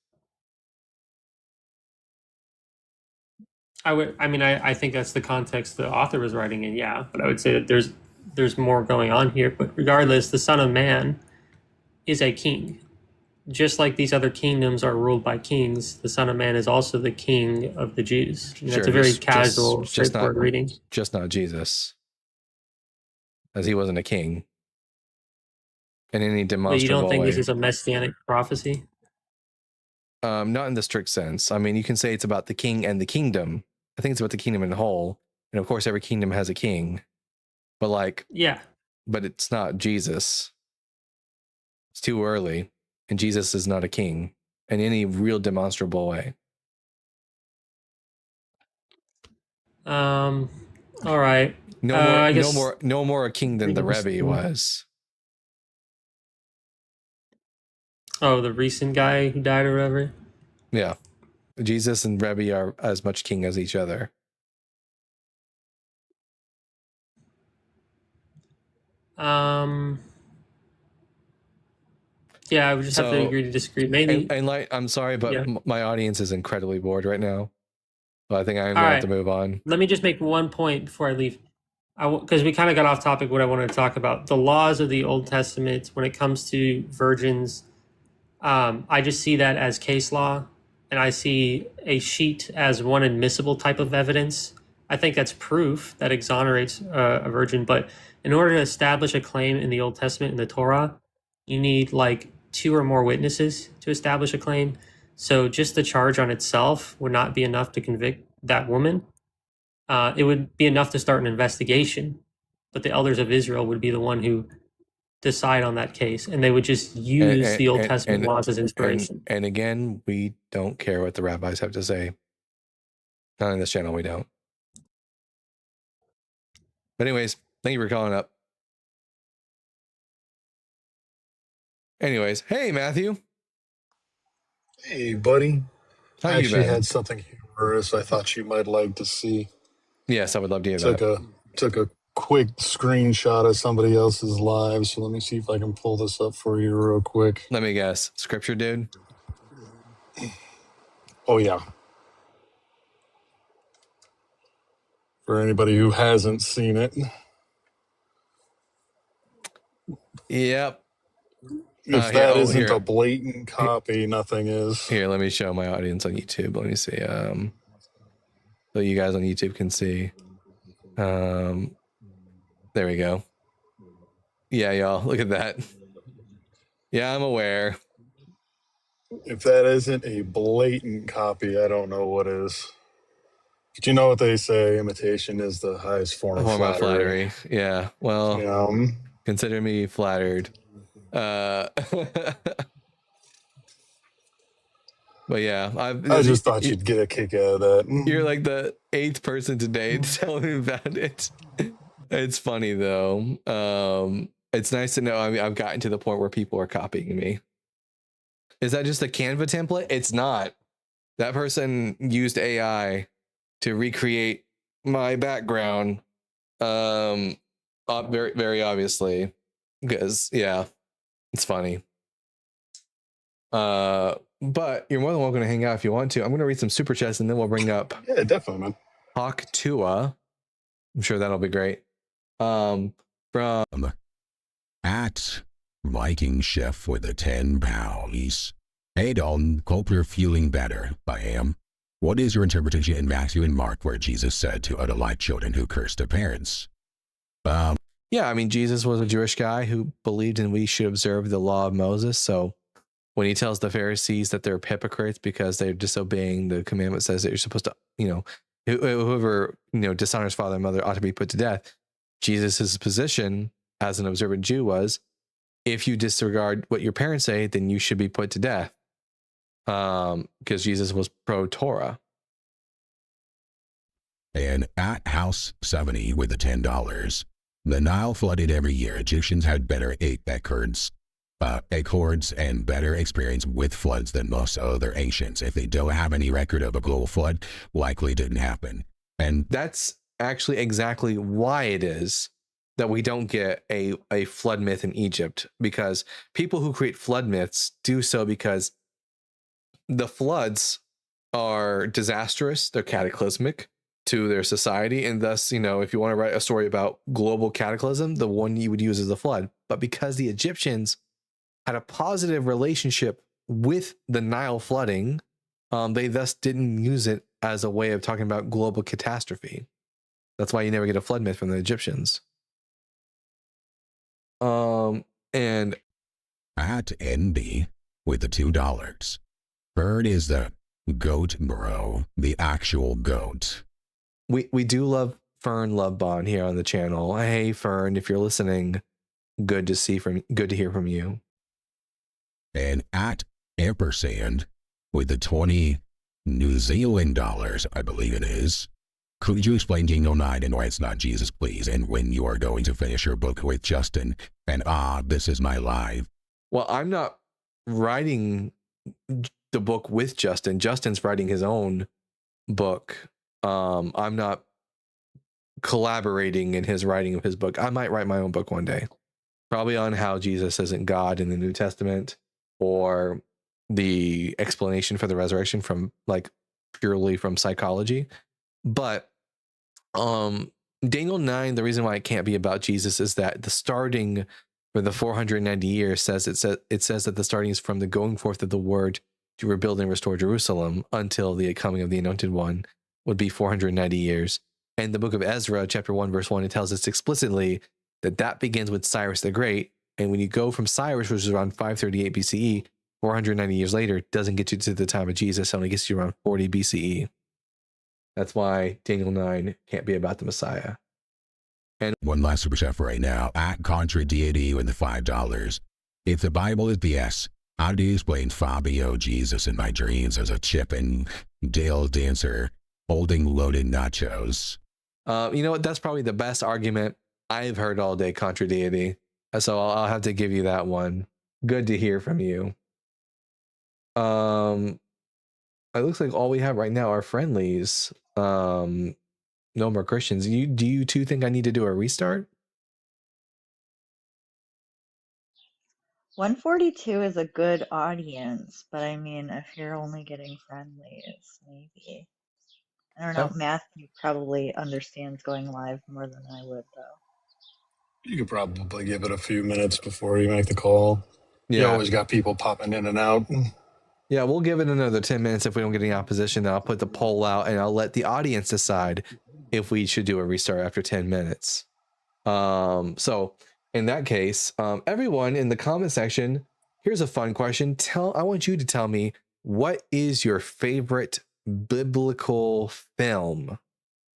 Speaker 10: I think that's the context the author was writing in, yeah. But I would say that there's more going on here. But regardless, the Son of Man is a king. Just like these other kingdoms are ruled by kings, the Son of Man is also the king of the Jews. Sure, that's a very casual, straightforward reading.
Speaker 2: Just not Jesus, as he wasn't a king in any demonstrable way.
Speaker 10: But you don't think this is a messianic prophecy?
Speaker 2: Not in the strict sense. I mean, you can say it's about the king and the kingdom. I think it's about the kingdom in whole. And of course, every kingdom has a king. But but it's not Jesus. It's too early. And Jesus is not a king in any real demonstrable way.
Speaker 10: All right.
Speaker 2: No more a king than the Rebbe was.
Speaker 10: Oh, the recent guy who died or whatever?
Speaker 2: Yeah. Jesus and Rebbe are as much king as each other.
Speaker 10: Yeah, I would just have to agree to disagree. Maybe.
Speaker 2: And I'm sorry, but my audience is incredibly bored right now. So I think I'm going to have to move on.
Speaker 10: Let me just make one point before I leave. Because we kind of got off topic what I wanted to talk about. The laws of the Old Testament, when it comes to virgins, I just see that as case law. And I see a sheet as one admissible type of evidence. I think that's proof that exonerates a virgin. But in order to establish a claim in the Old Testament, in the Torah, you need like 2 or more witnesses to establish a claim. So just the charge on itself would not be enough to convict that woman. It would be enough to start an investigation, but the elders of Israel would be the one who decide on that case, and they would just use the Old Testament laws as inspiration.
Speaker 2: And again, we don't care what the rabbis have to say. Not on this channel, we don't. But anyways, thank you for calling up. Anyways, hey, Matthew.
Speaker 11: Hey, buddy.
Speaker 2: How
Speaker 11: I
Speaker 2: you
Speaker 11: actually
Speaker 2: been?
Speaker 11: had something humorous I thought you might like to see.
Speaker 2: Yes, I would love to hear that.
Speaker 11: Took a quick screenshot of somebody else's live, so let me see if I can pull this up for you real quick.
Speaker 2: Let me guess. Scripture dude?
Speaker 11: Oh, yeah. For anybody who hasn't seen it.
Speaker 2: Yep.
Speaker 11: If that isn't a blatant copy, nothing is.
Speaker 2: Here, let me show my audience on YouTube. Let me see. So you guys on YouTube can see. There we go. Yeah, y'all, look at that. Yeah, I'm aware.
Speaker 11: If that isn't a blatant copy, I don't know what is. But you know what they say, imitation is the highest form of flattery.
Speaker 2: Yeah, well, consider me flattered. But yeah,
Speaker 11: I just thought you'd get a kick out of that.
Speaker 2: You're like the 8th person today to tell me about it. It's funny though. It's nice to know. I mean, I've gotten to the point where people are copying me. Is that just a Canva template? It's not. That person used AI to recreate my background. Very, very obviously, because yeah, it's funny. But you're more than welcome to hang out if you want to. I'm going to read some super chats and then we'll bring up
Speaker 11: definitely, man.
Speaker 2: Hawk Tua. I'm sure that'll be great. From
Speaker 6: at Viking Chef with the 10 pounds. Hey Dalton, hope you're feeling better. I am. What is your interpretation in Matthew and Mark where Jesus said to unalike children who cursed their parents?
Speaker 2: Yeah, I mean, Jesus was a Jewish guy who believed we should observe the law of Moses. So when he tells the Pharisees that they're hypocrites because they're disobeying the commandment says that you're supposed to, whoever, dishonors father and mother ought to be put to death. Jesus's position as an observant Jew was, if you disregard what your parents say, then you should be put to death. Because Jesus was pro-Torah.
Speaker 6: And at House 70 with the $10. The Nile flooded every year. Egyptians had better acords and better experience with floods than most other ancients. If they don't have any record of a global flood, likely didn't happen. And
Speaker 2: that's actually exactly why it is that we don't get a flood myth in Egypt, because people who create flood myths do so because the floods are disastrous, they're cataclysmic to their society, and thus, if you want to write a story about global cataclysm, the one you would use is the flood. But because the Egyptians had a positive relationship with the Nile flooding, they thus didn't use it as a way of talking about global catastrophe. That's why you never get a flood myth from the Egyptians. And
Speaker 6: at NB with the $2. Bird is the goat bro, the actual goat.
Speaker 2: We do love Fern Lovebond here on the channel. Hey Fern, if you're listening, good to hear from you.
Speaker 6: And at ampersand with the 20 New Zealand dollars, I believe it is. Could you explain Daniel 9 and why it's not Jesus, please? And when you are going to finish your book with Justin? And this is my live.
Speaker 2: Well, I'm not writing the book with Justin. Justin's writing his own book. I'm not collaborating in his writing of his book. I might write my own book one day, probably on how Jesus isn't God in the New Testament, or the explanation for the resurrection from purely from psychology. But Daniel 9, the reason why it can't be about Jesus is that the starting for the 490 years says that the starting is from the going forth of the word to rebuild and restore Jerusalem until the coming of the Anointed One would be 490 years. And the book of Ezra, chapter 1, verse 1, it tells us explicitly that begins with Cyrus the Great. And when you go from Cyrus, which is around 538 BCE, 490 years later, doesn't get you to the time of Jesus, it only gets you around 40 BCE. That's why Daniel 9 can't be about the Messiah. And
Speaker 6: one last super chat for right now. At Contra Deity with the $5. If the Bible is BS, how do you explain Fabio Jesus in my dreams as a Chip and Dale dancer holding loaded nachos?
Speaker 2: You know what? That's probably the best argument I've heard all day, Contra Deity. So I'll have to give you that one. Good to hear from you. It looks like all we have right now are friendlies. No more Christians. Do you two think I need to do a restart?
Speaker 12: 142 is a good audience, but I mean, if you're only getting friendlies, maybe. I don't know. Matthew probably understands going live more than I would, though.
Speaker 11: You could probably give it a few minutes before you make the call. Yeah. You always got people popping in and out.
Speaker 2: Yeah, we'll give it another 10 minutes if we don't get any opposition. Then I'll put the poll out and I'll let the audience decide if we should do a restart after 10 minutes. So in that case, everyone in the comment section, here's a fun question. I want you to tell me, what is your favorite biblical film?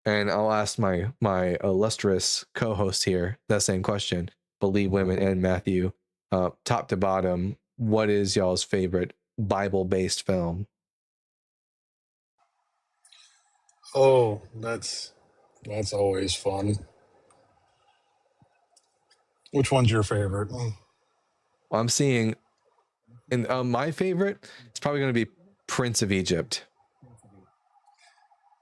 Speaker 2: And I'll ask my illustrious co-host here that same question. Believe Women and Matthew, top to bottom, what is y'all's favorite Bible-based film?
Speaker 11: Oh, that's always fun. Which one's your favorite?
Speaker 2: Well, I'm seeing, and my favorite is probably going to be Prince of Egypt.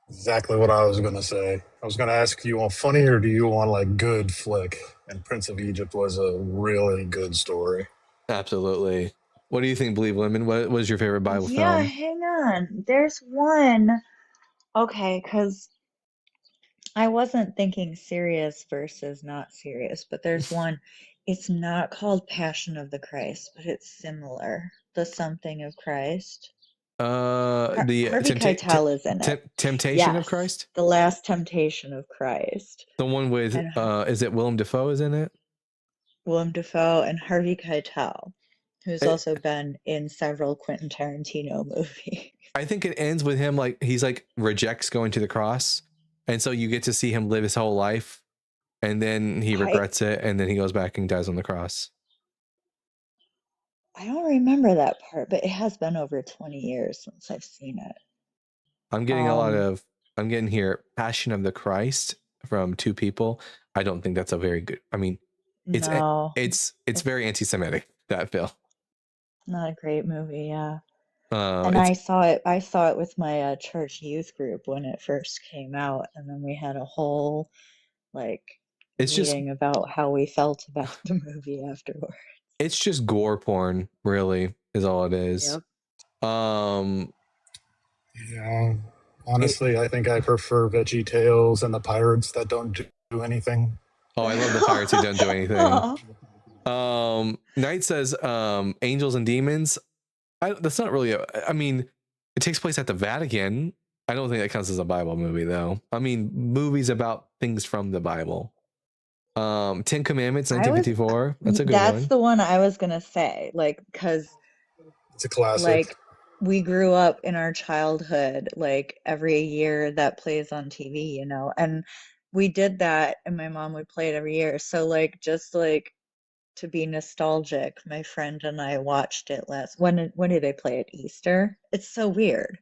Speaker 11: Exactly what I was going to say. I was going to ask, do you want funny or do you want like good flick? And Prince of Egypt was a really good story.
Speaker 2: Absolutely. What do you think, Believe Women? What was your favorite Bible film?
Speaker 12: Yeah, hang on. There's one. Okay, because I wasn't thinking serious versus not serious, but there's one. It's not called Passion of the Christ, but it's similar. The Something of Christ.
Speaker 2: The
Speaker 12: Harvey Keitel is in it.
Speaker 2: Temptation of
Speaker 12: Yes,
Speaker 2: Christ.
Speaker 12: The Last Temptation of Christ.
Speaker 2: The one with
Speaker 12: And
Speaker 2: is it Willem Dafoe is in it?
Speaker 12: Willem Dafoe and Harvey Keitel, who's also been in several Quentin Tarantino movies.
Speaker 2: I think it ends with him like he's like rejects going to the cross, and so you get to see him live his whole life, and then he regrets it, and then he goes back and dies on the cross.
Speaker 12: I don't remember that part, but it has been over 20 years since I've seen it.
Speaker 2: I'm getting I'm getting here Passion of the Christ from two people. I don't think that's a very good. I mean, it's very anti-Semitic, that film.
Speaker 12: Not a great movie, yeah. And I saw it with my church youth group when it first came out, and then we had a whole meeting about how we felt about the movie afterwards.
Speaker 2: It's just gore porn, really, is all it is.
Speaker 11: Yep. Yeah. Honestly, I think I prefer Veggie Tales and the pirates that don't do anything.
Speaker 2: Oh, I love the pirates who don't do anything. Knight says angels and demons. That's not really I mean, it takes place at the Vatican. I don't think that counts as a Bible movie, though. I mean, movies about things from the Bible. 10 Commandments, 1954. That's a good one.
Speaker 12: That's the one I was gonna say, because
Speaker 11: it's a classic.
Speaker 12: We grew up in our childhood, every year that plays on TV, and we did that, and my mom would play it every year. So to be nostalgic, my friend and I watched it when did they play it? Easter? It's so weird.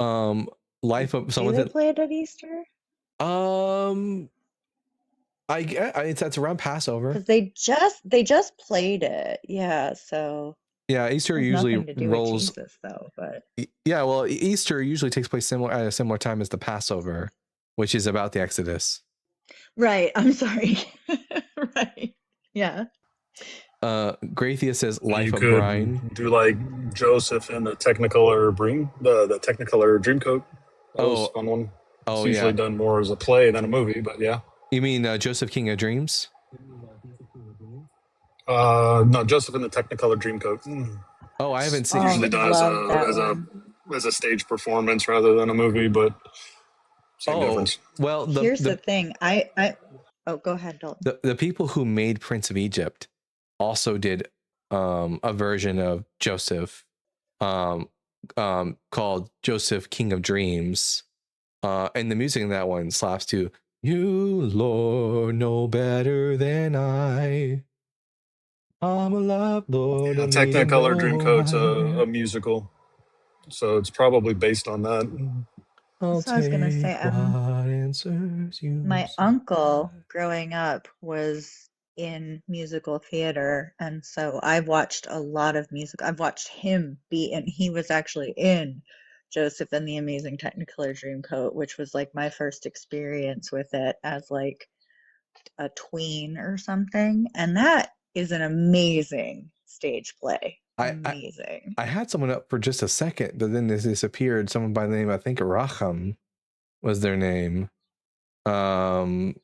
Speaker 2: Life of someone
Speaker 12: that play it at Easter?
Speaker 2: It's around Passover.
Speaker 12: Because they just played it. Yeah, so
Speaker 2: yeah, Easter usually rolls
Speaker 12: Jesus, though, but
Speaker 2: yeah, well, Easter usually takes place at a similar time as the Passover, which is about the Exodus.
Speaker 12: Right. I'm sorry. Right. Yeah.
Speaker 2: Grathia says Life of Brian.
Speaker 11: Do like Joseph in the Technicolor Dreamcoat. That was a fun one. It's usually done more as a play than a movie, but yeah.
Speaker 2: You mean Joseph King of Dreams?
Speaker 11: No, Joseph in the Technicolor Dreamcoat.
Speaker 2: Oh, I haven't seen.
Speaker 11: Usually done as a stage performance rather than a movie, but same difference.
Speaker 2: Well,
Speaker 12: here's the thing. Oh, go ahead, Dalton.
Speaker 2: The people who made Prince of Egypt also did a version of Joseph called Joseph King of Dreams. And the music in that one slaps to "You, Lord, know better than I. I'm alive, Lord."
Speaker 11: Yeah, Technicolor Dreamcoat's a musical, so it's probably based on that.
Speaker 12: So I was gonna say, my uncle growing up was in musical theater, and so I've watched a lot of music. I've watched him he was actually in Joseph and the Amazing Technicolor Dreamcoat, which was my first experience with it as a tween or something, and that is an amazing stage play. Amazing.
Speaker 2: I had someone up for just a second, but then they disappeared. Someone by the name, I think Racham was their name. Racham,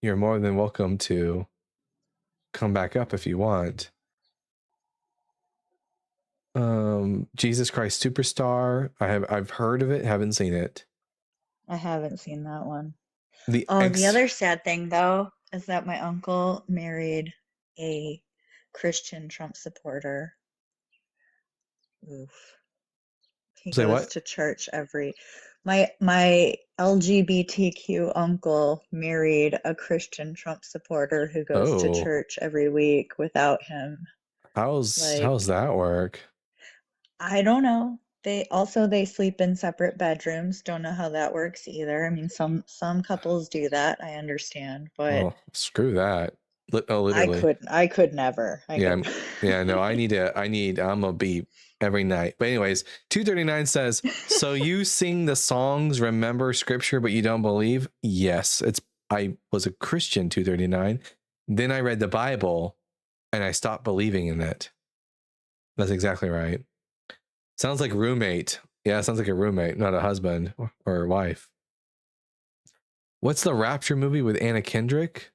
Speaker 2: you're more than welcome to come back up if you want. Jesus Christ Superstar. I've heard of it, haven't seen it.
Speaker 12: I haven't seen that one.
Speaker 2: The
Speaker 12: other sad thing though is that my uncle married a Christian Trump supporter. Oof. He goes to church my LGBTQ uncle married a Christian Trump supporter who goes to church every week without him.
Speaker 2: How's that work?
Speaker 12: I don't know. They sleep in separate bedrooms. Don't know how that works either. I mean, some couples do that. I understand, but
Speaker 2: screw that. Literally,
Speaker 12: I could never.
Speaker 2: No. I'm gonna be every night. But anyways, 239 says, so you sing the songs, remember scripture, but you don't believe? Yes, I was a Christian, 239. Then I read the Bible, and I stopped believing in it. That's exactly right. Sounds like roommate. Yeah, it sounds like a roommate, not a husband or a wife. What's the Rapture movie with Anna Kendrick?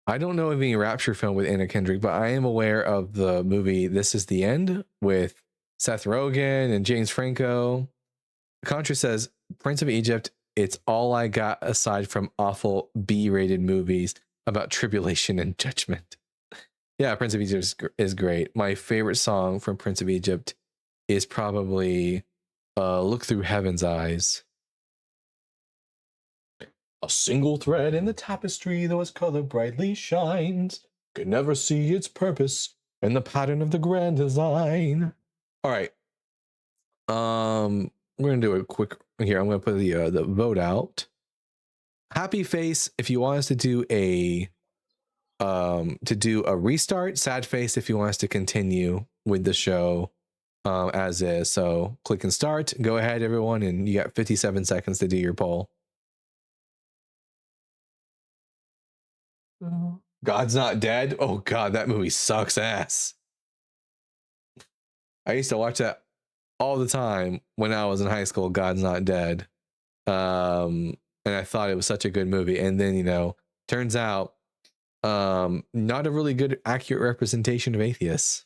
Speaker 2: I don't know of any Rapture film with Anna Kendrick, but I am aware of the movie This Is the End with Seth Rogen and James Franco. Contra says, Prince of Egypt, it's all I got aside from awful B-rated movies about tribulation and judgment. Yeah, Prince of Egypt is great. My favorite song from Prince of Egypt is probably Look Through Heaven's Eyes. A single thread in the tapestry, though its color brightly shines, could never see its purpose in the pattern of the grand design. All right. We're gonna do a quick here. I'm gonna put the vote out. Happy face if you want us to do a restart. Sad face if you want us to continue with the show as is. So click and start. Go ahead, everyone, and you got 57 seconds to do your poll. God's Not Dead. Oh God, that movie sucks ass. I used to watch that all the time when I was in high school. God's Not Dead. And I thought it was such a good movie. And then, turns out not a really good, accurate representation of atheists.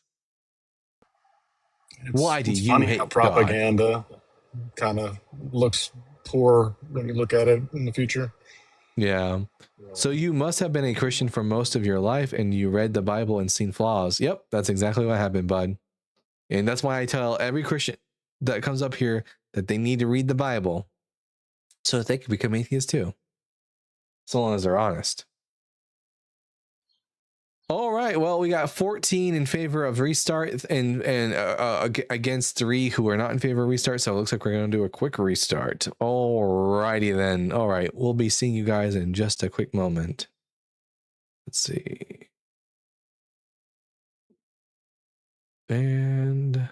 Speaker 2: Why do you hate God?
Speaker 11: Propaganda kind of looks poor when you look at it in the future.
Speaker 2: Yeah. So you must have been a Christian for most of your life and you read the Bible and seen flaws. Yep, that's exactly what happened, bud. And that's why I tell every Christian that comes up here that they need to read the Bible so that they can become atheists too. So long as they're honest. All right. Well, we got 14 in favor of restart and against 3 who are not in favor of restart. So it looks like we're going to do a quick restart. All righty then. All right. We'll be seeing you guys in just a quick moment. Let's see. And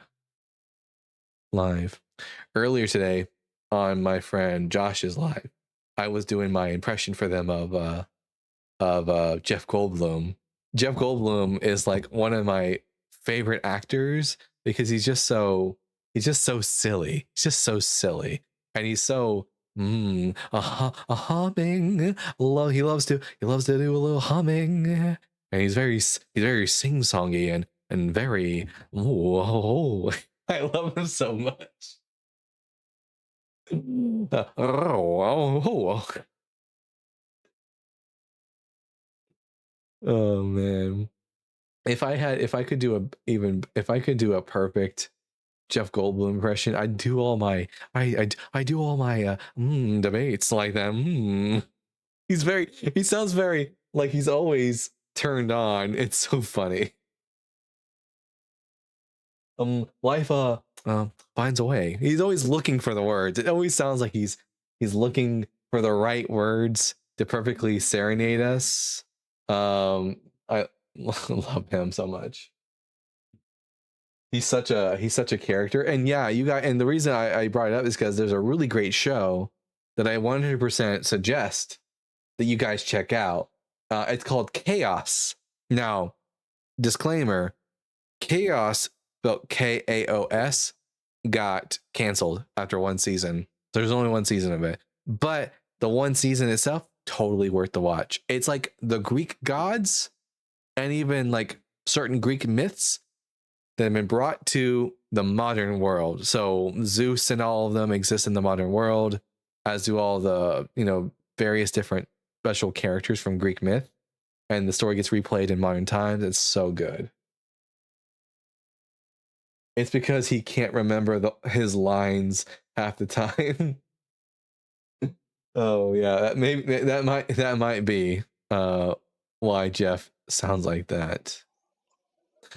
Speaker 2: live. Earlier today on my friend Josh's live, I was doing my impression for them of Jeff Goldblum. Jeff Goldblum is like one of my favorite actors because he's just so silly. He's just so silly, and he's so humming. He loves to do a little humming, and he's very sing-songy and very I love him so much. Oh man. If I could do a perfect Jeff Goldblum impression, I'd do all my I do all my debates like that. He sounds very like he's always turned on. It's so funny. Life finds a way. He's always looking for the words. It always sounds like he's looking for the right words to perfectly serenade us. I love him so much. He's such a character. And yeah, and the reason I brought it up is because there's a really great show that I 100% suggest that you guys check out. It's called Chaos. Now, disclaimer, Chaos, spelled K-A-O-S, got canceled after 1 season. There's only 1 season of it. But the 1 season itself, totally worth the watch. It's like the Greek gods and even like certain Greek myths that have been brought to the modern world. So Zeus and all of them exist in the modern world, as do all the, various different special characters from Greek myth. And the story gets replayed in modern times. It's so good. It's because he can't remember his lines half the time. Oh yeah, that might be why Jeff sounds like that.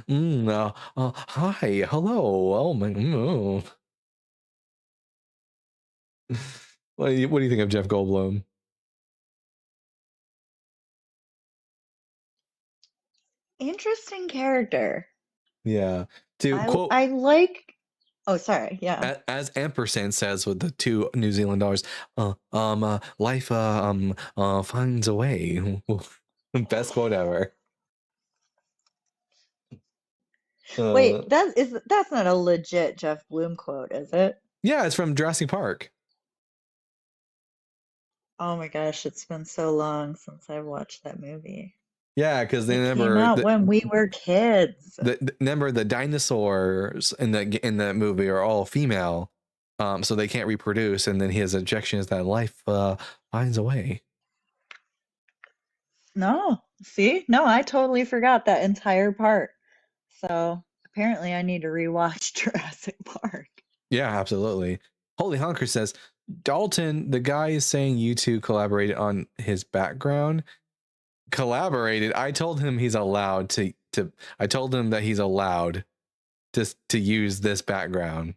Speaker 2: Hi, hello. Oh my. What do you think of Jeff Goldblum?
Speaker 12: Interesting character.
Speaker 2: Yeah. Quote,
Speaker 12: I like. Oh, sorry. Yeah.
Speaker 2: As Ampersand says with the 2 New Zealand dollars, life finds a way. Best quote ever.
Speaker 12: Wait, that's not a legit Jeff Bloom quote, is it?
Speaker 2: Yeah, it's from Jurassic Park.
Speaker 12: Oh my gosh, it's been so long since I've watched that movie.
Speaker 2: Yeah, because they
Speaker 12: It came out when we were kids.
Speaker 2: remember the dinosaurs in the movie are all female, so they can't reproduce, and then his objection is that life finds a way.
Speaker 12: No, see? No, I totally forgot that entire part. So apparently I need to rewatch Jurassic Park.
Speaker 2: Yeah, absolutely. Holy Honker says, Dalton, the guy is saying you two collaborated on his background. Collaborated? I told him he's allowed to I told him that he's allowed to use this background,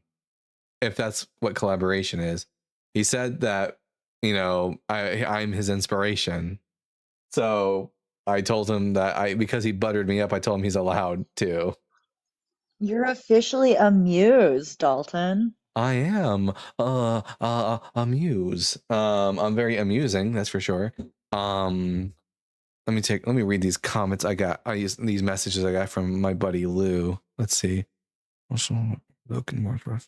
Speaker 2: if that's what collaboration is. He said that, you know, I'm his inspiration. So I told him that because he buttered me up, I told him he's allowed to.
Speaker 12: You're officially a muse, Dalton.
Speaker 2: I am amuse. I'm very amusing, that's for sure. Let me read these comments I use these messages I got from my buddy Lou. Let's see. Looking more for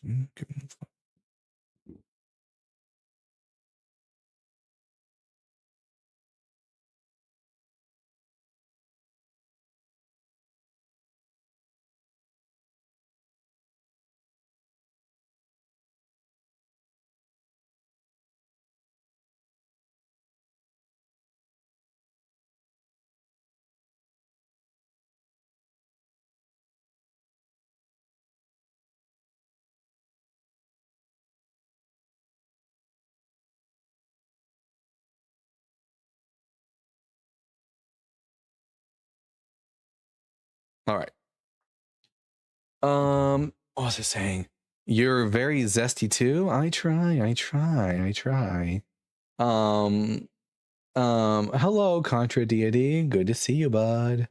Speaker 2: All right. What was I saying? You're very zesty too. I try. Hello, Contra Deity. Good to see you, bud.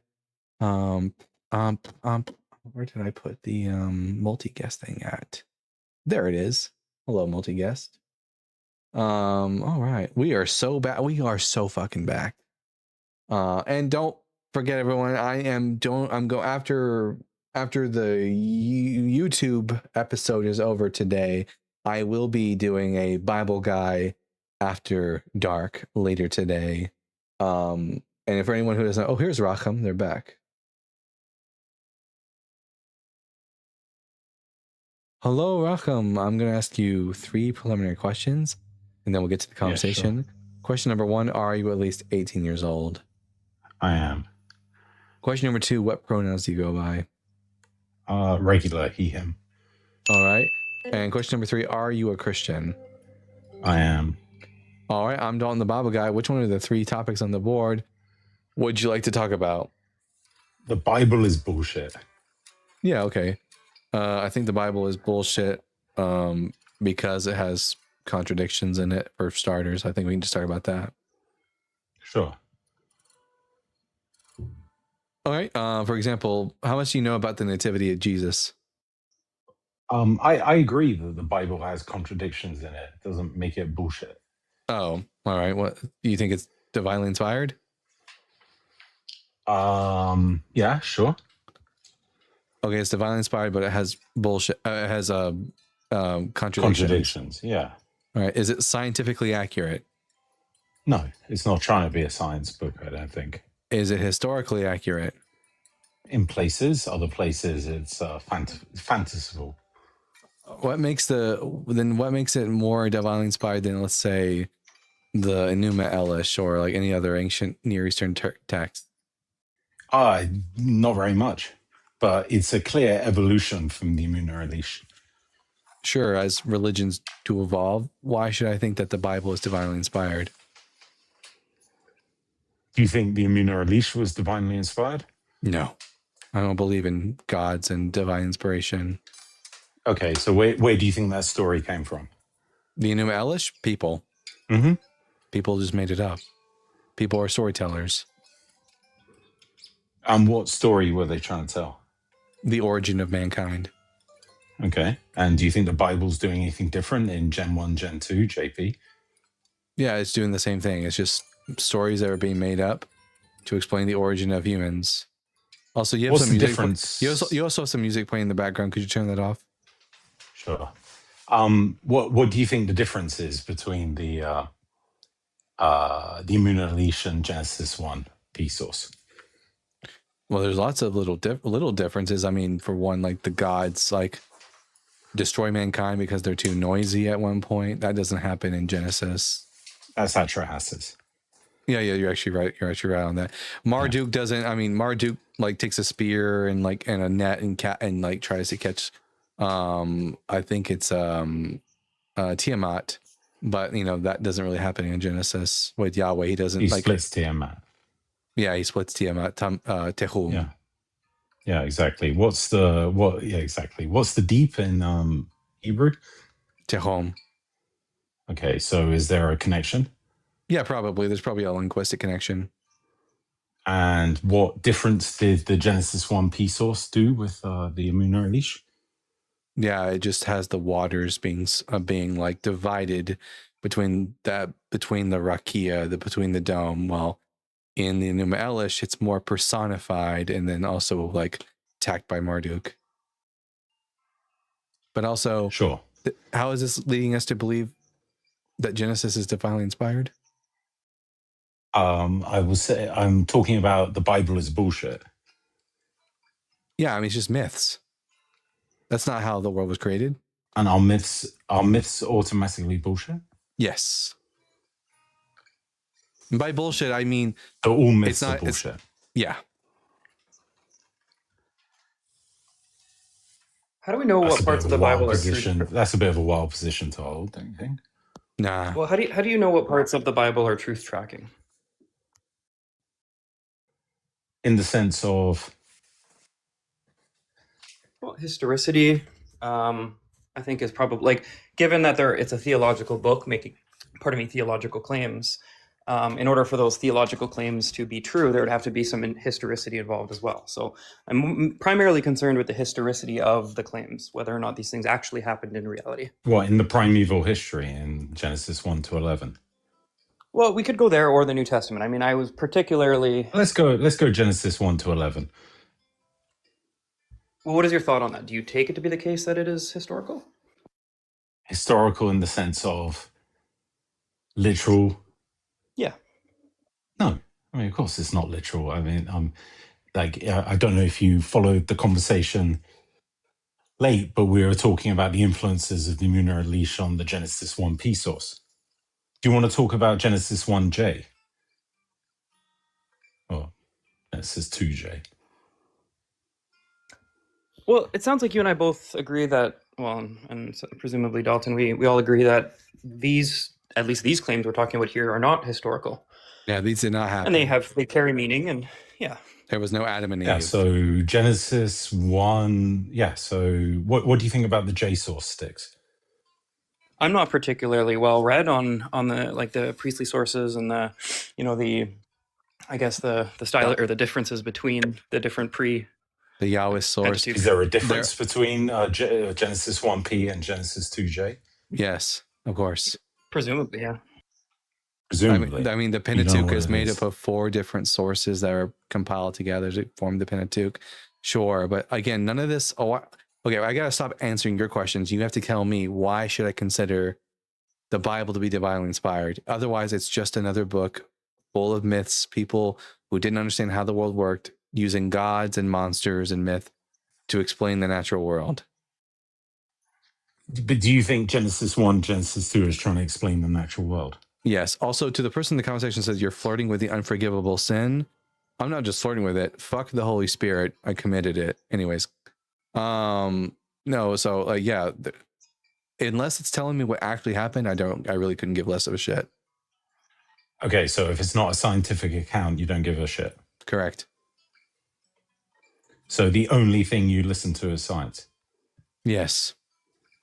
Speaker 2: Where did I put the multi-guest thing at? There it is. Hello, multi-guest. All right. We are so back. We are so fucking back. And don't forget, everyone, I'm go after the YouTube episode is over today. I will be doing a Bible guy after dark later today. And if for anyone who doesn't, oh, here's Racham, they're back. Hello, Racham. I'm going to ask you 3 preliminary questions, and then we'll get to the conversation. Yeah, sure. Question number 1, are you at least 18 years old?
Speaker 13: I am.
Speaker 2: Question number 2, what pronouns do you go by?
Speaker 13: Regular, he, him.
Speaker 2: All right. And question number 3, are you a Christian?
Speaker 13: I am.
Speaker 2: All right. I'm Dalton the Bible Guy. Which one of the 3 topics on the board would you like to talk about?
Speaker 13: The Bible is bullshit.
Speaker 2: Yeah, okay. I think the Bible is bullshit because it has contradictions in it, for starters. I think we can just talk about that.
Speaker 13: Sure.
Speaker 2: All right. For example, how much do you know about the nativity of Jesus?
Speaker 13: I agree that the Bible has contradictions in it. It doesn't make it bullshit.
Speaker 2: Oh, all right. What do you think? It's divinely inspired?
Speaker 13: Yeah, sure.
Speaker 2: Okay, it's divinely inspired, but it has bullshit. It has contradictions.
Speaker 13: Contradictions, yeah.
Speaker 2: All right. Is it scientifically accurate?
Speaker 13: No, it's not trying to be a science book, I don't think.
Speaker 2: Is it historically accurate?
Speaker 13: In places, other places, it's fanciful.
Speaker 2: What makes it more divinely inspired than, let's say, the Enuma Elish or like any other ancient Near Eastern text?
Speaker 13: Not very much, but it's a clear evolution from the Enuma Elish.
Speaker 2: Sure, as religions do evolve, why should I think that the Bible is divinely inspired?
Speaker 13: Do you think the Enuma Elish was divinely inspired?
Speaker 2: No, I don't believe in gods and divine inspiration.
Speaker 13: Okay, so where do you think that story came from?
Speaker 2: The Enuma Elish? People.
Speaker 13: Mm-hmm.
Speaker 2: People just made it up. People are storytellers.
Speaker 13: And what story were they trying to tell?
Speaker 2: The origin of mankind.
Speaker 13: Okay. And do you think the Bible's doing anything different in Gen 1, Gen 2, JP?
Speaker 2: Yeah, it's doing the same thing. It's just stories that are being made up to explain the origin of humans. Also, you have some music.
Speaker 13: Difference?
Speaker 2: You also have some music playing in the background. Could you turn that off?
Speaker 13: Sure. What do you think the difference is between the the Immuno Elish and Genesis 1 P source?
Speaker 2: Well, there's lots of little differences. I mean, for one, like the gods like destroy mankind because they're too noisy at one point. That doesn't happen in Genesis.
Speaker 13: That's Atrahasis.
Speaker 2: Yeah, you're actually right. You're actually right on that. Marduk doesn't. I mean, Marduk like takes a spear and a net and like tries to catch. I think it's Tiamat, but that doesn't really happen in Genesis with Yahweh. He doesn't.
Speaker 13: He splits Tiamat.
Speaker 2: Yeah, he splits Tiamat. Tehum.
Speaker 13: Yeah, exactly. What's the deep in Hebrew?
Speaker 2: Tehom.
Speaker 13: Okay, so is there a connection?
Speaker 2: Yeah, probably. There's probably a linguistic connection.
Speaker 13: And what difference did the Genesis 1 P source do with the Immuno Elish?
Speaker 2: Yeah, it just has the waters being like divided between the rakia, between the dome. Well, in the Enuma Elish, it's more personified and then also like attacked by Marduk. But also,
Speaker 13: sure.
Speaker 2: How is this leading us to believe that Genesis is divinely inspired?
Speaker 13: I will say I'm talking about the Bible is bullshit.
Speaker 2: Yeah, I mean, it's just myths. That's not how the world was created.
Speaker 13: And are myths automatically bullshit?
Speaker 2: Yes. And by bullshit, I mean
Speaker 13: so all myths are bullshit.
Speaker 2: Yeah.
Speaker 14: How do we know what parts of the Bible are
Speaker 13: true? That's a bit of a wild position to hold, don't you think?
Speaker 2: Nah.
Speaker 14: Well, how do you know what parts of the Bible are truth tracking?
Speaker 13: In the sense of,
Speaker 14: well, historicity, I think is probably like, given that it's a theological book making, theological claims. In order for those theological claims to be true, there would have to be some historicity involved as well. So I'm primarily concerned with the historicity of the claims, whether or not these things actually happened in reality.
Speaker 13: What, in the primeval history in Genesis 1 to 11?
Speaker 14: Well, we could go there or the New Testament. I mean, I was particularly...
Speaker 13: Let's go Genesis 1 to 11.
Speaker 14: Well, what is your thought on that? Do you take it to be the case that it is historical?
Speaker 13: Historical in the sense of literal?
Speaker 14: Yeah.
Speaker 13: No, I mean, of course it's not literal. I mean, I don't know if you followed the conversation late, but we were talking about the influences of the Immuno Elish on the Genesis 1 P source. Do you want to talk about Genesis 1J? Or Genesis 2J?
Speaker 14: Well, it sounds like you and I both agree that, well, and presumably Dalton, we all agree that at least these claims we're talking about here are not historical.
Speaker 2: Yeah, these did not happen.
Speaker 14: And they carry meaning, and yeah.
Speaker 2: There was no Adam and Eve.
Speaker 13: Yeah, so Genesis 1, so what do you think about the J source sticks?
Speaker 14: I'm not particularly well read on the priestly sources and the style or the differences between the different
Speaker 2: the Yahweh source.
Speaker 13: Is there a difference between Genesis 1P and Genesis 2J?
Speaker 2: Yes, of course.
Speaker 14: Presumably, yeah.
Speaker 13: Presumably.
Speaker 2: I mean, the Pentateuch is made up of 4 different sources that are compiled together to form the Pentateuch. Sure, but again, none of this. Okay, I gotta stop answering your questions. You have to tell me, why should I consider the Bible to be divinely inspired? Otherwise, it's just another book full of myths, people who didn't understand how the world worked, using gods and monsters and myth to explain the natural world.
Speaker 13: But do you think Genesis 1, Genesis 2 is trying to explain the natural world?
Speaker 2: Yes. Also, to the person in the conversation says you're flirting with the unforgivable sin. I'm not just flirting with it. Fuck the Holy Spirit. I committed it. Anyways. No. So yeah, unless it's telling me what actually happened, I really couldn't give less of a shit.
Speaker 13: Okay. So if it's not a scientific account, you don't give a shit.
Speaker 2: Correct.
Speaker 13: So the only thing you listen to is science.
Speaker 2: Yes.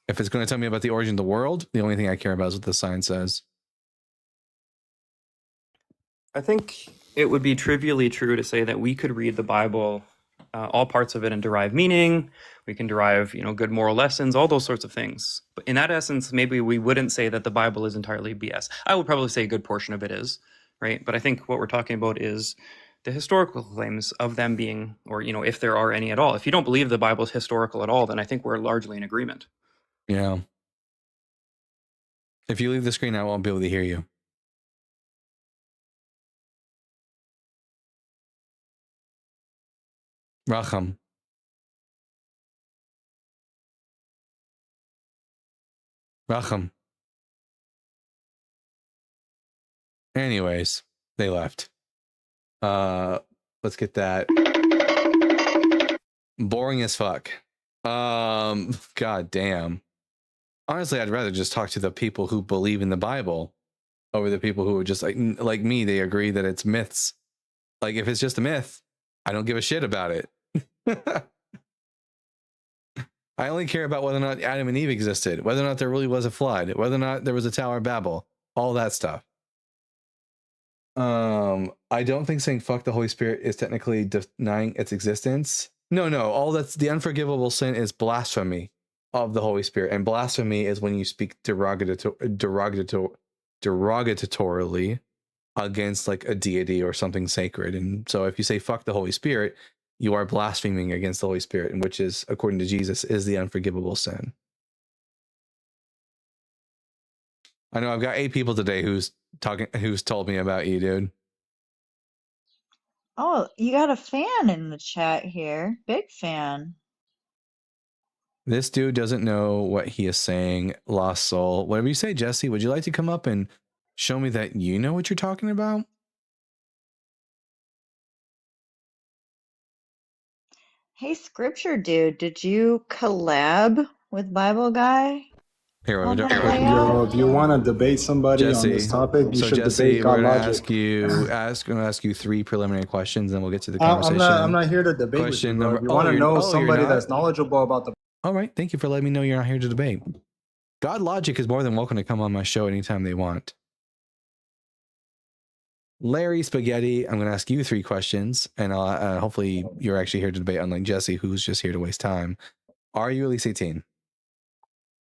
Speaker 2: If it's going to tell me about the origin of the world, the only thing I care about is what the science says.
Speaker 14: I think it would be trivially true to say that we could read the Bible, all parts of it, and derive meaning. We can derive, good moral lessons, all those sorts of things. But in that essence, maybe we wouldn't say that the Bible is entirely BS. I would probably say a good portion of it is, right? But I think what we're talking about is the historical claims of them being, or, if there are any at all. If you don't believe the Bible is historical at all, then I think we're largely in agreement.
Speaker 2: Yeah. If you leave the screen, I won't be able to hear you. Racham. Racham. Anyways, they left. Let's get that. Boring as fuck. God damn. Honestly, I'd rather just talk to the people who believe in the Bible over the people who are just like me. They agree that it's myths. Like, if it's just a myth, I don't give a shit about it. I only care about whether or not Adam and Eve existed, whether or not there really was a flood, whether or not there was a Tower of Babel, all that stuff. I don't think saying fuck the Holy Spirit is technically denying its existence. No, all that's the unforgivable sin is blasphemy of the Holy Spirit, and blasphemy is when you speak derogatorily against like a deity or something sacred. And so if you say fuck the Holy Spirit, you are blaspheming against the Holy Spirit, and which is, according to Jesus, is the unforgivable sin. I know I've got 8 people today who's told me about you, dude.
Speaker 12: Oh, you got a fan in the chat here. Big fan.
Speaker 2: This dude doesn't know what he is saying. Lost soul. Whatever you say, Jesse, would you like to come up and show me that you know what you're talking about?
Speaker 12: Hey, Scripture Dude, did you collab with Bible Guy?
Speaker 2: Here,
Speaker 15: Yo, if you want to debate somebody
Speaker 2: Jesse,
Speaker 15: on this topic, you should
Speaker 2: Jesse,
Speaker 15: debate God
Speaker 2: we're gonna
Speaker 15: Logic.
Speaker 2: gonna ask you 3 preliminary questions, and we'll get to the conversation.
Speaker 15: I'm not here to debate
Speaker 2: Question
Speaker 15: with you, bro.
Speaker 2: number.
Speaker 15: If you want to know somebody that's knowledgeable about the.
Speaker 2: All right, thank you for letting me know you're not here to debate. God Logic is more than welcome to come on my show anytime they want. Larry Spaghetti, I'm going to ask you 3 questions, and hopefully you're actually here to debate, unlike Jesse, who's just here to waste time. Are you at least 18?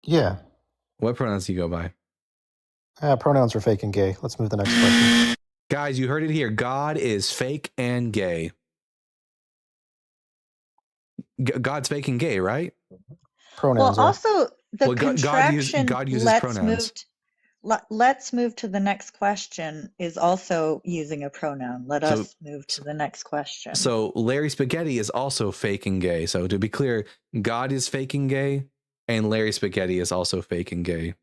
Speaker 16: Yeah.
Speaker 2: What pronouns do you go by?
Speaker 16: Pronouns are fake and gay. Let's move to the next question.
Speaker 2: Guys, you heard it here. God is fake and gay. God's fake and gay, right?
Speaker 16: Pronouns.
Speaker 12: Well, also the
Speaker 2: God uses pronouns.
Speaker 12: Let's move to the next question is also using a pronoun. Let us move to the next question.
Speaker 2: So Larry Spaghetti is also fake and gay. So to be clear, God is fake and gay, and Larry Spaghetti is also fake and gay.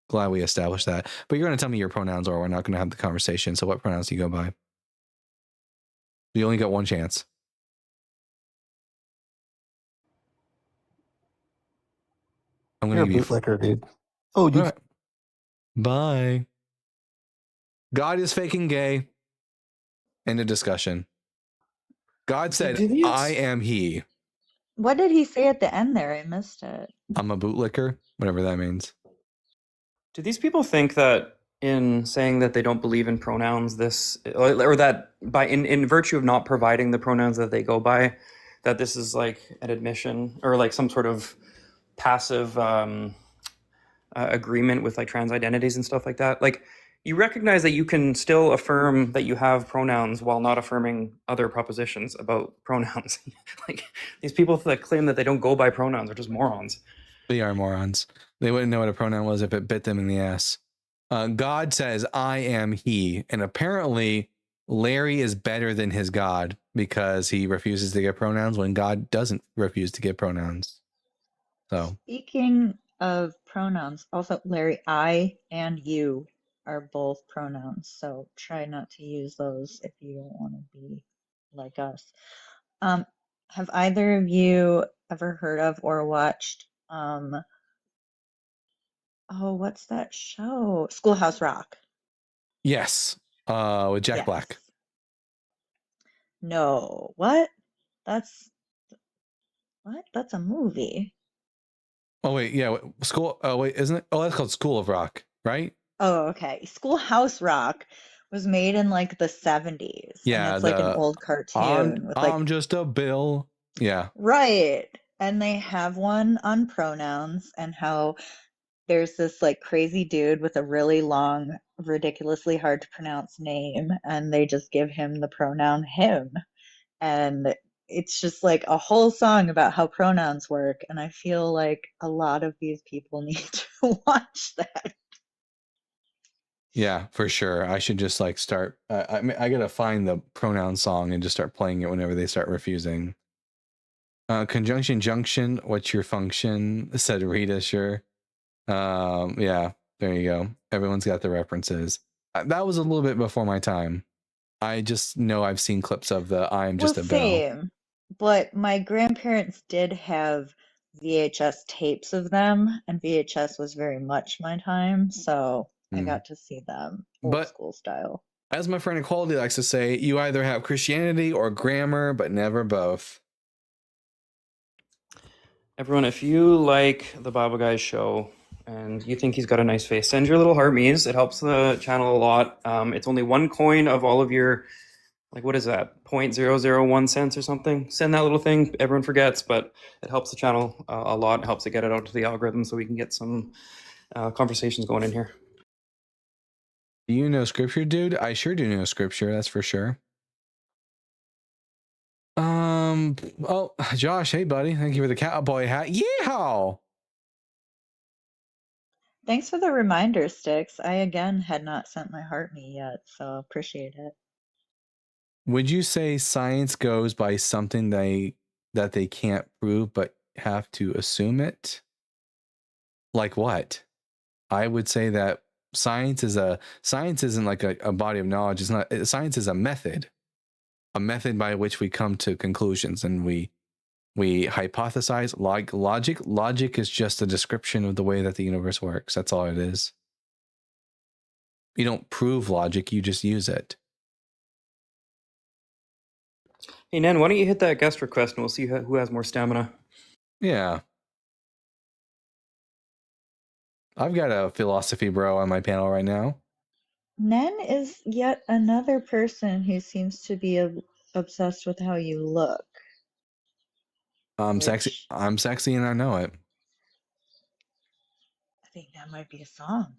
Speaker 2: Glad we established that. But you're going to tell me your pronouns, or we're not going to have the conversation. So what pronouns do you go by? You only got one chance. I'm going to give you
Speaker 16: bootlicker, dude. Oh, you.
Speaker 2: Right. Bye. God is fake and gay. End of discussion. God said, I am he.
Speaker 12: What did he say at the end there? I missed it.
Speaker 2: I'm a bootlicker, whatever that means.
Speaker 14: Do these people think that in saying that they don't believe in pronouns, or that by in virtue of not providing the pronouns that they go by, that this is like an admission or like some sort of passive agreement with like trans identities and stuff like that? Like, you recognize that you can still affirm that you have pronouns while not affirming other propositions about pronouns. Like, these people that claim that they don't go by pronouns are just morons.
Speaker 2: They are morons. They wouldn't know what a pronoun was if it bit them in the ass. God says, I am he. And apparently Larry is better than his God because he refuses to give pronouns when God doesn't refuse to give pronouns. So
Speaker 12: speaking of pronouns, also Larry, I and you are both pronouns, so try not to use those if you don't want to be like us. Have either of you ever heard of or watched what's that show? Schoolhouse Rock.
Speaker 2: Yes. With Jack Black.
Speaker 12: No. What? That's a movie.
Speaker 2: Oh wait, yeah. Isn't it? Oh, that's called School of Rock, right?
Speaker 12: Oh, okay. Schoolhouse Rock was made in like the 70s.
Speaker 2: Yeah,
Speaker 12: and it's like an old cartoon with like
Speaker 2: I'm just a Bill. Yeah.
Speaker 12: Right. And they have one on pronouns and how there's this like crazy dude with a really long, ridiculously hard to pronounce name, and they just give him the pronoun him. And it's just like a whole song about how pronouns work. And I feel like a lot of these people need to watch that.
Speaker 2: Yeah, for sure. I should just like start. I gotta find the pronoun song and just start playing it whenever they start refusing. Conjunction junction, what's your function? Said Rita, sure. Yeah, there you go. Everyone's got the references. That was a little bit before my time. I just know I've seen clips of the I'm just a bell.
Speaker 12: Same. But my grandparents did have VHS tapes of them, and VHS was very much my time, so I got to see them old school style.
Speaker 2: As my friend Equality likes to say, you either have Christianity or grammar, but never both.
Speaker 14: Everyone, if you like the Bible Guys show and you think he's got a nice face, send your little heart me's. It helps the channel a lot. It's only 1 coin of all of your, like, what is that, 0.001 cents or something? Send that little thing. Everyone forgets, but it helps the channel a lot. It helps it get it out to the algorithm so we can get some conversations going in here.
Speaker 2: Do you know scripture, dude? I sure do know scripture, that's for sure. Oh, Josh, hey buddy, thank you for the cowboy hat. Yeehaw!
Speaker 12: Thanks for the reminder, Sticks. I again had not sent my heart me yet, so appreciate it.
Speaker 2: Would you say science goes by something that they can't prove but have to assume it? Like what? I would say that science isn't like a body of knowledge. It's not. Science is a method by which we come to conclusions, and we hypothesize. Like logic is just a description of the way that the universe works. That's all it is. You don't prove logic, you just use it.
Speaker 14: Hey, Nan, why don't you hit that guest request and we'll see who has more stamina.
Speaker 2: Yeah. I've got a philosophy bro on my panel right now.
Speaker 12: Nen is yet another person who seems to be obsessed with how you look.
Speaker 2: I'm sexy and I know it.
Speaker 12: I think that might be a song.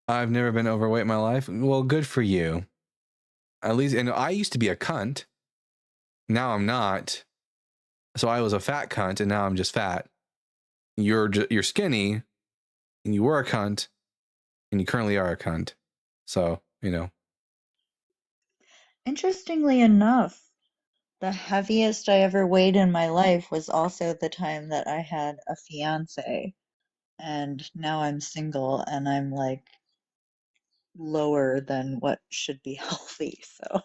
Speaker 2: I've never been overweight in my life. Well, good for you. At least, and I used to be a cunt. Now I'm not. So I was a fat cunt, and now I'm just fat. You're skinny, and you were a cunt, and you currently are a cunt. So, you know.
Speaker 12: Interestingly enough, the heaviest I ever weighed in my life was also the time that I had a fiance. And now I'm single, and I'm like lower than what should be healthy, so.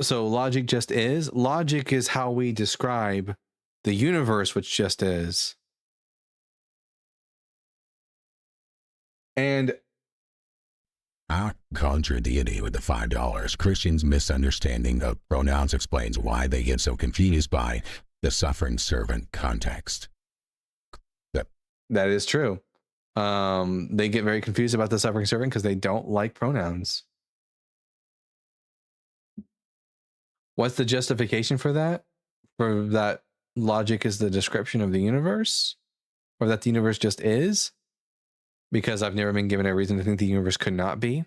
Speaker 2: So logic just is. Logic is how we describe the universe, which just is. And
Speaker 6: contra deity with the $5. Christians' misunderstanding of pronouns explains why they get so confused by the suffering servant context.
Speaker 2: That is true. They get very confused about the suffering servant because they don't like pronouns. What's the justification for that? For that logic is the description of the universe? Or that the universe just is? Because I've never been given a reason to think the universe could not be.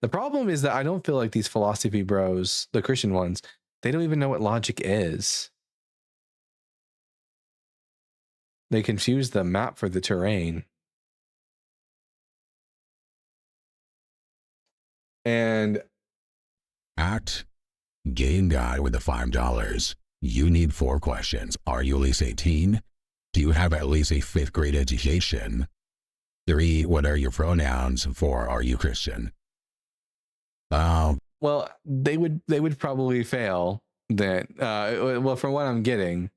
Speaker 2: The problem is that I don't feel like these philosophy bros, the Christian ones, they don't even know what logic is. They confuse the map for the terrain. And
Speaker 6: Game guy with the $5. You need 4 questions. Are you at least 18? Do you have at least a 5th grade education? 3, what are your pronouns? 4, are you Christian?
Speaker 2: Well, they would probably fail that. Well, from what I'm getting,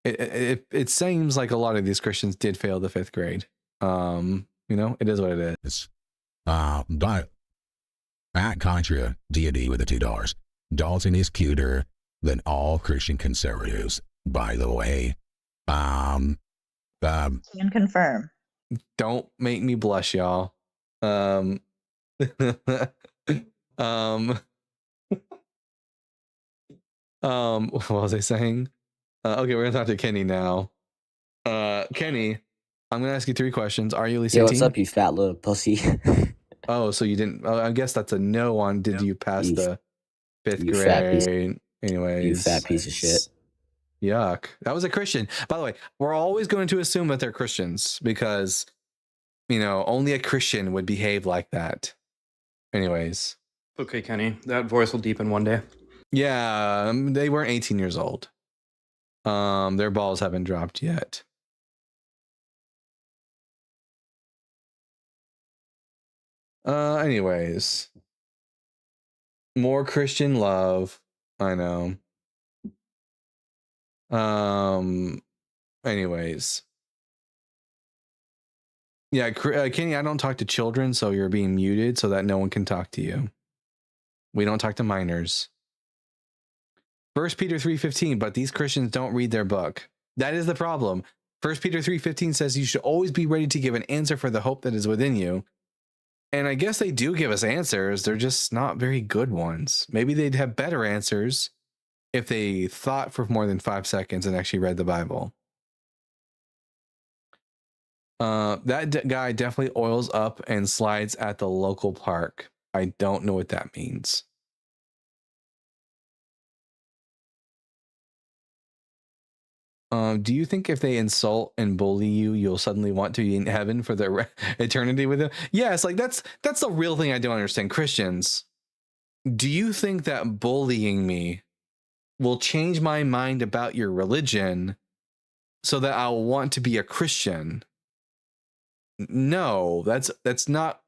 Speaker 2: it seems like a lot of these Christians did fail the 5th grade. You know, it is what it is.
Speaker 6: At Contra deity with the $2. Dalton is cuter than all Christian conservatives, by the way.
Speaker 12: Can confirm.
Speaker 2: Don't make me blush, y'all. What was I saying? Okay, we're gonna talk to Kenny now. Kenny, I'm gonna ask you 3 questions. Are you at least 18?
Speaker 17: Yo, what's up, you fat little pussy?
Speaker 2: Oh, so you didn't. I guess that's a no on. Did you pass the 5th grade?
Speaker 17: Fat piece,
Speaker 2: anyways,
Speaker 17: you fat piece of shit.
Speaker 2: Yuck. That was a Christian. By the way, we're always going to assume that they're Christians because only a Christian would behave like that. Anyways.
Speaker 14: Okay, Kenny, that voice will deepen one day.
Speaker 2: Yeah, they weren't 18 years old. Their balls haven't dropped yet. Anyways. More Christian love. I know. Anyways. Yeah, Kenny, I don't talk to children, so you're being muted so that no one can talk to you. We don't talk to minors. 1 Peter 3:15, but these Christians don't read their book. That is the problem. 1 Peter 3:15 says you should always be ready to give an answer for the hope that is within you. And I guess they do give us answers. They're just not very good ones. Maybe they'd have better answers if they thought for more than 5 seconds and actually read the Bible. That guy definitely oils up and slides at the local park. I don't know what that means. Do you think if they insult and bully you, you'll suddenly want to be in heaven for the eternity with them? Yes, like that's the real thing I don't understand. Christians, do you think that bullying me will change my mind about your religion so that I'll want to be a Christian? No, that's not.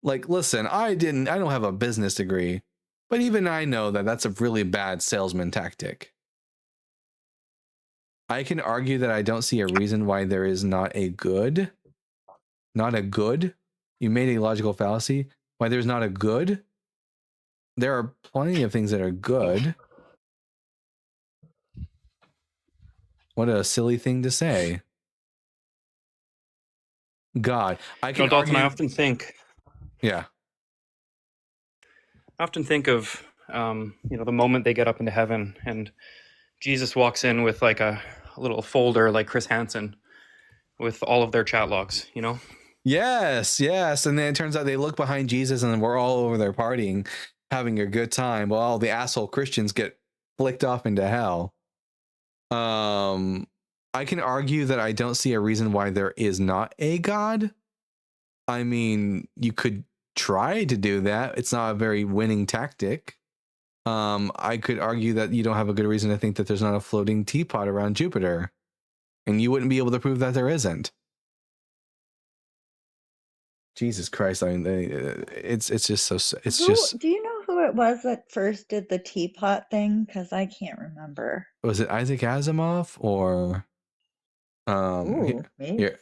Speaker 2: Like, listen, I don't have a business degree, but even I know that that's a really bad salesman tactic. I can argue that I don't see a reason why there is not a good. You made a logical fallacy. Why there's not a good. There are plenty of things that are good. What a silly thing to say. God, I can
Speaker 14: Dalton, I often think.
Speaker 2: Yeah.
Speaker 14: I often think of, the moment they get up into heaven and Jesus walks in with like a little folder like Chris Hansen with all of their chat logs,
Speaker 2: Yes. And then it turns out they look behind Jesus and we're all over there partying, having a good time. While all the asshole Christians get flicked off into hell. I can argue that I don't see a reason why there is not a God. I mean, you could try to do that. It's not a very winning tactic. I could argue that you don't have a good reason to think that there's not a floating teapot around Jupiter, and you wouldn't be able to prove that there isn't. Jesus Christ! I mean, it's just so. It's just.
Speaker 12: Do you know who it was that first did the teapot thing? Because I can't remember.
Speaker 2: Was it Isaac Asimov or?
Speaker 12: Ooh, maybe.
Speaker 2: Here,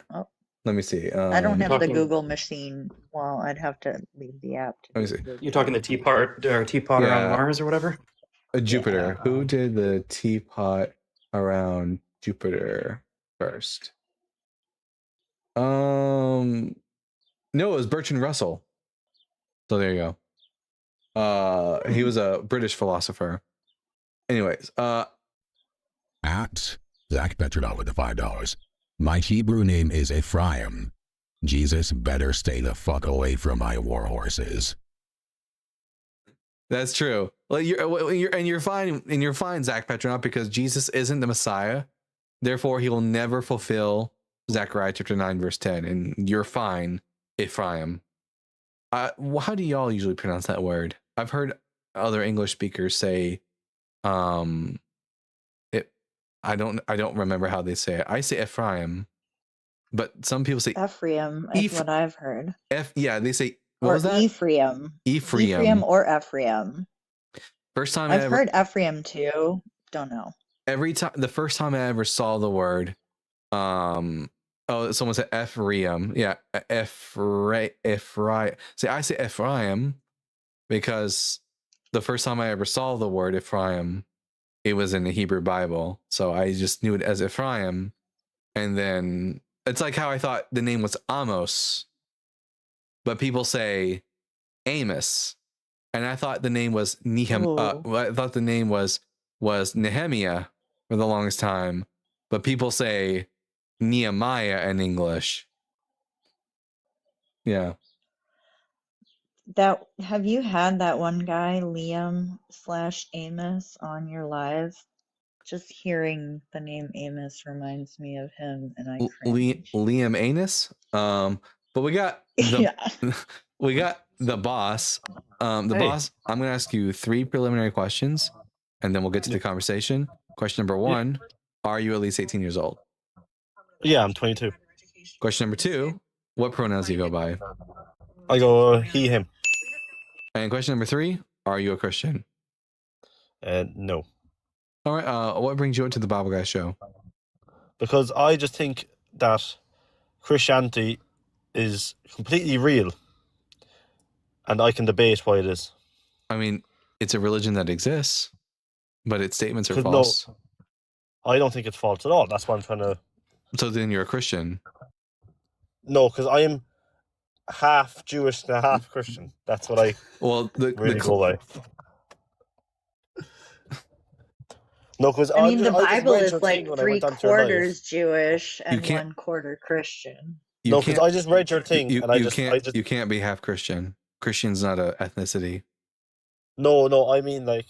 Speaker 2: let me see.
Speaker 12: I don't have the Google machine. Well, I'd have to leave the app.
Speaker 2: Let me see.
Speaker 14: You're talking the teapot around Mars or whatever?
Speaker 2: Jupiter. Yeah. Who did the teapot around Jupiter first? No, it was Bertrand Russell. So there you go. He was a British philosopher. Anyways,
Speaker 6: at Zach Petronaut with the $5. My Hebrew name is Ephraim. Jesus better stay the fuck away from my war horses.
Speaker 2: That's true. Well, you're fine, Zach Petronaut, because Jesus isn't the Messiah. Therefore, he will never fulfill Zechariah chapter 9, verse 10, and you're fine, Ephraim. How do y'all usually pronounce that word? I've heard other English speakers say, I don't remember how they say it. I say Ephraim, but some people say
Speaker 12: Ephraim is what I've heard.
Speaker 2: They say,
Speaker 12: what was that? Ephraim. Ephraim or Ephraim.
Speaker 2: First time
Speaker 12: I've heard Ephraim too. Don't know.
Speaker 2: The first time I ever saw the word, someone said Ephraim. Yeah, Ephraim. See, I say Ephraim because the first time I ever saw the word Ephraim, it was in the Hebrew Bible. So I just knew it as Ephraim. And then it's like how I thought the name was Amos, but people say Amos. And I thought the name was I thought the name was Nehemiah for the longest time, but people say Nehemiah in English. Yeah.
Speaker 12: Have you had that one guy, Liam/Amos, on your live? Just hearing the name Amos reminds me of him, and I cringe.
Speaker 2: Liam Anus? But we got we got the boss. Boss, I'm going to ask you 3 preliminary questions, and then we'll get to the conversation. Question number 1, are you at least 18 years old?
Speaker 18: Yeah, I'm 22.
Speaker 2: Question number 2, what pronouns do you go by?
Speaker 18: I go he, him.
Speaker 2: And question number 3, are you a Christian?
Speaker 18: No.
Speaker 2: All right. What brings you up to the Bible Guy show?
Speaker 18: Because I just think that Christianity is completely real, and I can debate why it is.
Speaker 2: I mean, it's a religion that exists, but its statements are false.
Speaker 18: No, I don't think it's false at all. That's what I'm trying to...
Speaker 2: So then you're a Christian?
Speaker 18: No, because I am half Jewish and half Christian. That's what I really go by. No, because
Speaker 12: I mean, the Bible is like 3/4 Jewish and 1/4 Christian.
Speaker 18: No, because I just read your thing, and
Speaker 2: you can't be half Christian. Christian's not an ethnicity.
Speaker 18: No, I mean, like,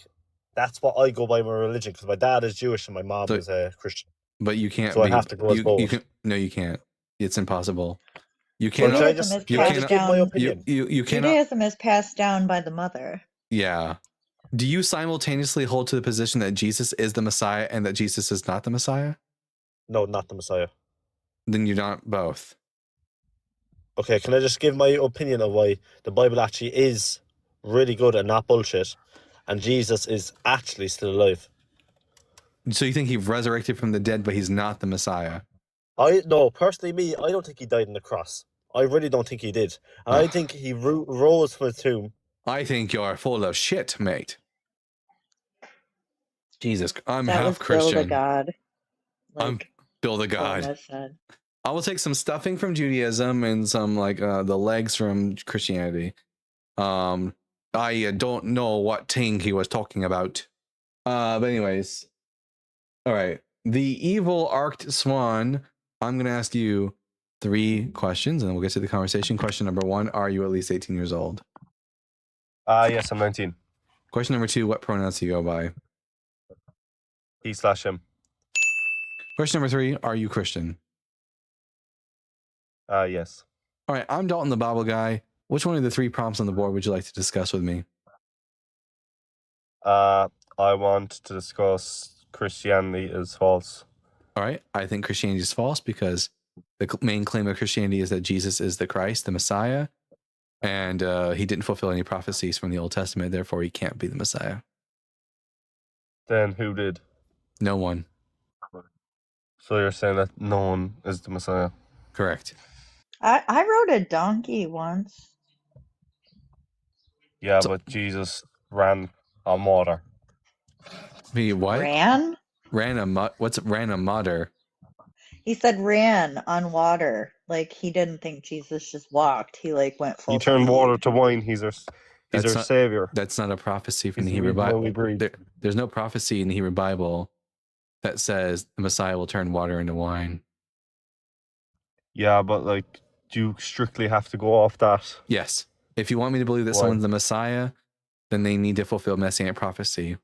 Speaker 18: that's what I go by my religion, because my dad is Jewish and my mom is a Christian.
Speaker 2: But you can't.
Speaker 18: So I have to go as both.
Speaker 2: No, you can't. It's impossible. You
Speaker 12: cannot.
Speaker 2: Judaism
Speaker 12: is passed down by the mother.
Speaker 2: Yeah. Do you simultaneously hold to the position that Jesus is the Messiah and that Jesus is not the Messiah?
Speaker 18: No, not the Messiah.
Speaker 2: Then you're not both.
Speaker 18: Okay, can I just give my opinion of why the Bible actually is really good and not bullshit, and Jesus is actually still alive?
Speaker 2: So you think he resurrected from the dead, but he's not the Messiah?
Speaker 18: Personally, I don't think he died on the cross. I really don't think he did. And I think he rose from the tomb.
Speaker 2: I think you're full of shit, mate. Jesus, I'm half Christian.
Speaker 12: Bill the God.
Speaker 2: I'm Bill the God. I will take some stuffing from Judaism and some the legs from Christianity. I don't know what thing he was talking about. But anyways, all right. The evil arced swan. I'm gonna ask you 3 questions, and then we'll get to the conversation. Question number 1: are you at least 18 years old?
Speaker 18: Yes, I'm 19.
Speaker 2: Question number 2: what pronouns do you go by?
Speaker 18: He/him.
Speaker 2: Question number 3: are you Christian?
Speaker 18: Yes.
Speaker 2: All right, I'm Dalton the Bible Guy. Which one of the 3 prompts on the board would you like to discuss with me?
Speaker 18: I want to discuss Christianity is false.
Speaker 2: All right, I think Christianity is false because the main claim of Christianity is that Jesus is the Christ, the Messiah, and he didn't fulfill any prophecies from the Old Testament. Therefore, he can't be the Messiah.
Speaker 18: Then who did?
Speaker 2: No one.
Speaker 18: So you're saying that no one is the Messiah?
Speaker 2: Correct.
Speaker 12: I rode a donkey once.
Speaker 18: Yeah, but Jesus ran on water.
Speaker 2: He what?
Speaker 12: Ran?
Speaker 2: What's ran a mater?
Speaker 12: He said ran on water. Like, he didn't think Jesus just walked. He went full.
Speaker 18: He turned water to wine. He's our savior.
Speaker 2: That's not a prophecy from the Hebrew Bible. There's no prophecy in the Hebrew Bible that says the Messiah will turn water into wine.
Speaker 18: Yeah, but do you strictly have to go off that?
Speaker 2: Yes. If you want me to believe that someone's the Messiah, then they need to fulfill Messianic prophecy.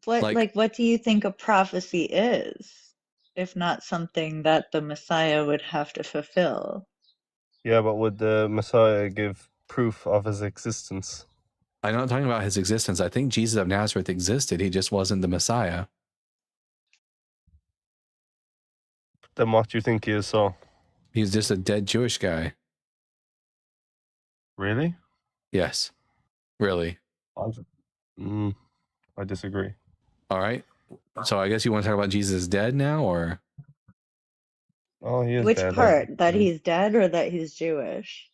Speaker 12: What do you think a prophecy is, if not something that the Messiah would have to fulfill?
Speaker 18: Yeah, but would the Messiah give proof of his existence?
Speaker 2: I'm not talking about his existence. I think Jesus of Nazareth existed. He just wasn't the Messiah.
Speaker 18: Then what do you think he is, so?
Speaker 2: He's just a dead Jewish guy.
Speaker 18: Really?
Speaker 2: Yes. Really.
Speaker 18: I disagree.
Speaker 2: All right. So I guess you want to talk about Jesus dead now, or?
Speaker 18: Oh, he is
Speaker 12: Which
Speaker 18: dead.
Speaker 12: part? That he's dead or that he's Jewish?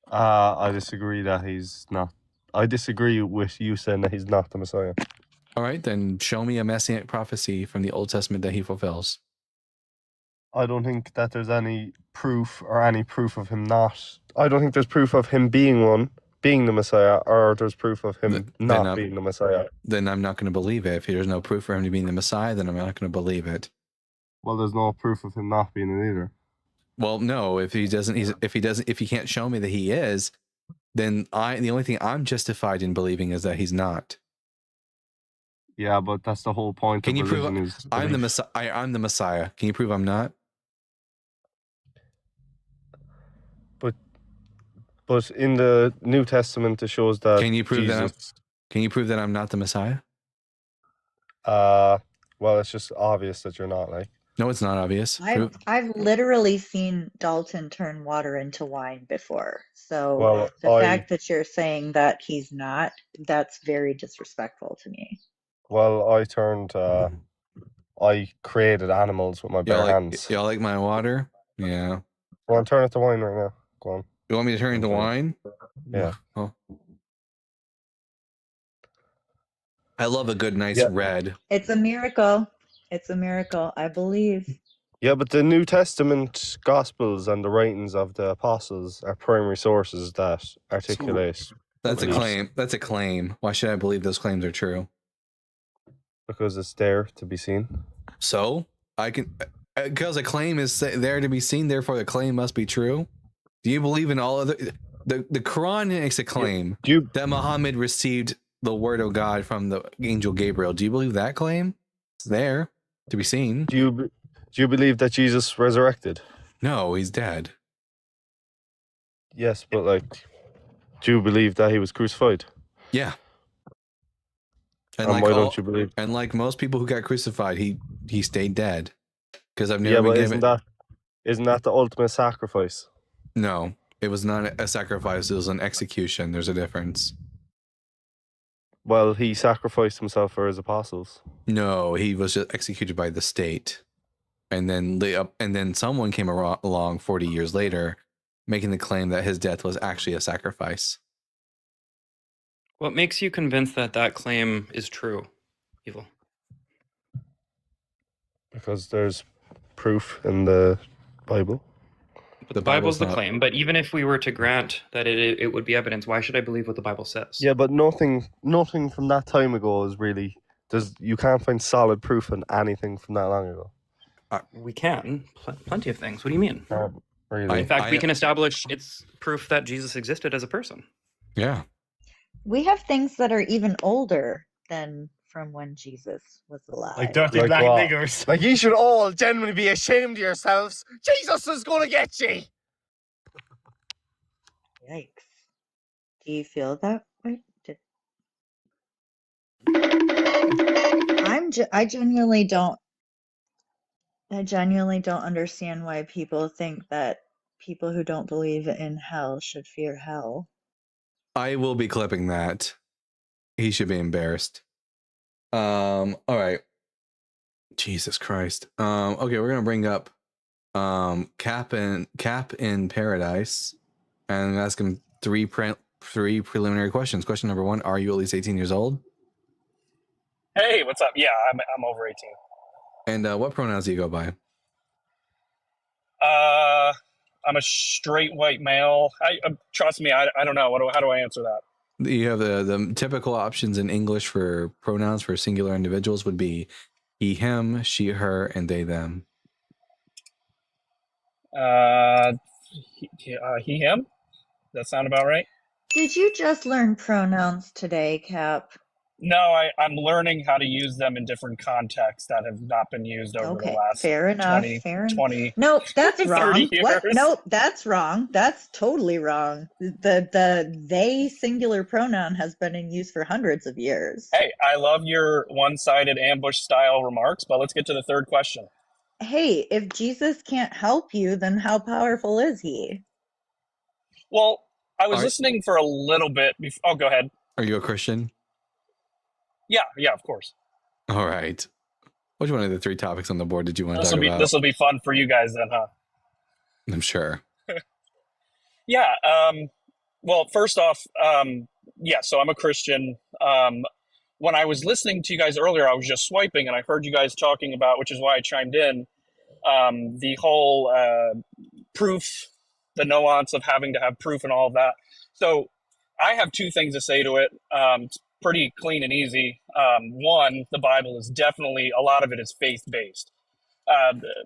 Speaker 18: I disagree that he's not. I disagree with you saying that he's not the Messiah.
Speaker 2: All right, then show me a Messianic prophecy from the Old Testament that he fulfills.
Speaker 18: I don't think that there's any proof of him not. I don't think there's proof of him being the Messiah, or there's proof of him not being the Messiah.
Speaker 2: Then I'm not going to believe it. If there's no proof for him to being the Messiah, then I'm not going to believe it.
Speaker 18: Well, there's no proof of him not being it either.
Speaker 2: Well, no. If he can't show me that he is, then the only thing I'm justified in believing is that he's not.
Speaker 18: Yeah, but that's the whole point.
Speaker 2: Can you prove I'm the Messiah? I'm the Messiah. Can you prove I'm not?
Speaker 18: But in the New Testament, it shows that
Speaker 2: Can you prove
Speaker 18: Jesus,
Speaker 2: that? Can you prove that I'm not the Messiah?
Speaker 18: well, it's just obvious that you're not. Like,
Speaker 2: no, it's not obvious.
Speaker 12: I've literally seen Dalton turn water into wine before. So
Speaker 18: well,
Speaker 12: the fact that you're saying that he's not, that's very disrespectful to me.
Speaker 18: Well, I created animals with my bare hands.
Speaker 2: Y'all like my water? Yeah.
Speaker 18: Go on, turn it to wine right now. Go on.
Speaker 2: You want me to turn it to wine?
Speaker 18: Yeah.
Speaker 2: Oh. I love a good, nice red.
Speaker 12: It's a miracle. It's a miracle. I believe.
Speaker 18: Yeah, but the New Testament Gospels and the writings of the apostles are primary sources that articulate.
Speaker 2: That's a claim. That's a claim. Why should I believe those claims are true?
Speaker 18: Because it's there to be seen.
Speaker 2: So I can, because a claim is there to be seen, therefore the claim must be true. Do you believe in all other? The Quran makes a claim that Muhammad received the word of God from the angel Gabriel. Do you believe that claim? It's there to be seen.
Speaker 18: Do you believe that Jesus resurrected?
Speaker 2: No, he's dead.
Speaker 18: Yes, but like, do you believe that he was crucified?
Speaker 2: Yeah.
Speaker 18: And why don't you believe?
Speaker 2: And like most people who got crucified, he stayed dead. Because I've never
Speaker 18: Yeah,
Speaker 2: been
Speaker 18: but
Speaker 2: given.
Speaker 18: isn't that the ultimate sacrifice?
Speaker 2: No, it was not a sacrifice. It was an execution. There's a difference.
Speaker 18: Well, he sacrificed himself for his apostles.
Speaker 2: No, he was just executed by the state, and then someone came along 40 years later, making the claim that his death was actually a sacrifice.
Speaker 14: What makes you convinced that that claim is true, Evil?
Speaker 18: Because there's proof in the Bible.
Speaker 14: But the Bible's the claim. But even if we were to grant that it would be evidence, why should I believe what the Bible says?
Speaker 18: Yeah, but nothing from that time ago is really. You can't find solid proof in anything from that long ago.
Speaker 14: We can. Plenty of things. What do you mean?
Speaker 18: Really?
Speaker 14: In fact, we can establish it's proof that Jesus existed as a person.
Speaker 2: Yeah.
Speaker 12: We have things that are even older than from when Jesus was alive.
Speaker 15: Like dirty black niggers.
Speaker 18: Like, you should all genuinely be ashamed of yourselves. Jesus is going to get you.
Speaker 12: Yikes. Do you feel that way? I genuinely don't understand why people think that people who don't believe in hell should fear hell.
Speaker 2: I will be clipping that. He should be embarrassed. All right. Jesus Christ. Okay, we're gonna bring up Cap in Paradise and ask him three preliminary questions. Question number 1: are you at least 18 years old?
Speaker 19: Hey, what's up? Yeah, I'm over 18.
Speaker 2: And what pronouns do you go by?
Speaker 19: I'm a straight white male. Trust me, I don't know. How do I answer that?
Speaker 2: You have the typical options in English for pronouns for singular individuals would be he, him, she, her, and they, them.
Speaker 19: He, him. Does that sound about right?
Speaker 12: Did you just learn pronouns today, Cap?
Speaker 19: No, I'm learning how to use them in different contexts that have not been used over the last
Speaker 12: fair enough.
Speaker 19: 20.
Speaker 12: Nope, that's wrong.
Speaker 19: years.
Speaker 12: What? Nope, that's wrong. That's totally wrong. The they singular pronoun has been in use for hundreds of years.
Speaker 19: Hey, I love your one-sided ambush style remarks, but let's get to the third question.
Speaker 12: Hey, if Jesus can't help you, then how powerful is he?
Speaker 19: Well, I was listening for a little bit before. Oh, go ahead.
Speaker 2: Are you a Christian?
Speaker 19: Yeah, of course.
Speaker 2: All right. Which one of the 3 topics on the board did you want to talk about?
Speaker 19: This will be fun for you guys then, huh?
Speaker 2: I'm sure.
Speaker 19: Yeah. Well, first off, so I'm a Christian. When I was listening to you guys earlier, I was just swiping and I heard you guys talking about, which is why I chimed in, the whole proof, the nuance of having to have proof and all of that. So I have 2 things to say to it. It's pretty clean and easy. One, the Bible is definitely, a lot of it is faith-based.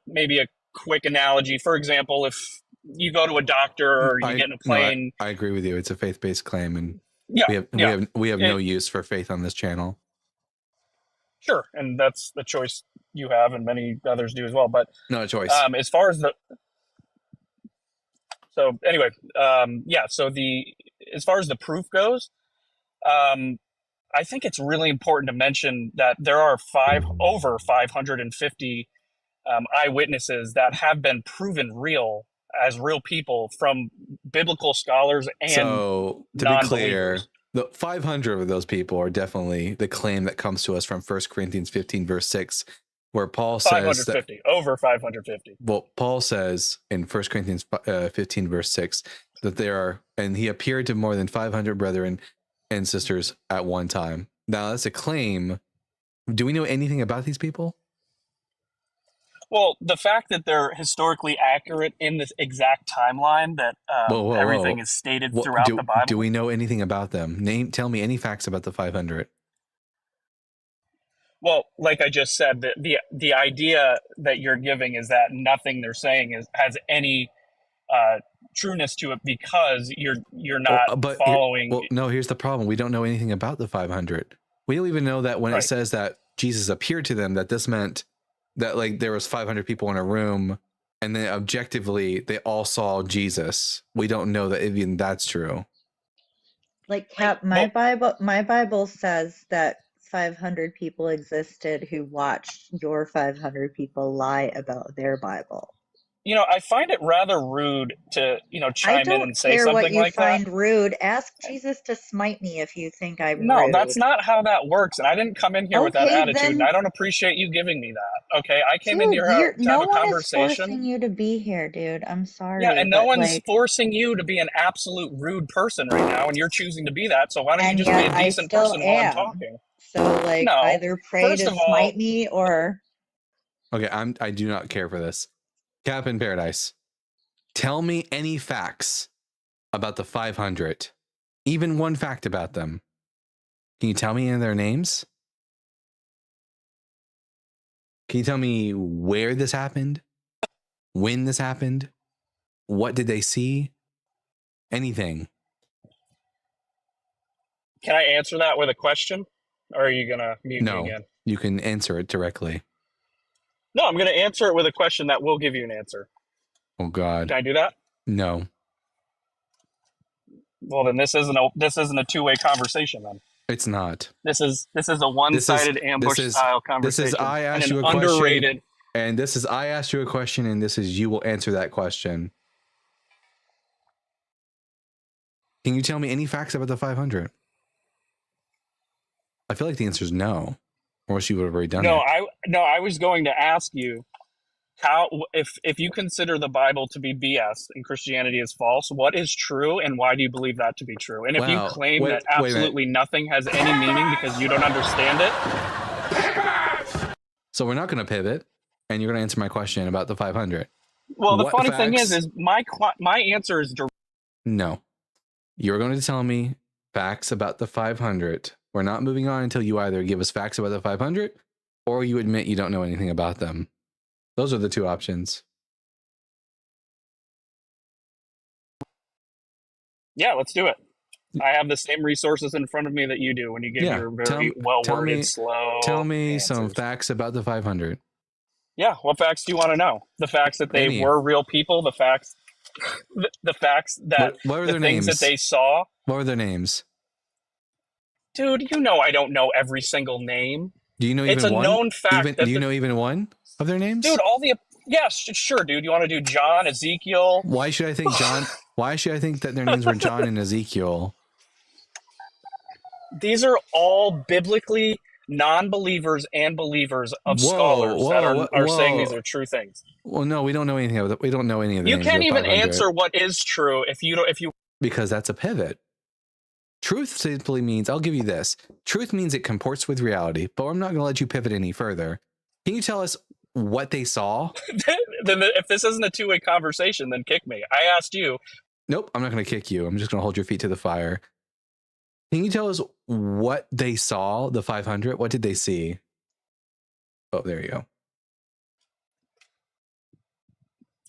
Speaker 19: Maybe a quick analogy. For example, if you go to a doctor or you get in a plane.
Speaker 2: No, I agree with you. It's a faith-based claim, and we have no use for faith on this channel.
Speaker 19: Sure, and that's the choice you have, and many others do as well. But
Speaker 2: not a choice.
Speaker 19: As far as So anyway, yeah. So as far as the proof goes, I think it's really important to mention that there are over 550 eyewitnesses that have been proven real as real people from biblical scholars and
Speaker 2: so to be clear,
Speaker 19: non-believers.
Speaker 2: the 500 of those people are definitely the claim that comes to us from 1 Corinthians 15 verse 6, where Paul says that,
Speaker 19: over 550.
Speaker 2: well, Paul says in 1 Corinthians 15 verse 6 that there are, and he appeared to more than 500 brethren and sisters at one time. Now that's a claim. Do we know anything about these people?
Speaker 19: Well, the fact that they're historically accurate in this exact timeline that everything is stated throughout the Bible.
Speaker 2: Do we know anything about them? Tell me any facts about the 500.
Speaker 19: Well, like I just said, the idea that you're giving is that nothing they're saying has any trueness to it because you're not following.
Speaker 2: No, here's the problem. We don't know anything about the 500. We don't even know that when it says that Jesus appeared to them, that this meant that like there was 500 people in a room and then objectively they all saw Jesus. We don't know that even that's true.
Speaker 12: Like Cap, my Bible says that 500 people existed who watched your 500 people lie about their Bible.
Speaker 19: You know, I find it rather rude to, chime in and say something like that. I don't care what you find
Speaker 12: rude. Ask Jesus to smite me if you think I'm rude.
Speaker 19: No, that's not how that works. And I didn't come in here with that attitude. And I don't appreciate you giving me that. Okay, I came in here to have a conversation.
Speaker 12: No one is forcing you to be here, dude. I'm sorry.
Speaker 19: Yeah, and no one's forcing you to be an absolute rude person right now, and you're choosing to be that. So why don't you just be a decent person while I'm talking?
Speaker 12: So either pray to smite me or.
Speaker 2: Okay, I do not care for this. Cap in Paradise, tell me any facts about the 500, even one fact about them. Can you tell me any of their names? Can you tell me where this happened? When this happened? What did they see? Anything.
Speaker 19: Can I answer that with a question? Or are you going to mute me again?
Speaker 2: You can answer it directly.
Speaker 19: No, I'm going to answer it with a question that will give you an answer.
Speaker 2: Oh, God.
Speaker 19: Can I do that?
Speaker 2: No.
Speaker 19: Well, then this isn't a two-way conversation then.
Speaker 2: It's not.
Speaker 19: This is a one-sided ambush style conversation.
Speaker 2: This is I asked you a question. And this is I asked you a question, and this is you will answer that question. Can you tell me any facts about the 500? I feel like the answer is no. Or else you would have already done it.
Speaker 19: I was going to ask you how, if you consider the Bible to be BS and Christianity is false, what is true and why do you believe that to be true? And if you claim that absolutely nothing has any meaning because you don't understand it.
Speaker 2: So we're not going to pivot, and you're going to answer my question about the 500.
Speaker 19: Well, the funny thing is my answer is direct.
Speaker 2: No. You're going to tell me facts about the 500. We're not moving on until you either give us facts about the 500 or you admit you don't know anything about them. Those are the two options.
Speaker 19: Yeah, let's do it. I have the same resources in front of me that you do when you give your very well-worded, slow
Speaker 2: Tell me
Speaker 19: answers.
Speaker 2: some facts about the 500.
Speaker 19: Yeah, what facts do you want to know? The facts that they were real people, the facts that
Speaker 2: what were their
Speaker 19: things
Speaker 2: names?
Speaker 19: that they saw.
Speaker 2: What were their names?
Speaker 19: Dude, you know I don't know every single name.
Speaker 2: Do you know even one?
Speaker 19: It's a known fact.
Speaker 2: Do you know even one of their names?
Speaker 19: Dude, sure, dude. You want to do John, Ezekiel?
Speaker 2: Why should I think John? Why should I think that their names were John and Ezekiel?
Speaker 19: These are all biblically non-believers and believers of scholars that are saying these are true things.
Speaker 2: Well, no, we don't know anything about that. We don't know any of the
Speaker 19: You
Speaker 2: names
Speaker 19: can't
Speaker 2: of
Speaker 19: even
Speaker 2: 500.
Speaker 19: answer what is true if you
Speaker 2: because that's a pivot. Truth simply means, I'll give you this. Truth means it comports with reality, but I'm not going to let you pivot any further. Can you tell us what they saw?
Speaker 19: Then if this isn't a two-way conversation, then kick me. I asked you.
Speaker 2: Nope, I'm not going to kick you. I'm just going to hold your feet to the fire. Can you tell us what they saw, the 500? What did they see? Oh, there you go.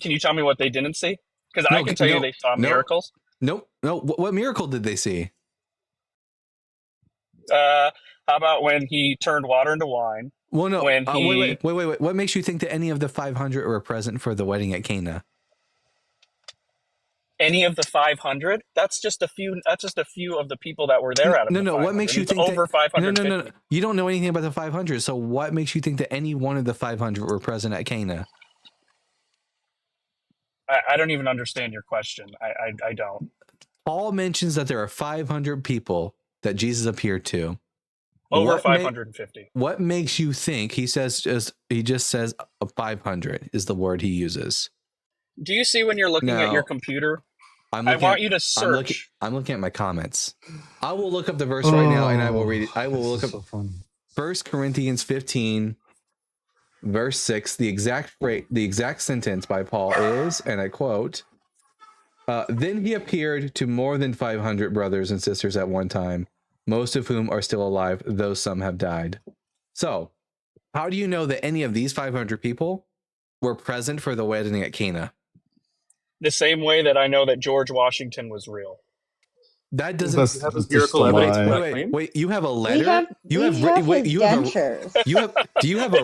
Speaker 19: Can you tell me what they didn't see? Because I can tell you they saw miracles.
Speaker 2: Nope. What miracle did they see?
Speaker 19: How about when he turned water into wine?
Speaker 2: Well, no.
Speaker 19: When he...
Speaker 2: Wait. What makes you think that any of the 500 were present for the wedding at Cana?
Speaker 19: Any of the 500? That's just a few. That's just a few of the people that were there out of
Speaker 2: No. What makes you think
Speaker 19: over 550?
Speaker 2: No. You don't know anything about the 500. So what makes you think that any one of the 500 were present at Cana?
Speaker 19: I don't even understand your question. I don't.
Speaker 2: Paul mentions that there are 500 people that Jesus appeared to.
Speaker 19: Over 550.
Speaker 2: What makes you think he just says 500 is the word he uses?
Speaker 19: Do you see when you're looking at your computer? I want you to search.
Speaker 2: I'm looking at my comments. I will look up the verse right now and I will read it. I will look up 1 Corinthians 15, verse 6. The exact sentence by Paul is, and I quote, then he appeared to more than 500 brothers and sisters at one time, most of whom are still alive, though some have died. So, how do you know that any of these 500 people were present for the wedding at Cana?
Speaker 19: The same way that I know that George Washington was real.
Speaker 2: That doesn't.
Speaker 11: That's empirical evidence.
Speaker 2: Wait. You have a letter.
Speaker 12: Do you have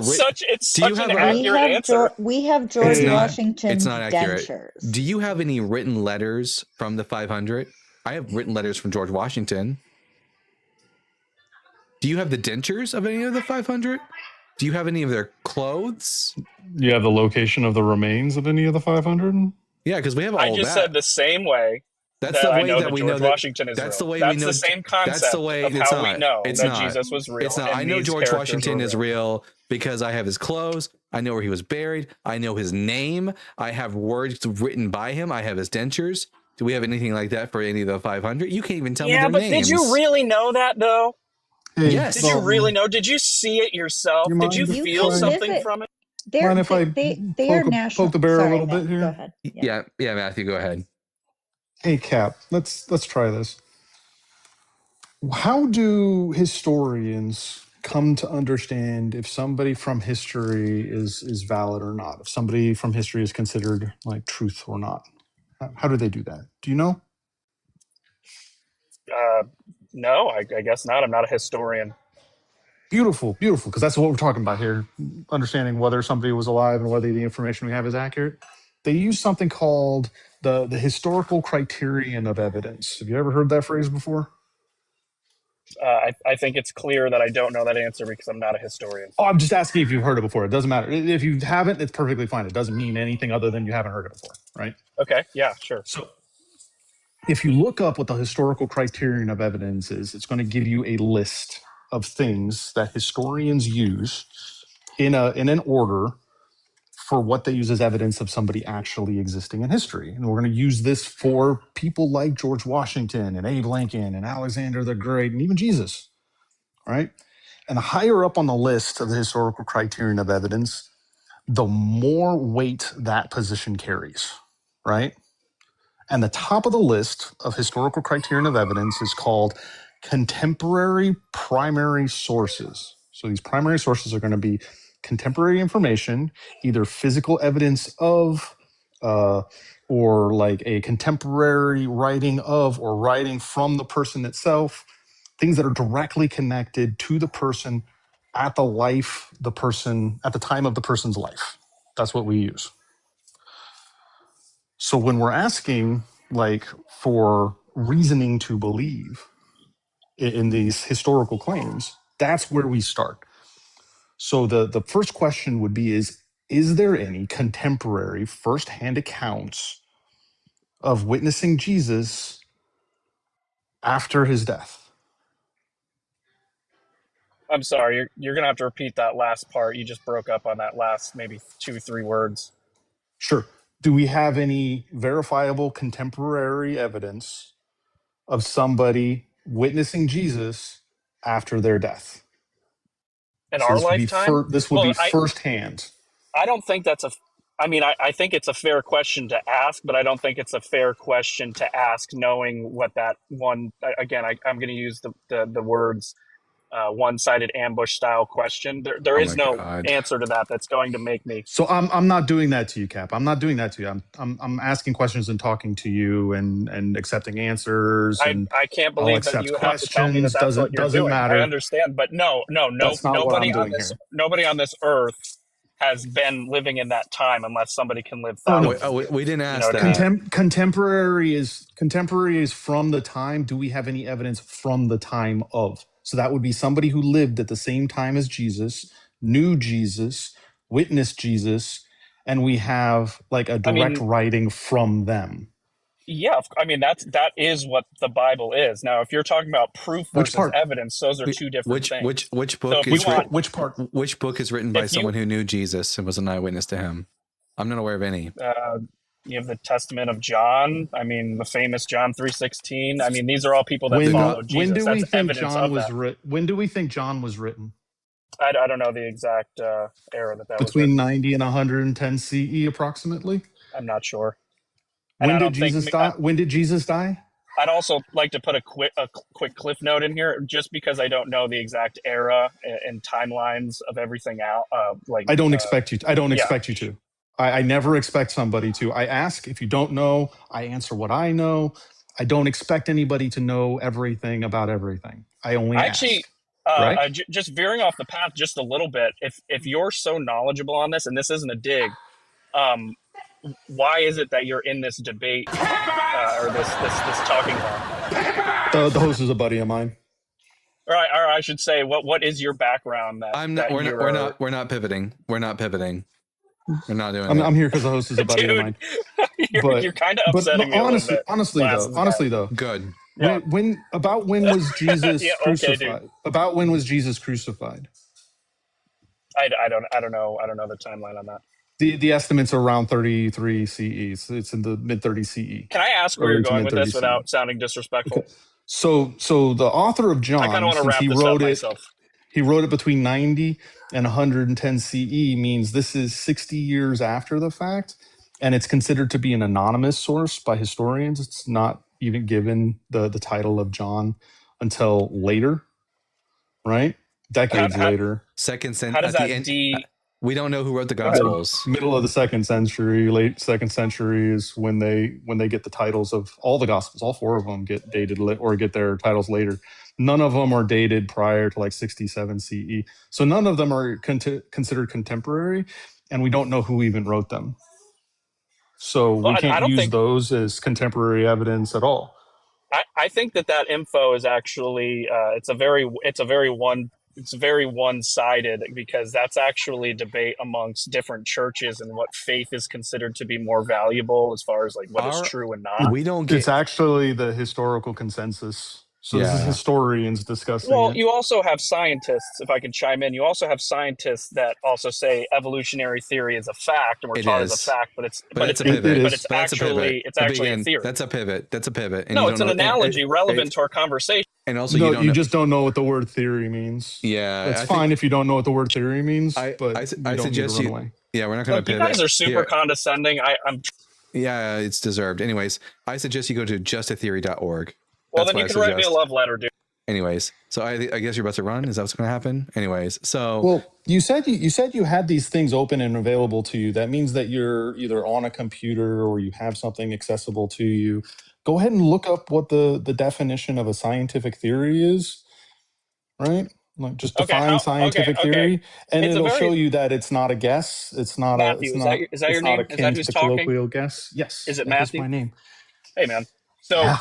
Speaker 19: such an accurate answer.
Speaker 12: We have George Washington's
Speaker 2: It's not accurate.
Speaker 12: dentures.
Speaker 2: Do you have any written letters from the 500? I have written letters from George Washington. Do you have the dentures of any of the 500? Do you have any of their clothes?
Speaker 11: You have the location of the remains of any of the 500?
Speaker 2: Yeah, because we have all that.
Speaker 19: I just said the same way.
Speaker 2: That's the way that we know
Speaker 19: George Washington is real.
Speaker 2: That's the way
Speaker 19: that's
Speaker 2: we know.
Speaker 19: the same concept.
Speaker 2: That's the way.
Speaker 19: Of
Speaker 2: it's
Speaker 19: how
Speaker 2: not.
Speaker 19: we know
Speaker 2: it's
Speaker 19: that
Speaker 2: not.
Speaker 19: Jesus was real.
Speaker 2: It's not. I know George Washington is real because I have his clothes. I know where he was buried. I know his name. I have words written by him. I have his dentures. Do we have anything like that for any of the 500? You can't even tell me their names.
Speaker 19: Yeah, but did you really know that though?
Speaker 2: Yes.
Speaker 19: Did you really know? Did you see it yourself? Did you feel something from it?
Speaker 11: Mind if I poke the bear a little bit here?
Speaker 12: Go ahead.
Speaker 2: Yeah, Matthew, go ahead.
Speaker 11: Hey, Cap, let's try this. How do historians come to understand if somebody from history is valid or not? If somebody from history is considered like truth or not? How do they do that? Do you know?
Speaker 19: No, I guess not. I'm not a historian.
Speaker 11: Beautiful, because that's what we're talking about here. Understanding whether somebody was alive and whether the information we have is accurate. They use something called the historical criterion of evidence. Have you ever heard that phrase before?
Speaker 19: I think it's clear that I don't know that answer because I'm not a historian.
Speaker 11: Oh, I'm just asking if you've heard it before. It doesn't matter. If you haven't, it's perfectly fine. It doesn't mean anything other than you haven't heard it before, right?
Speaker 19: Okay, yeah, sure.
Speaker 11: So if you look up what the historical criterion of evidence is, it's going to give you a list of things that historians use in an order for what they use as evidence of somebody actually existing in history. And we're going to use this for people like George Washington and Abe Lincoln and Alexander the Great and even Jesus, right? And the higher up on the list of the historical criterion of evidence, the more weight that position carries, right? And the top of the list of historical criterion of evidence is called contemporary primary sources. So these primary sources are going to be contemporary information, either physical evidence of, or like a contemporary writing of or writing from the person itself, things that are directly connected to the person at the time of the person's life. That's what we use. So when we're asking like for reasoning to believe in these historical claims, that's where we start. So the first question would be is there any contemporary firsthand accounts of witnessing Jesus after his death?
Speaker 19: I'm sorry, you're going to have to repeat that last part. You just broke up on that last maybe 2-3 words.
Speaker 11: Sure. Do we have any verifiable contemporary evidence of somebody witnessing Jesus after their death?
Speaker 19: In our lifetime?
Speaker 11: This would be firsthand.
Speaker 19: I don't think that's I think it's a fair question to ask, but I don't think it's a fair question to ask knowing what that one, again, I'm going to use the words one-sided ambush style question. There is no answer to that that's going to make me.
Speaker 11: So I'm not doing that to you, Cap. I'm not doing that to you. I'm asking questions and talking to you and accepting answers. And
Speaker 19: I can't believe that you have to tell me that that's what you're doing.
Speaker 11: Matter.
Speaker 19: I understand, but no. Nobody on this earth has been living in that time, unless somebody can live thousands of years.
Speaker 2: We didn't ask that.
Speaker 11: Contemporary is from the time. Do we have any evidence from the time of? So that would be somebody who lived at the same time as Jesus, knew Jesus, witnessed Jesus, and we have like a direct writing from them.
Speaker 19: Yeah, I mean that is what the Bible is. Now, if you're talking about proof versus evidence, those are two different things.
Speaker 2: Which book which book is written by someone who knew Jesus and was an eyewitness to him? I'm not aware of any.
Speaker 19: You have the Testament of John. I mean, the famous John 3:16. I mean, these are all people that followed Jesus.
Speaker 11: When do we
Speaker 19: That's
Speaker 11: think
Speaker 19: evidence
Speaker 11: John
Speaker 19: of
Speaker 11: was
Speaker 19: that.
Speaker 11: written? When do we think John was written?
Speaker 19: I don't know the exact era that was
Speaker 11: Between
Speaker 19: written.
Speaker 11: 90 and 110 CE, approximately.
Speaker 19: I'm not sure.
Speaker 11: When did Jesus die? When did Jesus die?
Speaker 19: I'd also like to put a quick cliff note in here, just because I don't know the exact era and timelines of everything out.
Speaker 11: I don't expect you. I don't expect you to. I never expect somebody to. I ask if you don't know. I answer what I know. I don't expect anybody to know everything about everything. I only
Speaker 19: actually.
Speaker 11: Right?
Speaker 19: Just veering off the path just a little bit. If you're so knowledgeable on this, and this isn't a dig, why is it that you're in this debate or this talking about?
Speaker 11: The host is a buddy of mine.
Speaker 19: Or I should say, what is your background?
Speaker 2: We're not pivoting. We're not pivoting. We're not doing it.
Speaker 11: I'm here because the host is a buddy of mine.
Speaker 19: You're kind of upsetting me a little bit.
Speaker 11: Honestly though.
Speaker 2: Good.
Speaker 19: Yeah.
Speaker 11: When was Jesus
Speaker 19: yeah,
Speaker 11: crucified?
Speaker 19: Okay,
Speaker 11: about when was Jesus crucified?
Speaker 19: I don't know the timeline on that.
Speaker 11: The estimates are around 33 CE. It's in the mid 30 CE.
Speaker 19: Can I ask where you're going with this without sounding disrespectful?
Speaker 11: Okay. So the author of John,
Speaker 19: I kind of want to wrap this up myself.
Speaker 11: He wrote it between 90 and 110 CE, means this is 60 years after the fact, and it's considered to be an anonymous source by historians. It's not even given the title of John until later, right? Decades later.
Speaker 2: Second century.
Speaker 19: How does that
Speaker 2: we don't know who wrote the Gospels.
Speaker 11: Middle of the second century, late second century is when they get the titles of all the Gospels. All four of them get dated or get their titles later. None of them are dated prior to like 67 CE. So none of them are considered contemporary, and we don't know who even wrote them. So we can't use those as contemporary evidence at all.
Speaker 19: I think that info is actually it's very one-sided, because that's actually debate amongst different churches and what faith is considered to be more valuable as far as like what is true and not.
Speaker 11: It's actually the historical consensus. So this is historians discussing
Speaker 19: Well,
Speaker 11: it.
Speaker 19: you also have scientists, if I can chime in, you also have scientists that also say evolutionary theory is a fact, and we're taught as a fact, but it's actually a theory.
Speaker 2: That's a pivot.
Speaker 19: And no, it's an analogy relevant to our conversation.
Speaker 2: And also,
Speaker 11: you just don't know what the word theory means.
Speaker 2: Yeah,
Speaker 11: it's fine if you don't know what the word theory means. But
Speaker 2: I suggest you.
Speaker 11: Away.
Speaker 2: Yeah, we're not going to pivot.
Speaker 19: You guys are super condescending. I'm.
Speaker 2: Yeah, it's deserved. Anyways, I suggest you go to justatheory.org.
Speaker 19: Well, then you can write me a love letter, dude.
Speaker 2: Anyways, so I guess you're about to run. Is that what's going to happen? Anyways, so
Speaker 11: well, you said you had these things open and available to you. That means that you're either on a computer or you have something accessible to you. Go ahead and look up what the definition of a scientific theory is. Right? Like just define scientific theory, and it'll show you that it's not a guess. It's not
Speaker 19: Matthew, is that your name? Is that who's talking?
Speaker 11: Colloquial guess. Yes.
Speaker 19: Is it Matthew?
Speaker 11: That's my name.
Speaker 19: Hey, man. So.
Speaker 11: Yeah.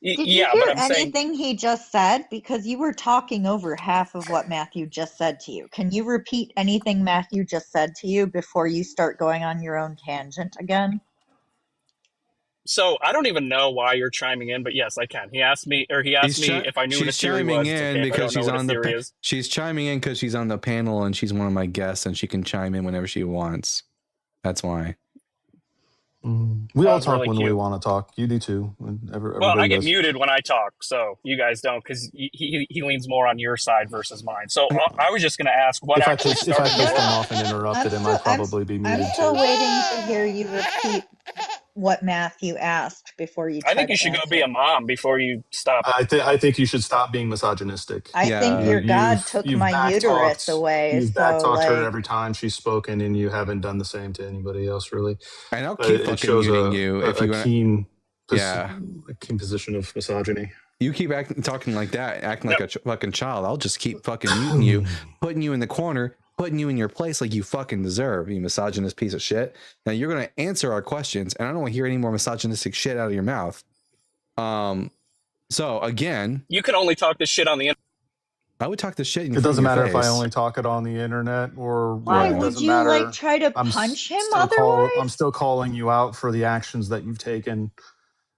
Speaker 12: Did you hear anything he just said? Because you were talking over half of what Matthew just said to you. Can you repeat anything Matthew just said to you before you start going on your own tangent again?
Speaker 19: So I don't even know why you're chiming in, but yes, I can. He asked me if I knew what a theory was.
Speaker 2: She's chiming in because she's on the panel and she's one of my guests, and she can chime in whenever she wants. That's why.
Speaker 11: We all talk when we want to talk. You do too.
Speaker 19: Well, I get muted when I talk, so you guys don't, because he leans more on your side versus mine. So I was just going to ask what actually started.
Speaker 11: If I pissed him off and interrupted him, I'd probably be muted too.
Speaker 12: I'm still waiting to hear you repeat what Matthew asked before you.
Speaker 19: I think you should go be a mom before you stop.
Speaker 11: I think you should stop being misogynistic.
Speaker 12: I think your God took my uterus away.
Speaker 11: You've backtalked her every time she's spoken, and you haven't done the same to anybody else, really.
Speaker 2: And I'll keep fucking muting you if you
Speaker 11: keen position of misogyny.
Speaker 2: You keep talking like that, acting like a fucking child. I'll just keep fucking muting you, putting you in the corner, putting you in your place like you fucking deserve, you misogynist piece of shit. Now you're going to answer our questions, and I don't want to hear any more misogynistic shit out of your mouth. So again,
Speaker 19: you can only talk this shit on the internet.
Speaker 2: I would talk this shit in
Speaker 11: It doesn't matter if I
Speaker 2: face.
Speaker 11: only talk it on the internet or
Speaker 12: Why
Speaker 11: what. It
Speaker 12: would
Speaker 11: doesn't
Speaker 12: you
Speaker 11: matter.
Speaker 12: like try to punch him
Speaker 11: I'm
Speaker 12: otherwise?
Speaker 11: still calling you out for the actions that you've taken.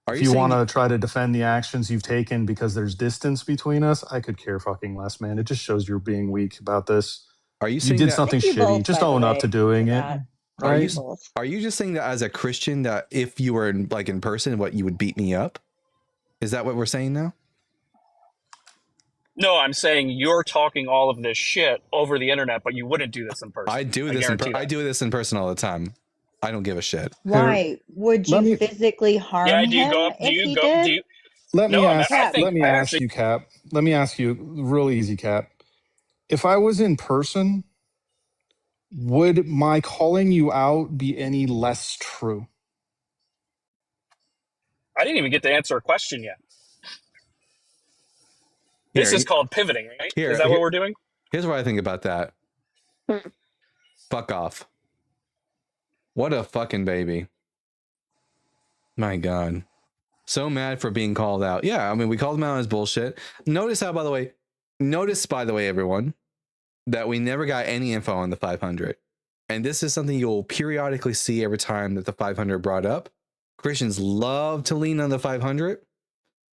Speaker 2: Are
Speaker 11: If
Speaker 2: you
Speaker 11: you
Speaker 2: saying
Speaker 11: want to try to defend the actions you've taken because there's distance between us, I could care fucking less, man. It just shows you're being weak about this.
Speaker 2: Are you
Speaker 11: You
Speaker 2: saying
Speaker 11: did
Speaker 2: that?
Speaker 11: something
Speaker 12: Thank you
Speaker 11: shitty.
Speaker 12: both,
Speaker 11: Just
Speaker 12: by the
Speaker 11: own up
Speaker 12: way,
Speaker 11: to doing
Speaker 12: for
Speaker 11: it,
Speaker 12: that.
Speaker 11: right?
Speaker 2: Are you just saying that as a Christian, that if you were in person, what, you would beat me up? Is that what we're saying now?
Speaker 19: No, I'm saying you're talking all of this shit over the internet, but you wouldn't do this in person.
Speaker 2: I do this. I do this in person all the time. I don't give a shit.
Speaker 12: Why would
Speaker 11: Let
Speaker 12: you
Speaker 11: me-
Speaker 12: physically harm
Speaker 19: Yeah, do you
Speaker 12: him
Speaker 19: go up? Do
Speaker 12: if
Speaker 19: you
Speaker 12: he
Speaker 19: go? Do
Speaker 12: did?
Speaker 19: you?
Speaker 11: Let me
Speaker 19: No,
Speaker 11: ask.
Speaker 19: I think
Speaker 11: Let me
Speaker 19: I
Speaker 11: ask
Speaker 19: actually.
Speaker 11: you, Cap. Let me ask you, real easy, Cap. If I was in person, would my calling you out be any less true?
Speaker 19: I didn't even get to answer a question yet. This is called pivoting, right? Is that what we're doing?
Speaker 2: Here's what I think about that. Fuck off. What a fucking baby. My God. So mad for being called out. Yeah, I mean, we called him out as bullshit. Notice, by the way, everyone, that we never got any info on the 500. And this is something you'll periodically see every time that the 500 brought up. Christians love to lean on the 500,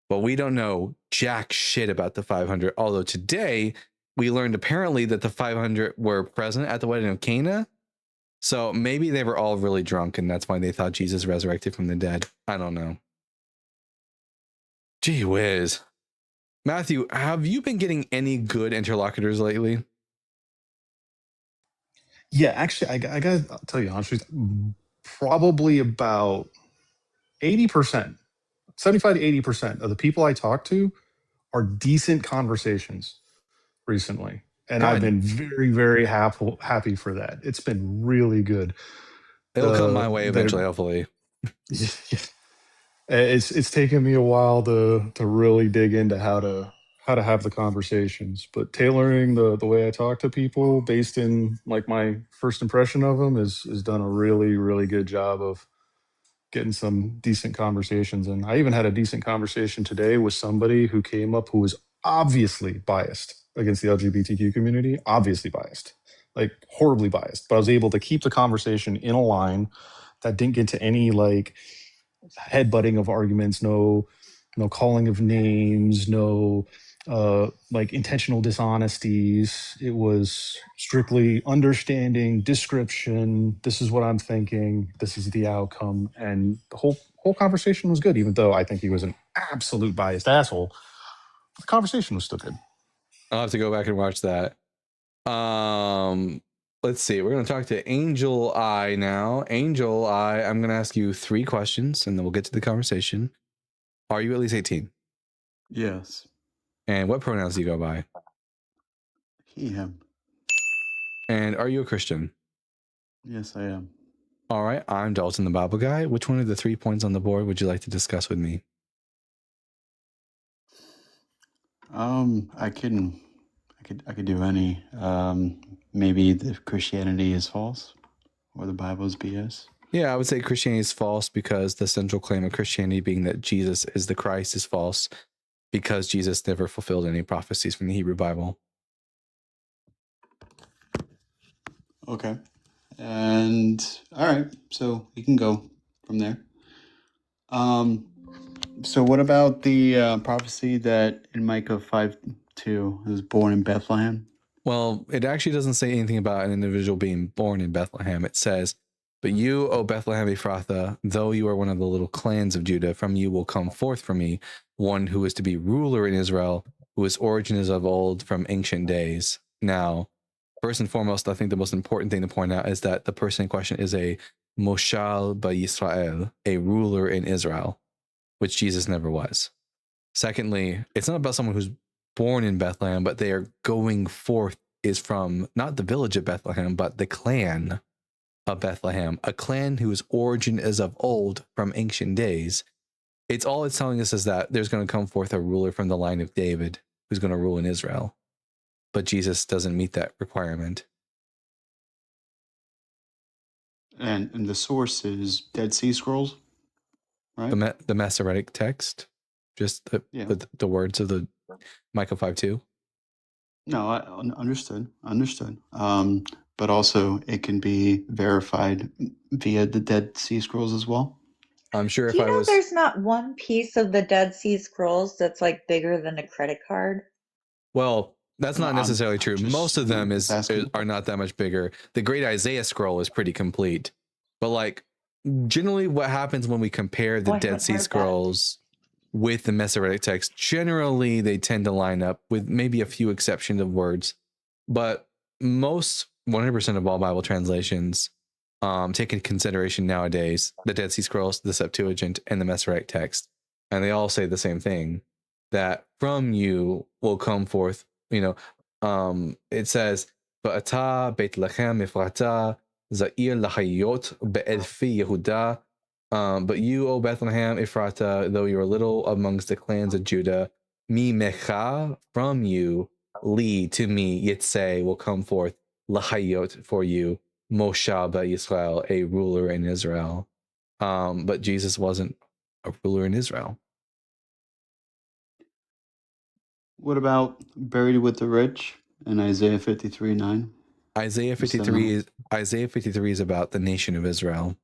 Speaker 2: but we don't know jack shit about the 500. Although today we learned apparently that the 500 were present at the wedding of Cana. So maybe they were all really drunk and that's why they thought Jesus resurrected from the dead. I don't know. Gee whiz. Matthew, have you been getting any good interlocutors lately?
Speaker 11: Yeah, actually, I gotta tell you honestly, probably about 80%, 75 to 80% of the people I talk to are decent conversations recently. And I've been very, very happy for that. It's been really good.
Speaker 2: It'll come my way eventually, hopefully.
Speaker 11: It's taken me a while to really dig into how to have the conversations, but tailoring the way I talk to people based in like my first impression of them is done a really, really good job of getting some decent conversations. And I even had a decent conversation today with somebody who came up who was obviously biased against the LGBTQ community, obviously biased, like horribly biased. But I was able to keep the conversation in a line that didn't get to any like headbutting of arguments, no calling of names, no like intentional dishonesties. It was strictly understanding, description. This is what I'm thinking. This is the outcome, and the whole conversation was good. Even though I think he was an absolute biased asshole, the conversation was still good.
Speaker 2: I'll have to go back and watch that. Let's see. We're going to talk to Angel Eye now. Angel Eye, I'm going to ask you 3 questions, and then we'll get to the conversation. Are you at least 18?
Speaker 20: Yes.
Speaker 2: And what pronouns do you go by?
Speaker 20: He, him.
Speaker 2: And are you a Christian?
Speaker 20: Yes, I am.
Speaker 2: All right. I'm Dalton, the Bible guy. Which one of the 3 points on the board would you like to discuss with me?
Speaker 20: I could do any. Maybe the Christianity is false, or the Bible is BS.
Speaker 2: Yeah, I would say Christianity is false because the central claim of Christianity being that Jesus is the Christ is false because Jesus never fulfilled any prophecies from the Hebrew Bible.
Speaker 20: Okay. And all right, so we can go from there. So what about the prophecy that in Micah 5:2 was born in Bethlehem?
Speaker 2: Well, it actually doesn't say anything about an individual being born in Bethlehem. It says, "But you, O Bethlehem Ephrathah, though you are one of the little clans of Judah, from you will come forth from me one who is to be ruler in Israel, whose origin is of old, from ancient days." Now, first and foremost, I think the most important thing to point out is that the person in question is a Moshal B'Yisrael, a ruler in Israel, which Jesus never was. Secondly, it's not about someone who's born in Bethlehem, but they are going forth is from not the village of Bethlehem, but the clan of Bethlehem, a clan whose origin is of old, from ancient days. It's telling us is that there's going to come forth a ruler from the line of David who's going to rule in Israel. But Jesus doesn't meet that requirement.
Speaker 20: And the source is Dead Sea Scrolls, right?
Speaker 2: The Masoretic text, just the words of the Micah 5:2.
Speaker 20: No, I understood. But also it can be verified via the Dead Sea Scrolls as well.
Speaker 2: I'm sure
Speaker 12: Do you know there's not one piece of the Dead Sea Scrolls that's like bigger than a credit card?
Speaker 2: Well, that's not necessarily true. Most of them are not that much bigger. The Great Isaiah Scroll is pretty complete, but like generally, what happens when we compare the Dead Sea Scrolls with the Masoretic text? Generally, they tend to line up, with maybe a few exceptions of words, but most 100% of all Bible translations take into consideration nowadays the Dead Sea Scrolls, the Septuagint, and the Masoretic text, and they all say the same thing, that from you will come forth, it says, Ba'ata Bethlehem Ephrata Za'ir Lahayot Be'elfi Yehuda. But you, O Bethlehem Ephrata, though you are little amongst the clans of Judah, Mi Mecha, from you, Li, to me, Yitzay, will come forth, Lahayot, for you, Moshe Israel, a ruler in Israel. But Jesus wasn't a ruler in Israel.
Speaker 20: What about buried with the rich in Isaiah 53:9?
Speaker 2: Isaiah 53 is about the nation of Israel.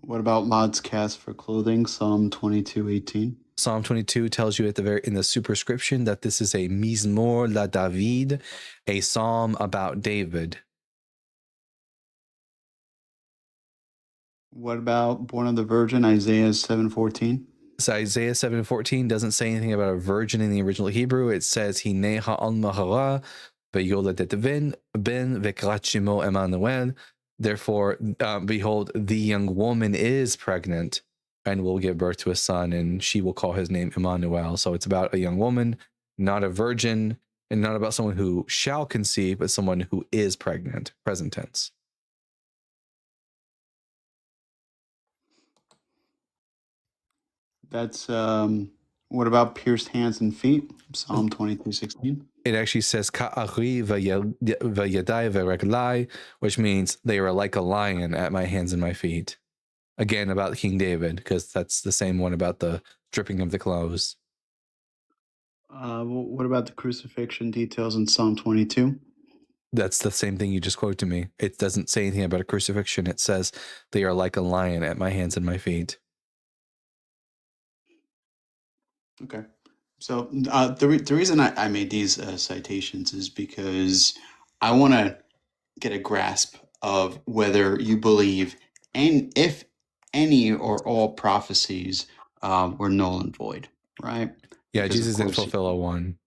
Speaker 20: What about lots cast for clothing? Psalm 22:18.
Speaker 2: Psalm 22 tells you in the superscription that this is a Mizmor la David, a psalm about David.
Speaker 20: What about born of the virgin? Isaiah 7:14.
Speaker 2: So Isaiah 7:14 doesn't say anything about a virgin in the original Hebrew. It says Hinei ha'alma hara ve'yoledet ben ve'krat shemo Emmanuel. Therefore, behold, the young woman is pregnant and will give birth to a son, and she will call his name Emmanuel. So it's about a young woman, not a virgin, and not about someone who shall conceive, but someone who is pregnant, present tense.
Speaker 20: That's what about pierced hands and feet? Psalm 22:16.
Speaker 2: It actually says Ka'ari v'yadai v'reglai, which means they are like a lion at my hands and my feet. Again, about King David, because that's the same one about the dripping of the clothes.
Speaker 20: What about the crucifixion details in Psalm 22?
Speaker 2: That's the same thing you just quoted to me. It doesn't say anything about a crucifixion. It says they are like a lion at my hands and my feet.
Speaker 20: Okay. So the reason I made these citations is because I want to get a grasp of whether you believe, and if any or all prophecies were null and void, right?
Speaker 2: Yeah,
Speaker 20: Because
Speaker 2: Jesus didn't fulfill one.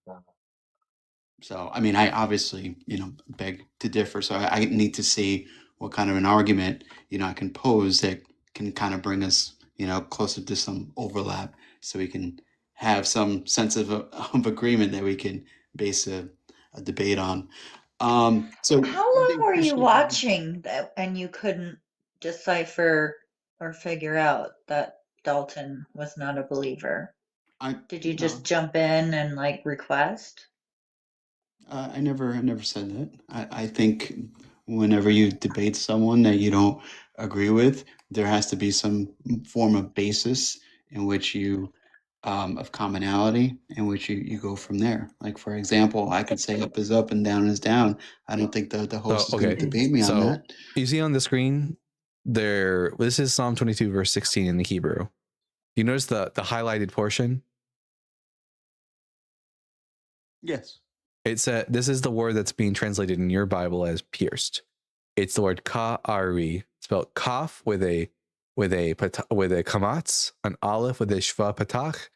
Speaker 20: So, I mean, I obviously, beg to differ. So I need to see what kind of an argument, I can pose that can kind of bring us, closer to some overlap, so we can have some sense of agreement that we can base a debate on. So
Speaker 12: how long were you watching that and you couldn't decipher or figure out that Dalton was not a believer? Did you just jump in and like request?
Speaker 20: I never said that. I think whenever you debate someone that you don't agree with, there has to be some form of basis in which you of commonality in which you go from there. Like, for example, I could say up is up and down is down. I don't think the host is going to debate me on that.
Speaker 2: You see on the screen there, this is Psalm 22 verse 16 in the Hebrew. You notice the highlighted portion?
Speaker 20: Yes.
Speaker 2: It said this is the word that's being translated in your Bible as pierced. It's the word ka'ari, spelled kaf with a kamatz, an aleph with a shva patach,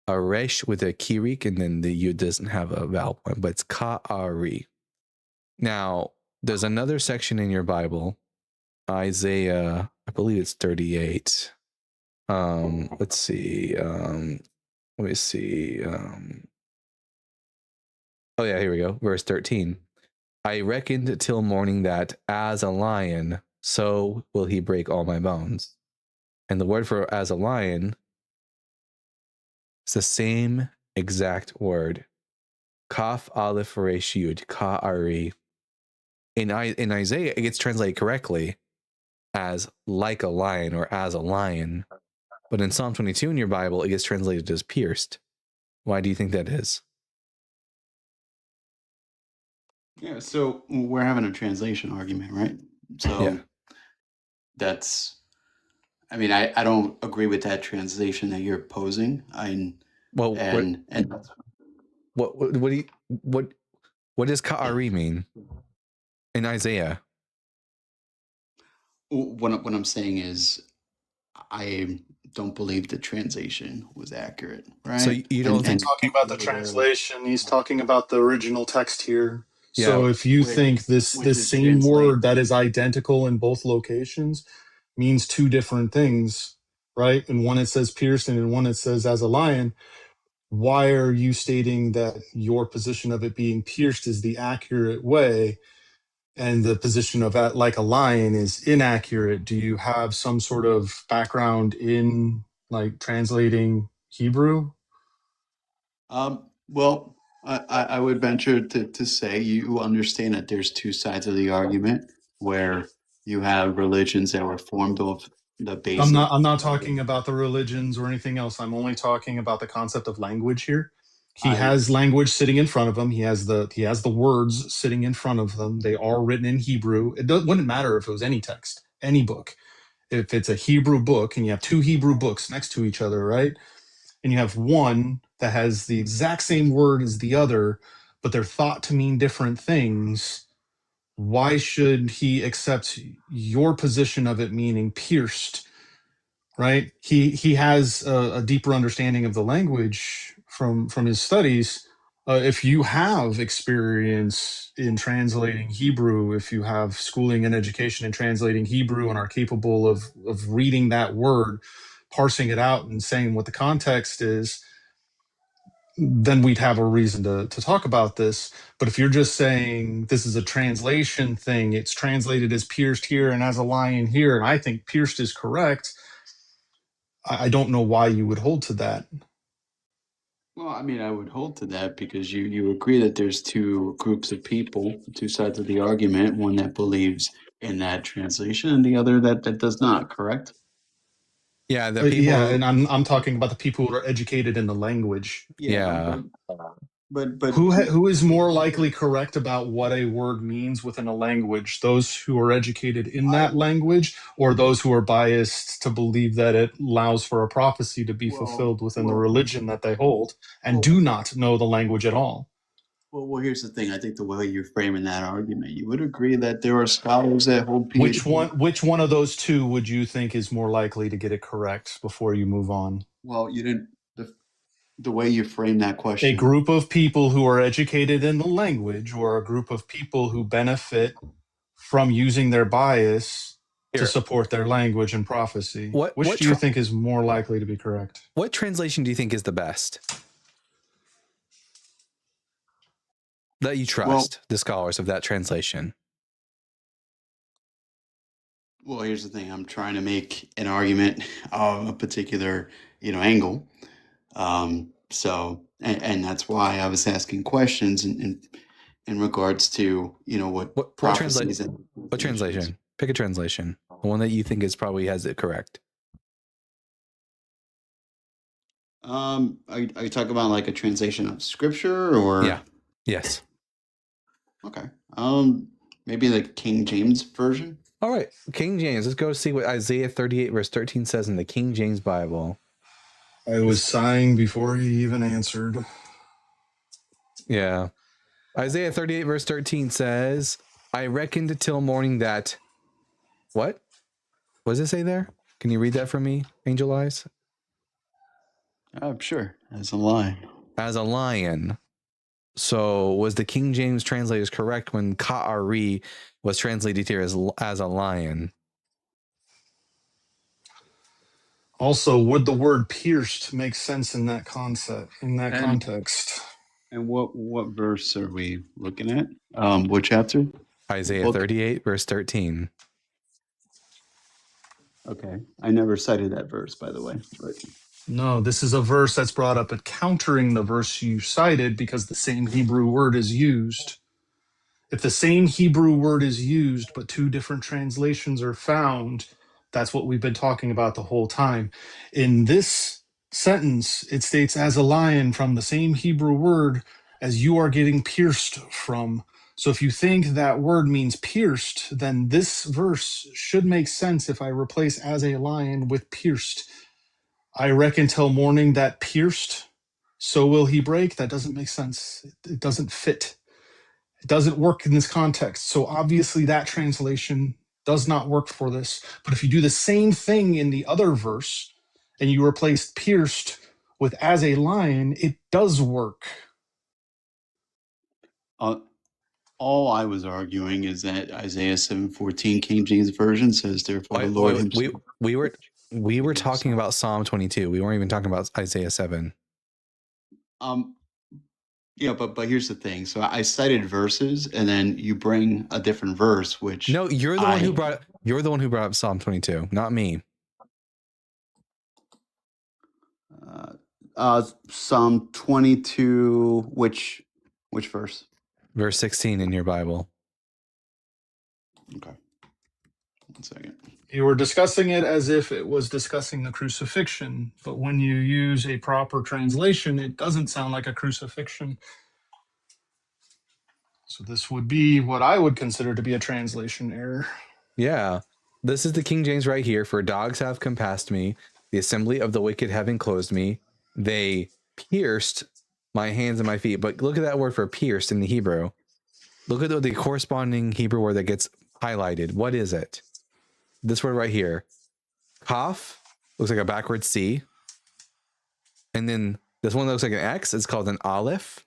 Speaker 2: a resh with a kirik, and then the yud doesn't have a vowel point, but it's ka'ari. Now, there's another section in your Bible, Isaiah, I believe it's 38. Let's see. Let me see. Oh yeah, here we go. Verse 13. I reckoned till morning that as a lion, so will he break all my bones. And the word for as a lion is the same exact word. Kaf aleph resh yud, ka'ari. in Isaiah, it gets translated correctly as like a lion or as a lion. But in Psalm 22 in your Bible, it gets translated as pierced. Why do you think that is?
Speaker 20: Yeah, so we're having a translation argument, right? So that's, I mean, I don't agree with that translation that you're posing. What
Speaker 2: does ka'ari mean in Isaiah?
Speaker 20: What I'm saying is, I don't believe the translation was accurate, right?
Speaker 2: So you don't
Speaker 11: think talking about the translation, he's talking about the original text here. So if you think this same word that is identical in both locations means two different things, right? In one it says pierced and in one it says as a lion, why are you stating that your position of it being pierced is the accurate way and the position of that like a lion is inaccurate? Do you have some sort of background in like translating Hebrew?
Speaker 20: Well, I would venture to say you understand that there's two sides of the argument where you have religions that were formed of the basic.
Speaker 11: I'm not talking about the religions or anything else. I'm only talking about the concept of language here. He has language sitting in front of him. He has the words sitting in front of them. They are written in Hebrew. Wouldn't matter if it was any text, any book. If it's a Hebrew book and you have two Hebrew books next to each other, right? And you have one that has the exact same word as the other, but they're thought to mean different things. Why should he accept your position of it meaning pierced? Right? He has a deeper understanding of the language from his studies. If you have experience in translating Hebrew, if you have schooling and education in translating Hebrew and are capable of reading that word, parsing it out and saying what the context is, then we'd have a reason to talk about this. But if you're just saying this is a translation thing, it's translated as pierced here and as a lion here, and I think pierced is correct, I don't know why you would hold to that.
Speaker 20: Well, I mean, I would hold to that because you agree that there's two groups of people, two sides of the argument, one that believes in that translation and the other that does not, correct?
Speaker 2: Yeah, the people.
Speaker 11: And I'm talking about the people who are educated in the language.
Speaker 20: But
Speaker 11: who is more likely correct about what a word means within a language? Those who are educated in that language, or those who are biased to believe that it allows for a prophecy to be fulfilled within the religion that they hold and do not know the language at all?
Speaker 20: Well, here's the thing. I think the way you're framing that argument, you would agree that there are scholars that hold PhD.
Speaker 11: Which one of those two would you think is more likely to get it correct before you move on?
Speaker 20: Well, you didn't. The way you frame that question.
Speaker 11: A group of people who are educated in the language, or a group of people who benefit from using their bias to support their language and prophecy. Which do you think is more likely to be correct?
Speaker 2: What translation do you think is the best? That you trust the scholars of that translation.
Speaker 20: Well, here's the thing. I'm trying to make an argument of a particular, angle. So that's why I was asking questions in regards to, what prophecies.
Speaker 2: What translation? Pick a translation. The one that you think is probably has it correct.
Speaker 20: Are you talking about like a translation of scripture or?
Speaker 2: Yeah. Yes.
Speaker 20: Okay. Maybe the King James version.
Speaker 2: All right, King James. Let's go see what Isaiah 38 verse 13 says in the King James Bible.
Speaker 11: I was sighing before he even answered.
Speaker 2: Yeah. Isaiah 38 verse 13 says, I reckoned till morning that... What? What does it say there? Can you read that for me, Angel Eyes?
Speaker 20: Sure. As a lion.
Speaker 2: As a lion. So was the King James translators correct when ka'ari was translated here as a lion?
Speaker 11: Also, would the word pierced make sense in that concept, context?
Speaker 20: And what verse are we looking at? What chapter?
Speaker 2: Isaiah 38 verse 13.
Speaker 20: Okay. I never cited that verse, by the way. But
Speaker 11: no, this is a verse that's brought up at countering the verse you cited because the same Hebrew word is used. If the same Hebrew word is used, but two different translations are found, that's what we've been talking about the whole time. In this sentence, it states, as a lion, from the same Hebrew word as you are getting pierced from. So if you think that word means pierced, then this verse should make sense if I replace as a lion with pierced. I reckon till morning that pierced, so will he break. That doesn't make sense. It doesn't fit. It doesn't work in this context. So obviously that translation does not work for this. But if you do the same thing in the other verse and you replace pierced with as a lion, it does work.
Speaker 20: All I was arguing is that Isaiah 7:14 King James Version says, "Therefore the Lord Himself."
Speaker 2: We were talking about Psalm 22. We weren't even talking about Isaiah 7.
Speaker 20: Yeah, but here's the thing. So I cited verses, and then you bring a different verse, which
Speaker 2: no, you're the one who brought up Psalm 22, not me.
Speaker 20: Psalm 22, which verse?
Speaker 2: Verse 16 in your Bible.
Speaker 20: Okay. 1 second.
Speaker 11: You were discussing it as if it was discussing the crucifixion, but when you use a proper translation, it doesn't sound like a crucifixion. So this would be what I would consider to be a translation error.
Speaker 2: Yeah. This is the King James right here. For dogs have compassed me, the assembly of the wicked have enclosed me. They pierced my hands and my feet. But look at that word for pierced in the Hebrew. Look at the corresponding Hebrew word that gets highlighted. What is it? This word right here. Kaf looks like a backward C. And then this one that looks like an X is called an aleph.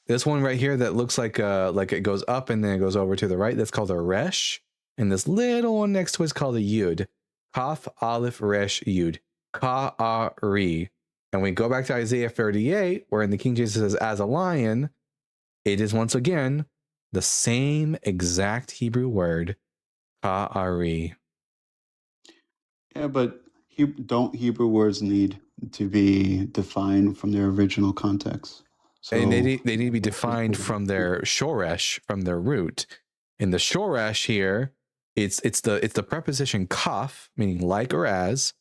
Speaker 2: This one right here that looks like it goes up and then it goes over to the right, that's called a resh. And this little one next to it is called a yud. Kaf, aleph, resh, yud. Ka-a-ri. And we go back to Isaiah 38, where in the King James it says, as a lion, it is once again the same exact Hebrew word, ka-a-ri.
Speaker 20: Yeah, but don't Hebrew words need to be defined from their original context? So,
Speaker 2: and they need to be defined from their shoresh, from their root. In the shoresh here, it's the preposition kaf, meaning like or as,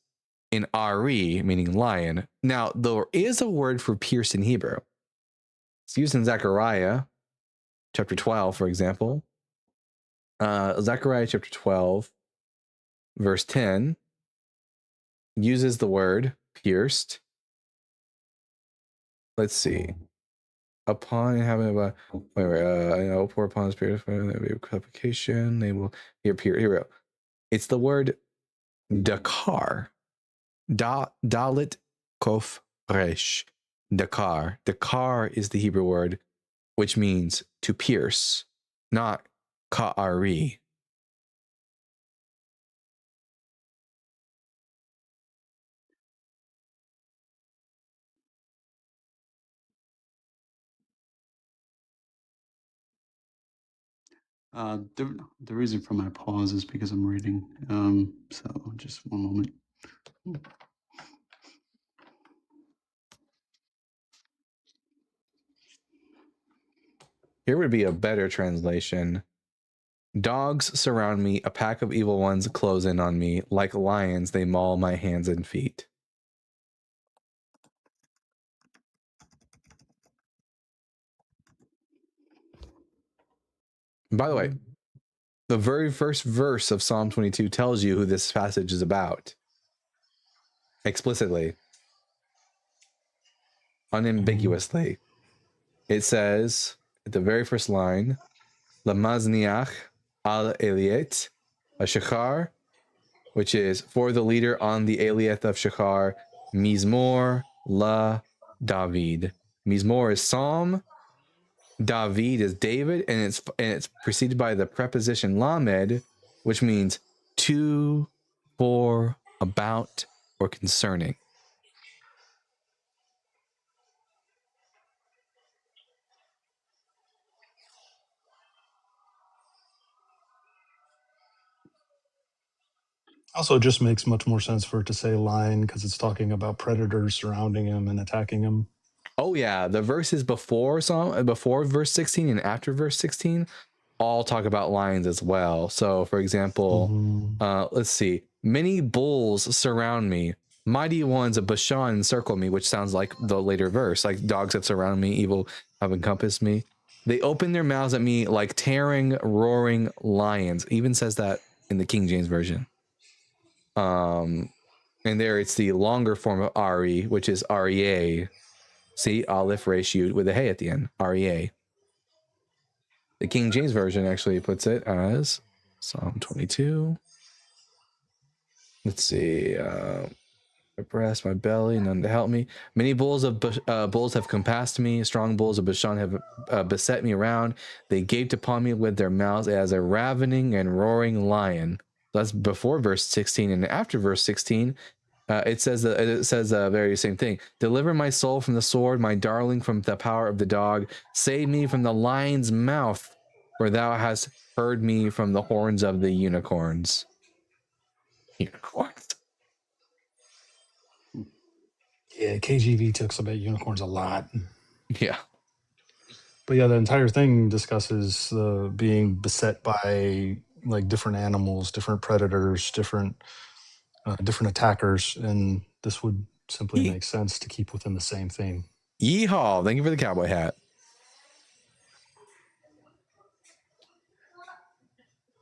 Speaker 2: in ari, meaning lion. Now, there is a word for pierced in Hebrew. It's used in Zechariah chapter 12, for example. Zechariah chapter 12, verse 10, uses the word pierced. Let's see. Upon having pour upon the spirit of clarification, they will here we go. It's the word dakar. Dalit kof resh. Dakar. Dakar is the Hebrew word which means to pierce, not ka'ari.
Speaker 20: The reason for my pause is because I'm reading. So just one moment.
Speaker 2: Here would be a better translation. Dogs surround me, a pack of evil ones close in on me. Like lions, they maul my hands and feet. By the way, the very first verse of Psalm 22 tells you who this passage is about. Explicitly. Unambiguously. It says, at the very first line, Lamazniach al Eliet Shachar, which is for the leader on the Elieth of Shachar, Mizmor la David. Mizmor is Psalm, David is David, and it's preceded by the preposition lamed, which means to, for, about, or concerning.
Speaker 11: Also, it just makes much more sense for it to say lion because it's talking about predators surrounding him and attacking him.
Speaker 2: Oh yeah, the verses before verse 16 and after verse 16 all talk about lions as well. So for example, let's see, many bulls surround me, mighty ones of Bashan encircle me, which sounds like the later verse, like dogs have surrounded me, evil have encompassed me. They open their mouths at me like tearing, roaring lions. Even says that in the King James Version. And there it's the longer form of Ari, which is REA. See, Aleph ratio with a hey at the end, REA. The King James Version actually puts it as Psalm 22. Let's see. My breast, my belly, none to help me. Many bulls have compassed me. Strong bulls of Bashan have beset me around. They gaped upon me with their mouths as a ravening and roaring lion. That's before verse 16, and after verse 16, it says the very same thing. Deliver my soul from the sword, my darling from the power of the dog. Save me from the lion's mouth, for thou hast heard me from the horns of the unicorns. Unicorns.
Speaker 11: Yeah, KJV talks about unicorns a lot.
Speaker 2: Yeah.
Speaker 11: But yeah, the entire thing discusses being beset by like different animals, different predators, different attackers, and this would simply make sense to keep within the same theme.
Speaker 2: Yeehaw! Thank you for the cowboy hat.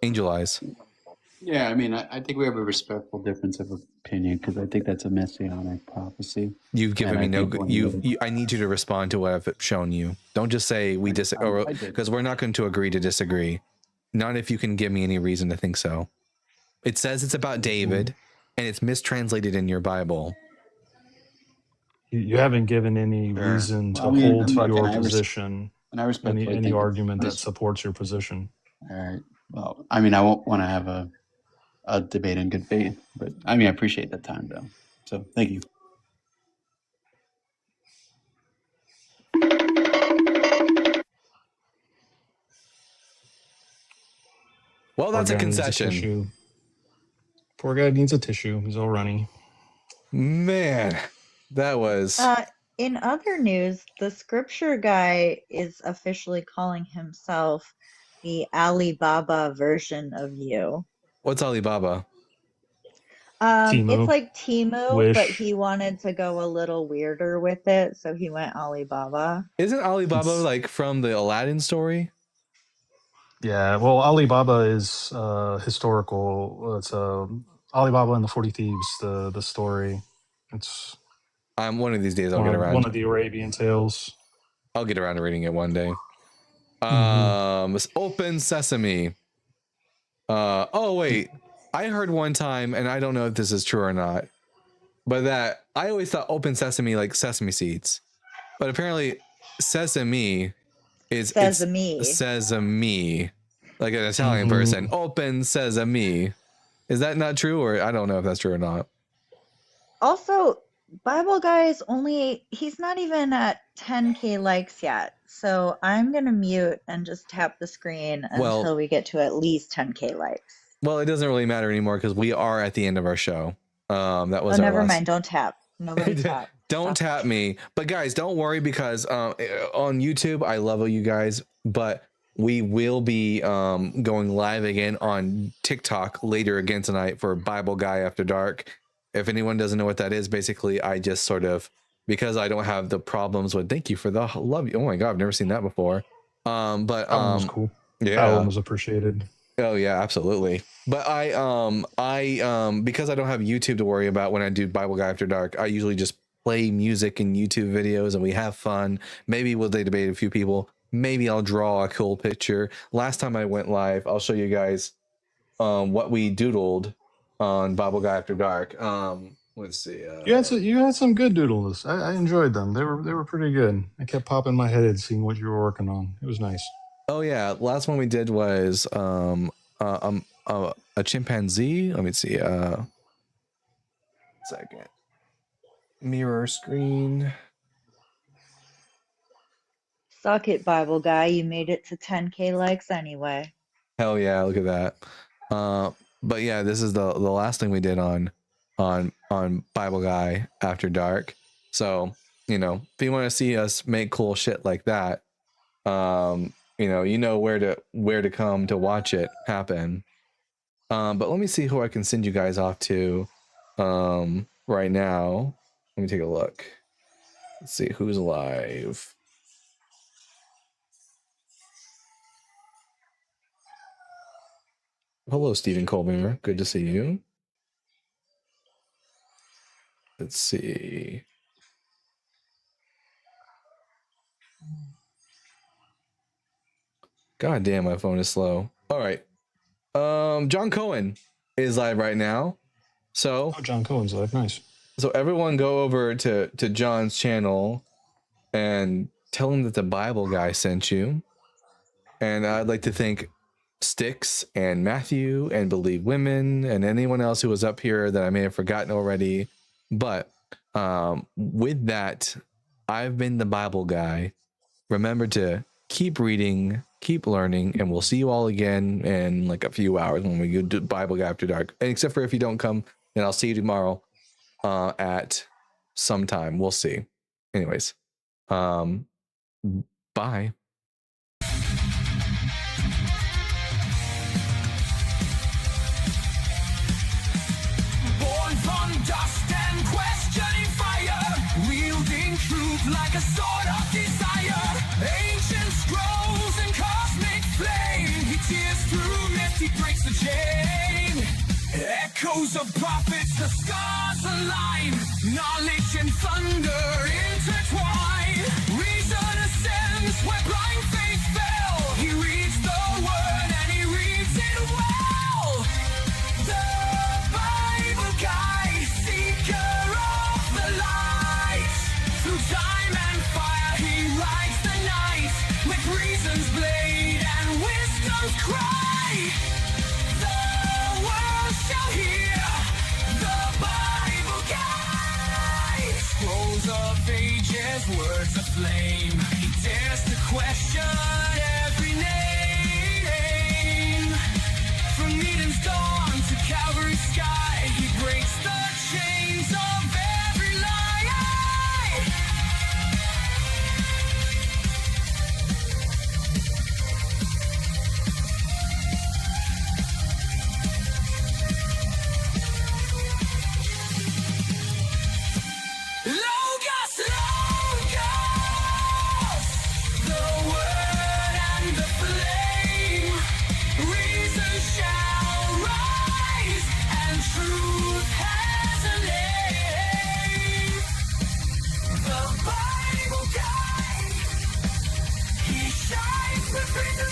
Speaker 2: Angel eyes.
Speaker 20: Yeah, I mean, I think we have a respectful difference of opinion because I think that's a messianic prophecy.
Speaker 2: You've given me no. I need you to respond to what I've shown you. Don't just say we disagree, because we're not going to agree to disagree. Not if you can give me any reason to think so. It says it's about David, and it's mistranslated in your Bible.
Speaker 11: You haven't given any reason to hold to your position.
Speaker 20: And I respect
Speaker 11: any argument that supports your position.
Speaker 20: All right. Well, I mean, I won't want to have a debate in good faith, but I mean, I appreciate that time though. So thank you.
Speaker 2: Well, that's a concession.
Speaker 11: Poor guy needs a tissue. He's all runny.
Speaker 2: Man, that was.
Speaker 12: In other news, the scripture guy is officially calling himself the Alibaba version of you.
Speaker 2: What's Alibaba?
Speaker 12: It's like Temu, but he wanted to go a little weirder with it, so he went Alibaba.
Speaker 2: Isn't Alibaba like from the Aladdin story?
Speaker 11: Yeah, well, Alibaba is historical. It's Alibaba and the 40 Thieves, the story. It's
Speaker 2: one of these days I'll get around.
Speaker 11: One of the Arabian tales.
Speaker 2: I'll get around to reading it one day. Open Sesame. Oh wait, I heard one time, and I don't know if this is true or not, but that I always thought open sesame like sesame seeds, but apparently sesame is sesame, like an Italian person. Open sesame. Is that not true, or I don't know if that's true or not?
Speaker 12: Also, Bible guy is he's not even at 10K likes yet. So I'm going to mute and just tap the screen until we get to at least 10K likes.
Speaker 2: Well, it doesn't really matter anymore because we are at the end of our show. That was
Speaker 12: never mind. Don't tap. Nobody tap.
Speaker 2: Don't tap me. But guys, don't worry because on YouTube, I love you guys, but we will be going live again on TikTok later again tonight for Bible Guy After Dark. If anyone doesn't know what that is, basically I just sort of, because I don't have the problems with, thank you for the love. Oh my God, I've never seen that before. But
Speaker 11: that one was cool.
Speaker 2: Yeah,
Speaker 11: that one was appreciated.
Speaker 2: Oh yeah, absolutely. But I because I don't have YouTube to worry about when I do Bible Guy After Dark, I usually just play music and YouTube videos and we have fun. Maybe we'll debate a few people. Maybe I'll draw a cool picture. Last time I went live, I'll show you guys what we doodled on Bible Guy After Dark. Let's see.
Speaker 11: You had some good doodles. I enjoyed them. They were pretty good. I kept popping my head seeing what you were working on. It was nice.
Speaker 2: Oh yeah, last one we did was a chimpanzee. Let me see. Second. Mirror screen.
Speaker 12: Suck it, Bible guy. You made it to 10K likes anyway.
Speaker 2: Hell yeah, look at that. But yeah, this is the last thing we did on Bible Guy After Dark. So, if you want to see us make cool shit like that, you know where to come to watch it happen. But let me see who I can send you guys off to right now. Let me take a look. Let's see who's live. Hello, Stephen Colbert. Good to see you. Let's see. God damn, my phone is slow. All right. John Cohen is live right now. So
Speaker 11: John Cohen's live. Nice.
Speaker 2: So everyone go over to John's channel and tell him that the Bible guy sent you. And I'd like to thank Styx and Matthew and Believe Women and anyone else who was up here that I may have forgotten already. But with that, I've been the Bible guy. Remember to keep reading, keep learning, and we'll see you all again in like a few hours when we do Bible Guy After Dark. And except for if you don't come, then I'll see you tomorrow at some time. We'll see. Anyways, bye.
Speaker 1: Born from dust and questioning fire, wielding truth like a sword of desire. Ancient scrolls and cosmic flame, he tears through myth, he breaks the chain. Echoes of prophets, the stars align, knowledge and thunder intertwine. Reason ascends where blind faith fell, he reads the word and he reads it well. The Bible guy, seeker of the light, through time and fire he rides the night, with reason's blade and wisdom's cry. The world shall hear the Bible guy. Scrolls of ages, words aflame, he dares to question every name. From Eden's dawn to Calvary's sky, he breaks the chains of every lie. Logos, Logos, the word and the flame. Reason shall rise and truth has a name. The Bible guy, he shines with reason.